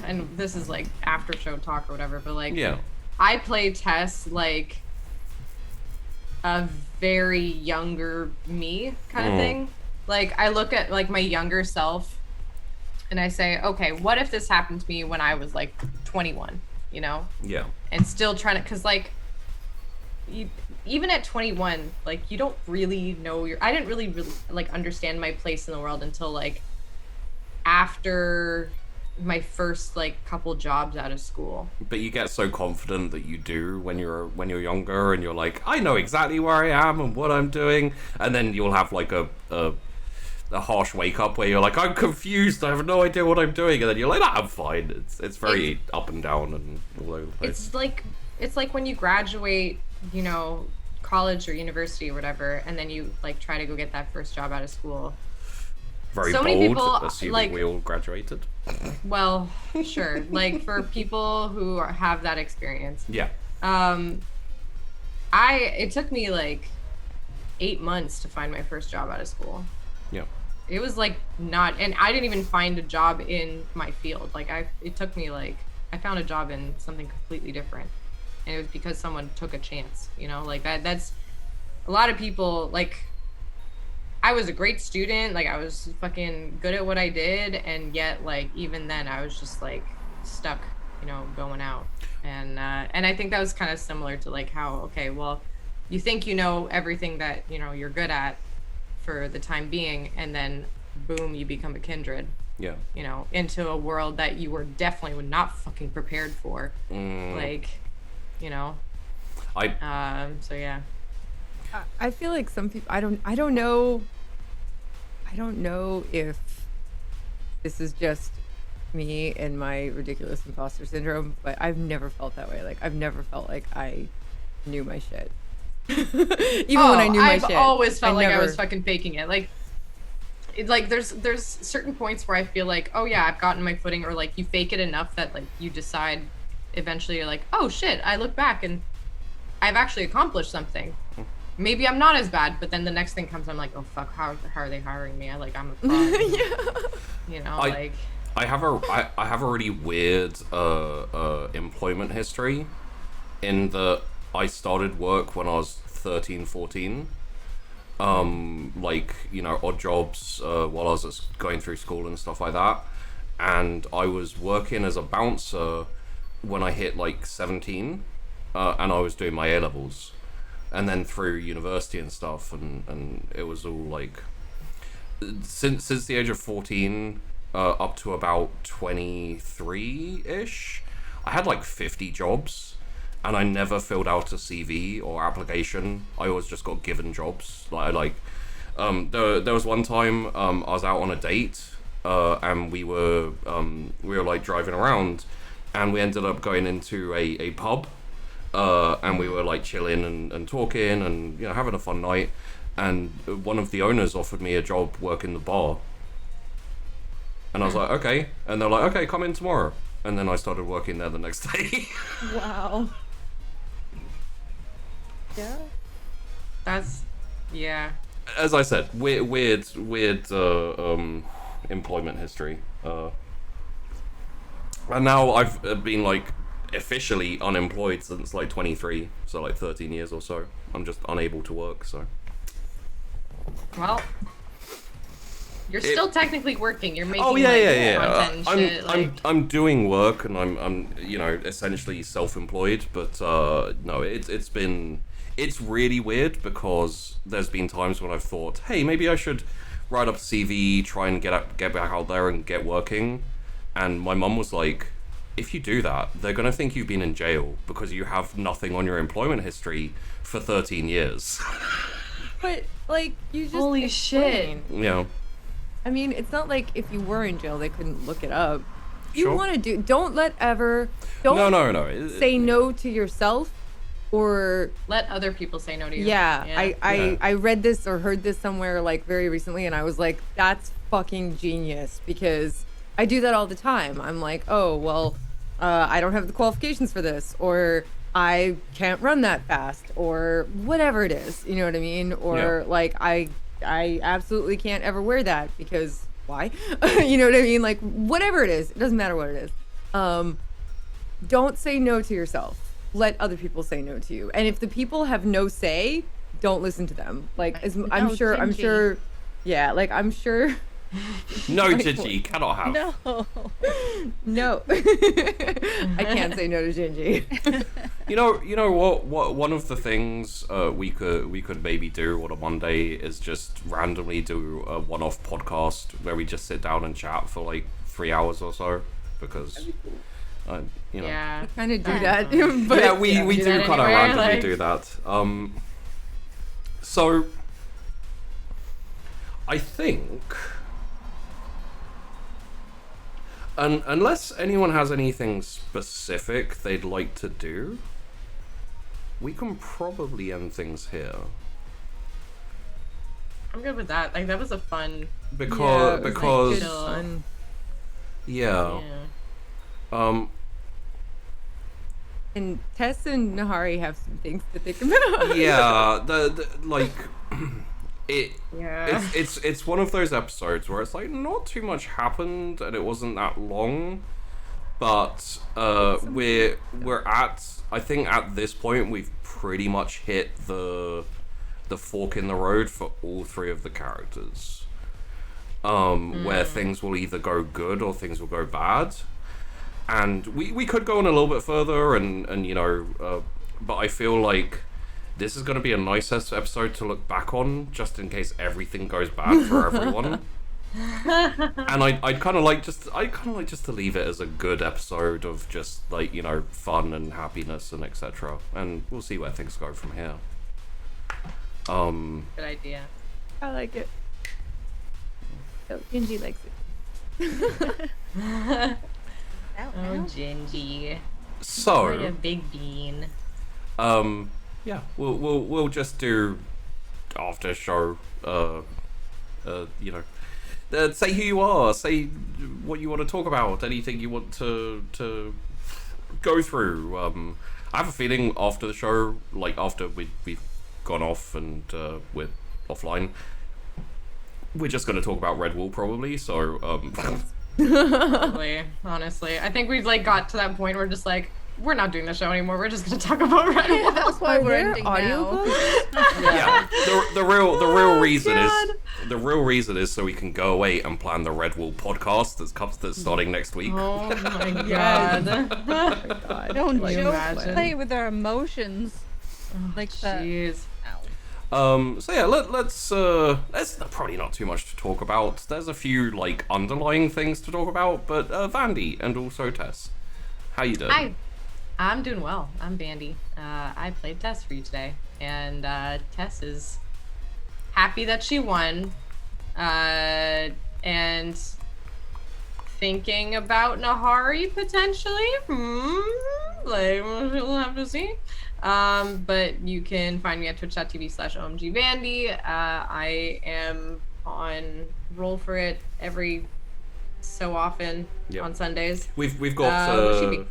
and this is like after show talk or whatever, but like, I play Tess like a very younger me kind of thing. Like, I look at like my younger self and I say, okay, what if this happened to me when I was like 21, you know? Yeah. And still trying to, because like, even at 21, like you don't really know I didn't really like understand my place in the world until like after my first like couple jobs out of school. But you get so confident that you do when you're younger, and you're like, I know exactly where I am and what I'm doing, and then you'll have like a harsh wake up where you're like, I'm confused, I have no idea what I'm doing, and then you're like, nah, I'm fine. It's very up and down and all over the place. It's like when you graduate, you know, college or university or whatever, and then you like try to go get that first job out of school. Very so bold, many people, assuming like, we all graduated. Well, sure. Like for people who have that experience. Yeah. It took me like 8 months to find my first job out of school. Yeah. It was like and I didn't even find a job in my field. Like it took me like, I found a job in something completely different. And it was because someone took a chance, you know, like that's a lot of people. Like I was a great student, like I was fucking good at what I did, and yet like even then I was just like stuck, you know, going out. And I think that was kind of similar to like how, okay, well, you think you know everything that, you know, you're good at for the time being, and then boom, you become a Kindred. Yeah. You know, into a world that you were definitely not fucking prepared for. Like, you know. So yeah. I feel like some people, I don't know if this is just me and my ridiculous imposter syndrome, but I've never felt that way. Like I've never felt like I knew my shit. Even when I knew my shit. I've always felt like I was fucking faking it. Like there's certain points where I feel like, oh yeah, I've gotten my footing, or like you fake it enough that like you decide eventually you're like, oh shit, I look back and I've actually accomplished something. Maybe I'm not as bad, but then the next thing comes, I'm like, oh fuck, how are they hiring me? I'm a fraud. You know, I have a really weird employment history, in that I started work when I was 13, 14. Like, you know, odd jobs while I was going through school and stuff like that. And I was working as a bouncer when I hit like 17, and I was doing my A-levels. And then through university and stuff, and it was all like, since the age of 14 up to about 23-ish, I had like 50 jobs, and I never filled out a CV or application. I always just got given jobs. There was one time I was out on a date, and we were like driving around, and we ended up going into a pub. And we were like chilling and talking and, you know, having a fun night, and one of the owners offered me a job working the bar, and I was like, okay, and they're like, okay, come in tomorrow, and then I started working there the next day. Wow. Yeah. That's, yeah. As I said, weird employment history, and now I've been like officially unemployed since like 23, so like 13 years or so. I'm just unable to work, so. Well, you're still technically working. You're making content and shit. I'm doing work, and I'm you know, essentially self-employed, but no, it's really weird, because there's been times when I've thought, hey, maybe I should write up a CV, try and get back out there and get working, and my mum was like, if you do that, they're going to think you've been in jail because you have nothing on your employment history for 13 years. But, like, you just... Holy explain. shit. Yeah. I mean, it's not like if you were in jail, they couldn't look it up. You Sure. want to do... Don't No. say no to yourself, or... Let other people say no to you. Yeah. Yeah. I read this or heard this somewhere, like, very recently, and I was like, that's fucking genius, because I do that all the time. I'm like, oh, well... I don't have the qualifications for this, or I can't run that fast, or whatever it is, you know what I mean? Or like I absolutely can't ever wear that because why? You know what I mean? Like whatever it is, it doesn't matter what it is. Don't say no to yourself. Let other people say no to you. And if the people have no say, don't listen to them. Like I'm sure, yeah, like I'm sure No, Gingy, cannot have. No. No. I can't say no to Gingy. You know what? One of the things we could maybe do on a Monday is just randomly do a one-off podcast where we just sit down and chat for like 3 hours or so, because you know. Yeah. Kind of do that. But Yeah, we do that kind of anyway, randomly like- do that. So I think, unless anyone has anything specific they'd like to do, we can probably end things here. I'm good with that. Like that was a fun. Because good because fun. yeah. And Tess and Nahari have some things to think about. Yeah, the like it Yeah. it's one of those episodes where it's like not too much happened and it wasn't that long, but we're at, I think at this point we've pretty much hit the fork in the road for all three of the characters, where things will either go good or things will go bad. And we could go on a little bit further and you know, but I feel like this is going to be a nice episode to look back on, just in case everything goes bad for everyone. And I'd kind of like just to leave it as a good episode of just like, you know, fun and happiness and etc. And we'll see where things go from here. Good idea. I like it. Oh, Gingy likes it. Oh, Gingy. So Like a big bean. yeah, we'll just do after show. You know, say who you are, say what you want to talk about, anything you want to go through. I have a feeling after the show, like after we've gone off and we're offline, we're just going to talk about Red Wall probably. So Probably, honestly. I think we've like got to that point where just like we're not doing the show anymore. We're just gonna talk about Red Wall. That's why Are we're there ending now. audiobooks? yeah, the real reason God. is the real reason is so we can go away and plan the Red Wall podcast that's starting next week. Oh my Yes. god. God. Don't Like, joke. imagine. Play with our emotions. Like that. Jeez. Ow. So yeah, let's there's probably not too much to talk about. There's a few like underlying things to talk about, but Vandy and also Tess, how you doing? Hi. I'm doing well. I'm Bandy. I played Tess for you today, and Tess is happy that she won, and thinking about Nahari potentially. Like we'll have to see. But you can find me at twitch.tv/omgvandy. I am on Roll for It every so often Yep. on Sundays. We've got What should be?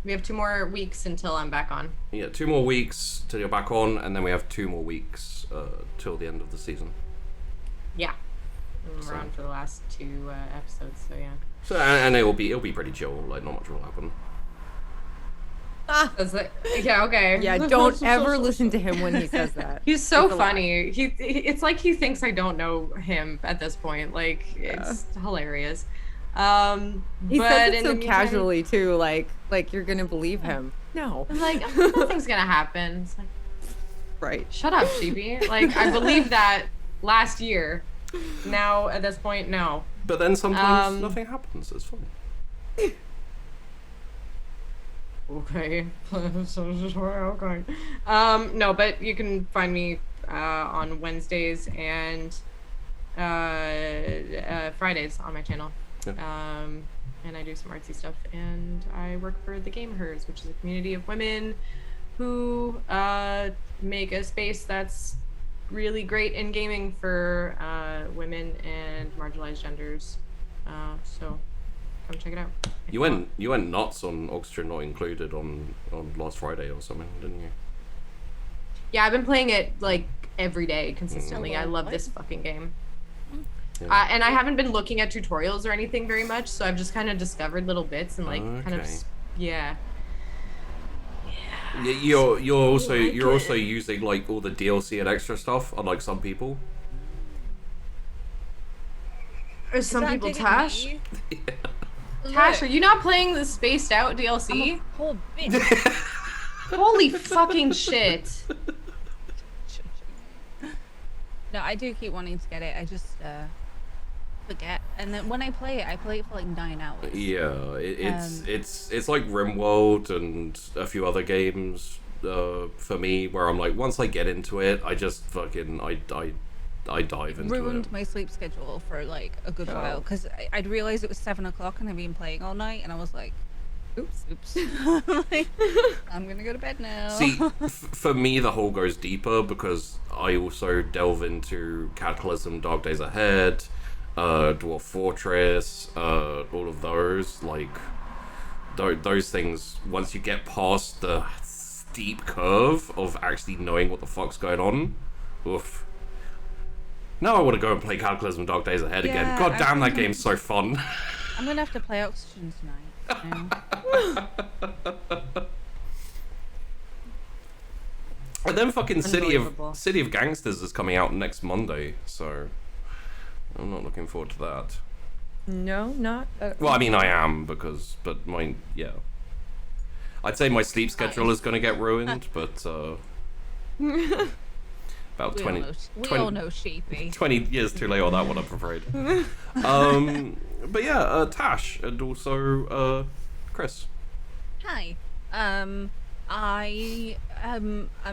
We have 2 more weeks until I'm back on. yeah, 2 more weeks till you're back on, and then we have 2 more weeks till the end of the season. Yeah. And So- we're on for the last 2 episodes, so yeah. So and it'll be pretty chill. Like not much will happen. That's it. Yeah, okay. Yeah, don't ever listen to him when he says that. He's so It's a lie. funny. It's like he thinks I don't know him at this point. Like it's hilarious. He But says it in so the meantime, casually too, like you're gonna believe him. No. I'm like, nothing's gonna happen. It's like, Right. shut up, Sheepy. Like I believed that last year. Now at this point, no. But then sometimes Um, nothing happens. It's fun. Okay. Okay. No, but you can find me on Wednesdays and Fridays on my channel. Yeah. And I do some artsy stuff, and I work for The Game Hers, which is a community of women who make a space that's really great in gaming for women and marginalized genders. So come check it out. if You want. went nuts on Oxygen Not Included on last Friday or something, didn't you? Yeah, I've been playing it like every day consistently. I love this fucking game. And I haven't been looking at tutorials or anything very much, so I've just kind of discovered little bits and like kind of Okay. yeah. You're also using like all the DLC and extra stuff, unlike some people. Or some that people, digging Tash. me? Tash, are Look, you not playing the spaced out I'm DLC? a poor bitch. Holy fucking shit. No, I do keep wanting to get it. I just forget. And then when I play it for like 9 hours. Yeah, it's like RimWorld and a few other games for me where I'm like, once I get into it, I just fucking I dive into Ruined it. my sleep schedule for like a good while because I'd realized it was 7 o'clock and I'd been playing all night and I was like, oops. Like, I'm gonna go to bed now. See, for me, the hole goes deeper because I also delve into Cataclysm, Dark Days Ahead, Dwarf Fortress, all of those. Like, those things, once you get past the steep curve of actually knowing what the fuck's going on, oof. Now I want to go and play Cataclysm, Dark Days Ahead again. Yeah, God damn, that game's so fun. I'm gonna have to play Oxygen tonight. And then fucking Unbelievable. City of Gangsters is coming out next Monday, so I'm not looking forward to that. No, not. Well, I mean, I am but yeah. I'd say my sleep schedule is going to get ruined, but about We 20, all know Sheepy. 20 years too late on that one, I'm afraid. But yeah, Tash and also Chrys. Hi. I'm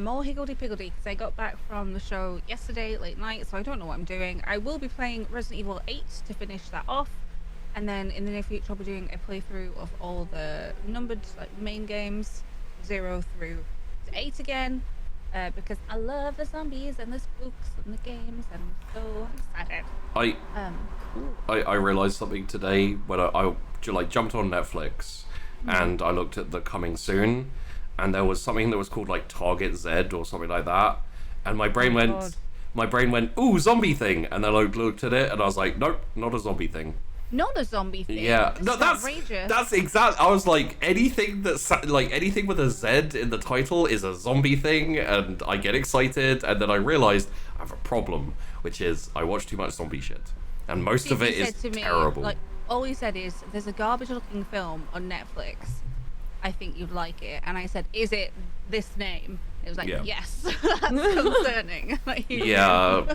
all higgledy-piggledy because I got back from the show yesterday late night, so I don't know what I'm doing. I will be playing Resident Evil 8 to finish that off, and then in the near future I'll be doing a playthrough of all the numbered main games, 0 through to 8 again, because I love the zombies and the spooks and the games, and I'm so excited. I realized something today when I jumped on Netflix and I looked at the coming soon, and there was something that was called like Target Z or something like that, and my brain went, ooh, zombie thing, and then I looked at it and I was like, nope, not a zombie thing. Not a zombie thing. Yeah, no, that's outrageous. that's exact. I was like, anything with a Z in the title is a zombie thing, and I get excited, and then I realized I have a problem, which is I watch too much zombie shit, and most of it He is said to me, terrible. like, all he said is, "There's a garbage-looking film on Netflix. I think you'd like it." And I said, "Is it this name?" It was like, Yeah. "Yes." That's concerning. Like, yeah,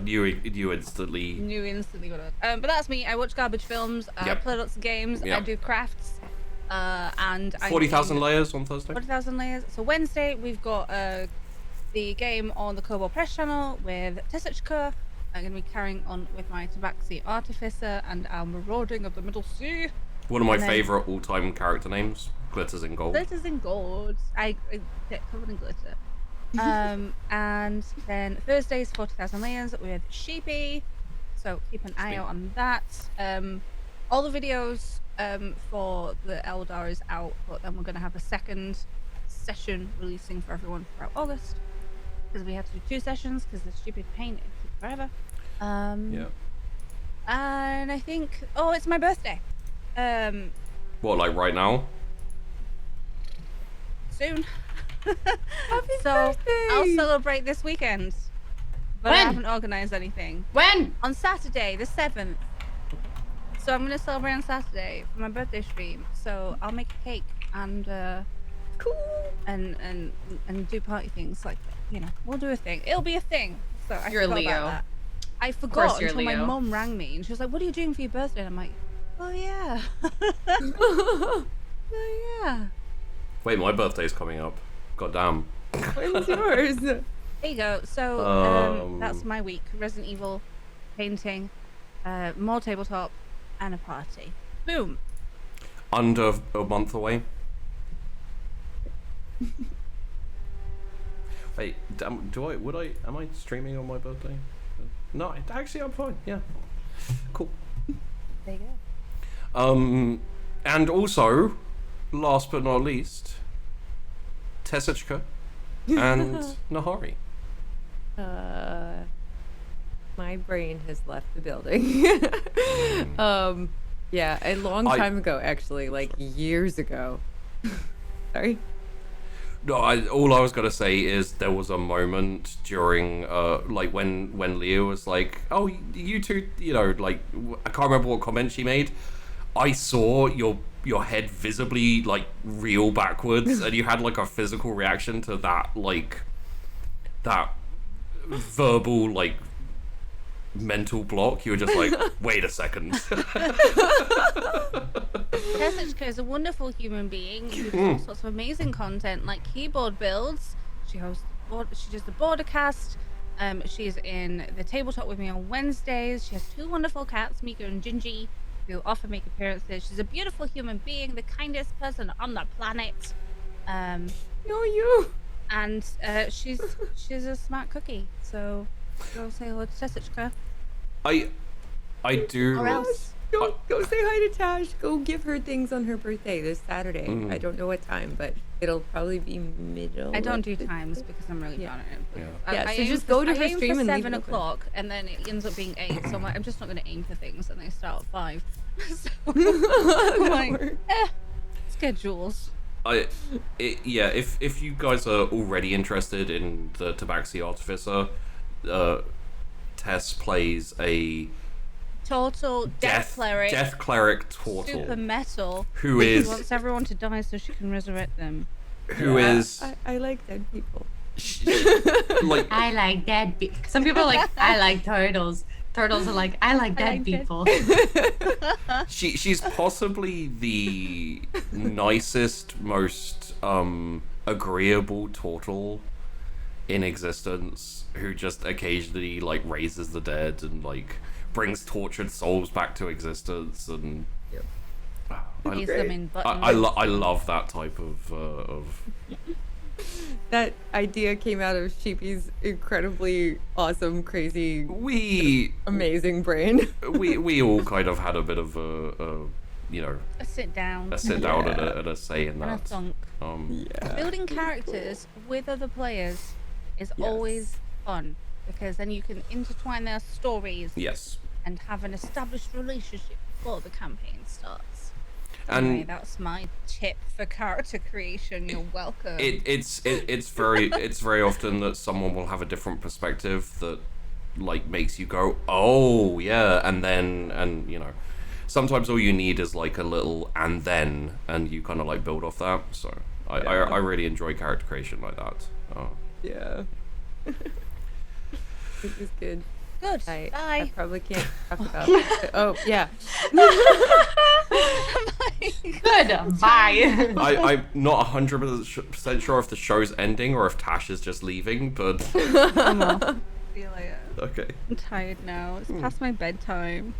you instantly. knew instantly what it was. But that's me. I watch garbage films. I Yep. play lots of games. I Yep. do crafts. And 40,000 layers on Thursday. 40,000 layers. So Wednesday we've got the game on the Kobo Press channel with Tess Aquila. I'm going to be carrying on with my Tabaxi Artificer and our Marauding of the Middle Sea. One of my and then- favorite all-time character names, Glitters in Gold. Glitters in gold. I get covered in glitter. And then Thursday's 40,000 layers with Sheepy. So keep an eye out on that. All the videos for the Eldar is out, but then we're going to have a second session releasing for everyone throughout August. Because we had to do 2 sessions because the stupid paint it took forever. Yeah. And I think, it's my birthday. What, like right now? Soon. Happy So birthday! I'll celebrate this weekend. But I When? haven't organised anything. When? On Saturday, the 7th. So I'm going to celebrate on Saturday for my birthday stream. So I'll make a cake and Cool. and do party things like that. You know, we'll do a thing. It'll be a thing. So I You're a forgot Leo. about that. I course forgot you're until my Leo. mum rang me and she was like, "What are you doing for your birthday?" And I'm like, "Oh yeah, oh yeah." Wait, my birthday's coming up. God damn. When's yours? There you go. So that's Um, my week. Resident Evil, painting, more tabletop, and a party. Boom. Under a month away. Wait, am I streaming on my birthday? No, actually I'm fine, yeah. Cool. There you go. And also, last but not least, Tess Aquila and Nahari. My brain has left the building. Yeah, a long time ago, actually, like years ago. Sorry. No, all I was gonna say is there was a moment during, like when Leah was like, "Oh, you two, you know, like I can't remember what comment she made." I saw your head visibly like reel backwards, and you had like a physical reaction to that, like that verbal like mental block. You were just like, "Wait a second." Tess Aquila is a wonderful human being who does all sorts of amazing content, like keyboard builds. She hosts, she does the border cast. She's in the tabletop with me on Wednesdays. She has 2 wonderful cats, Mika and Gingy, who often make appearances. She's a beautiful human being, the kindest person on the planet. No, you. And she's a smart cookie. So go say hello to Tess Aquila. I do. Or else. Go say hi to Tash. Go give her things on her birthday this Saturday. I don't know what time, but it'll probably be middle. I don't of do the- times because I'm really bad at it. Yeah. Yeah, I so aim just for- go to I her aim stream for and leave 7 it open. o'clock, and then it ends up being 8. So I'm like, I'm just not going to aim for things, and they start at 5. So I'm like, schedules. Yeah, if you guys are already interested in the Tabaxi Artificer, Tess plays a Total death cleric. Death cleric Tortle. Super metal. Who She is wants everyone to die so she can resurrect them. who is I like dead people. like I like dead people. Some people are like, I like turtles. Turtles are like, I like dead like dead people. she's possibly the nicest, most agreeable Tortle in existence, who just occasionally like raises the dead and like brings tortured souls back to existence, and Use them in buttons. I love that type of That idea came out of Sheepy's incredibly awesome, crazy, amazing brain. we all kind of had a bit of a you know, A sit down. a sit down and a say in And a that. thunk. Building characters with other players is always fun, because then you can intertwine their stories Yes. and have an established relationship before the campaign starts. And Anyway, that's my tip for character creation. You're welcome. it's very often that someone will have a different perspective that like makes you go, oh yeah, and you know, sometimes all you need is like a little and then, and you kind of like build off that. So I really enjoy character creation like that. Yeah. It was good. Good. I Bye. probably can't talk about it. Oh, yeah. Good. Bye. I'm not 100% sure if the show's ending or if Tash is just leaving, but I'm off. See you later. okay. I'm tired now. It's past my bedtime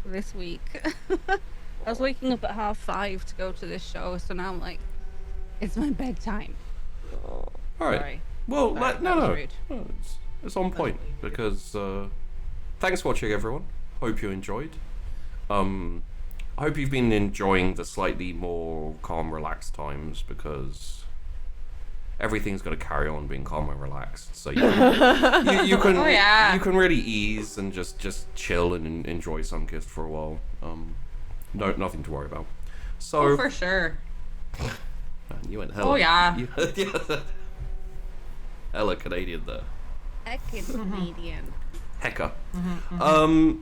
for this week. I was waking up at 5:30 to go to this show, so now I'm like, it's my bedtime. All right. Sorry. Well, Sorry, that was no, rude. it's on point, because thanks for watching, everyone. Hope you enjoyed. I hope you've been enjoying the slightly more calm, relaxed times, because everything's going to carry on being calm and relaxed. So you can, you can Oh, yeah. you can really ease and just chill and enjoy Sunkist for a while. Nothing to worry about. So Oh, for sure. man, you went hella. Oh, yeah. Hella Canadian there. Comedian. Hecka.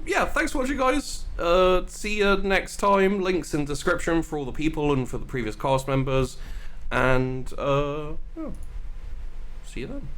Yeah, thanks for watching, guys. See you next time. Links in description for all the people and for the previous cast members. And, see you then.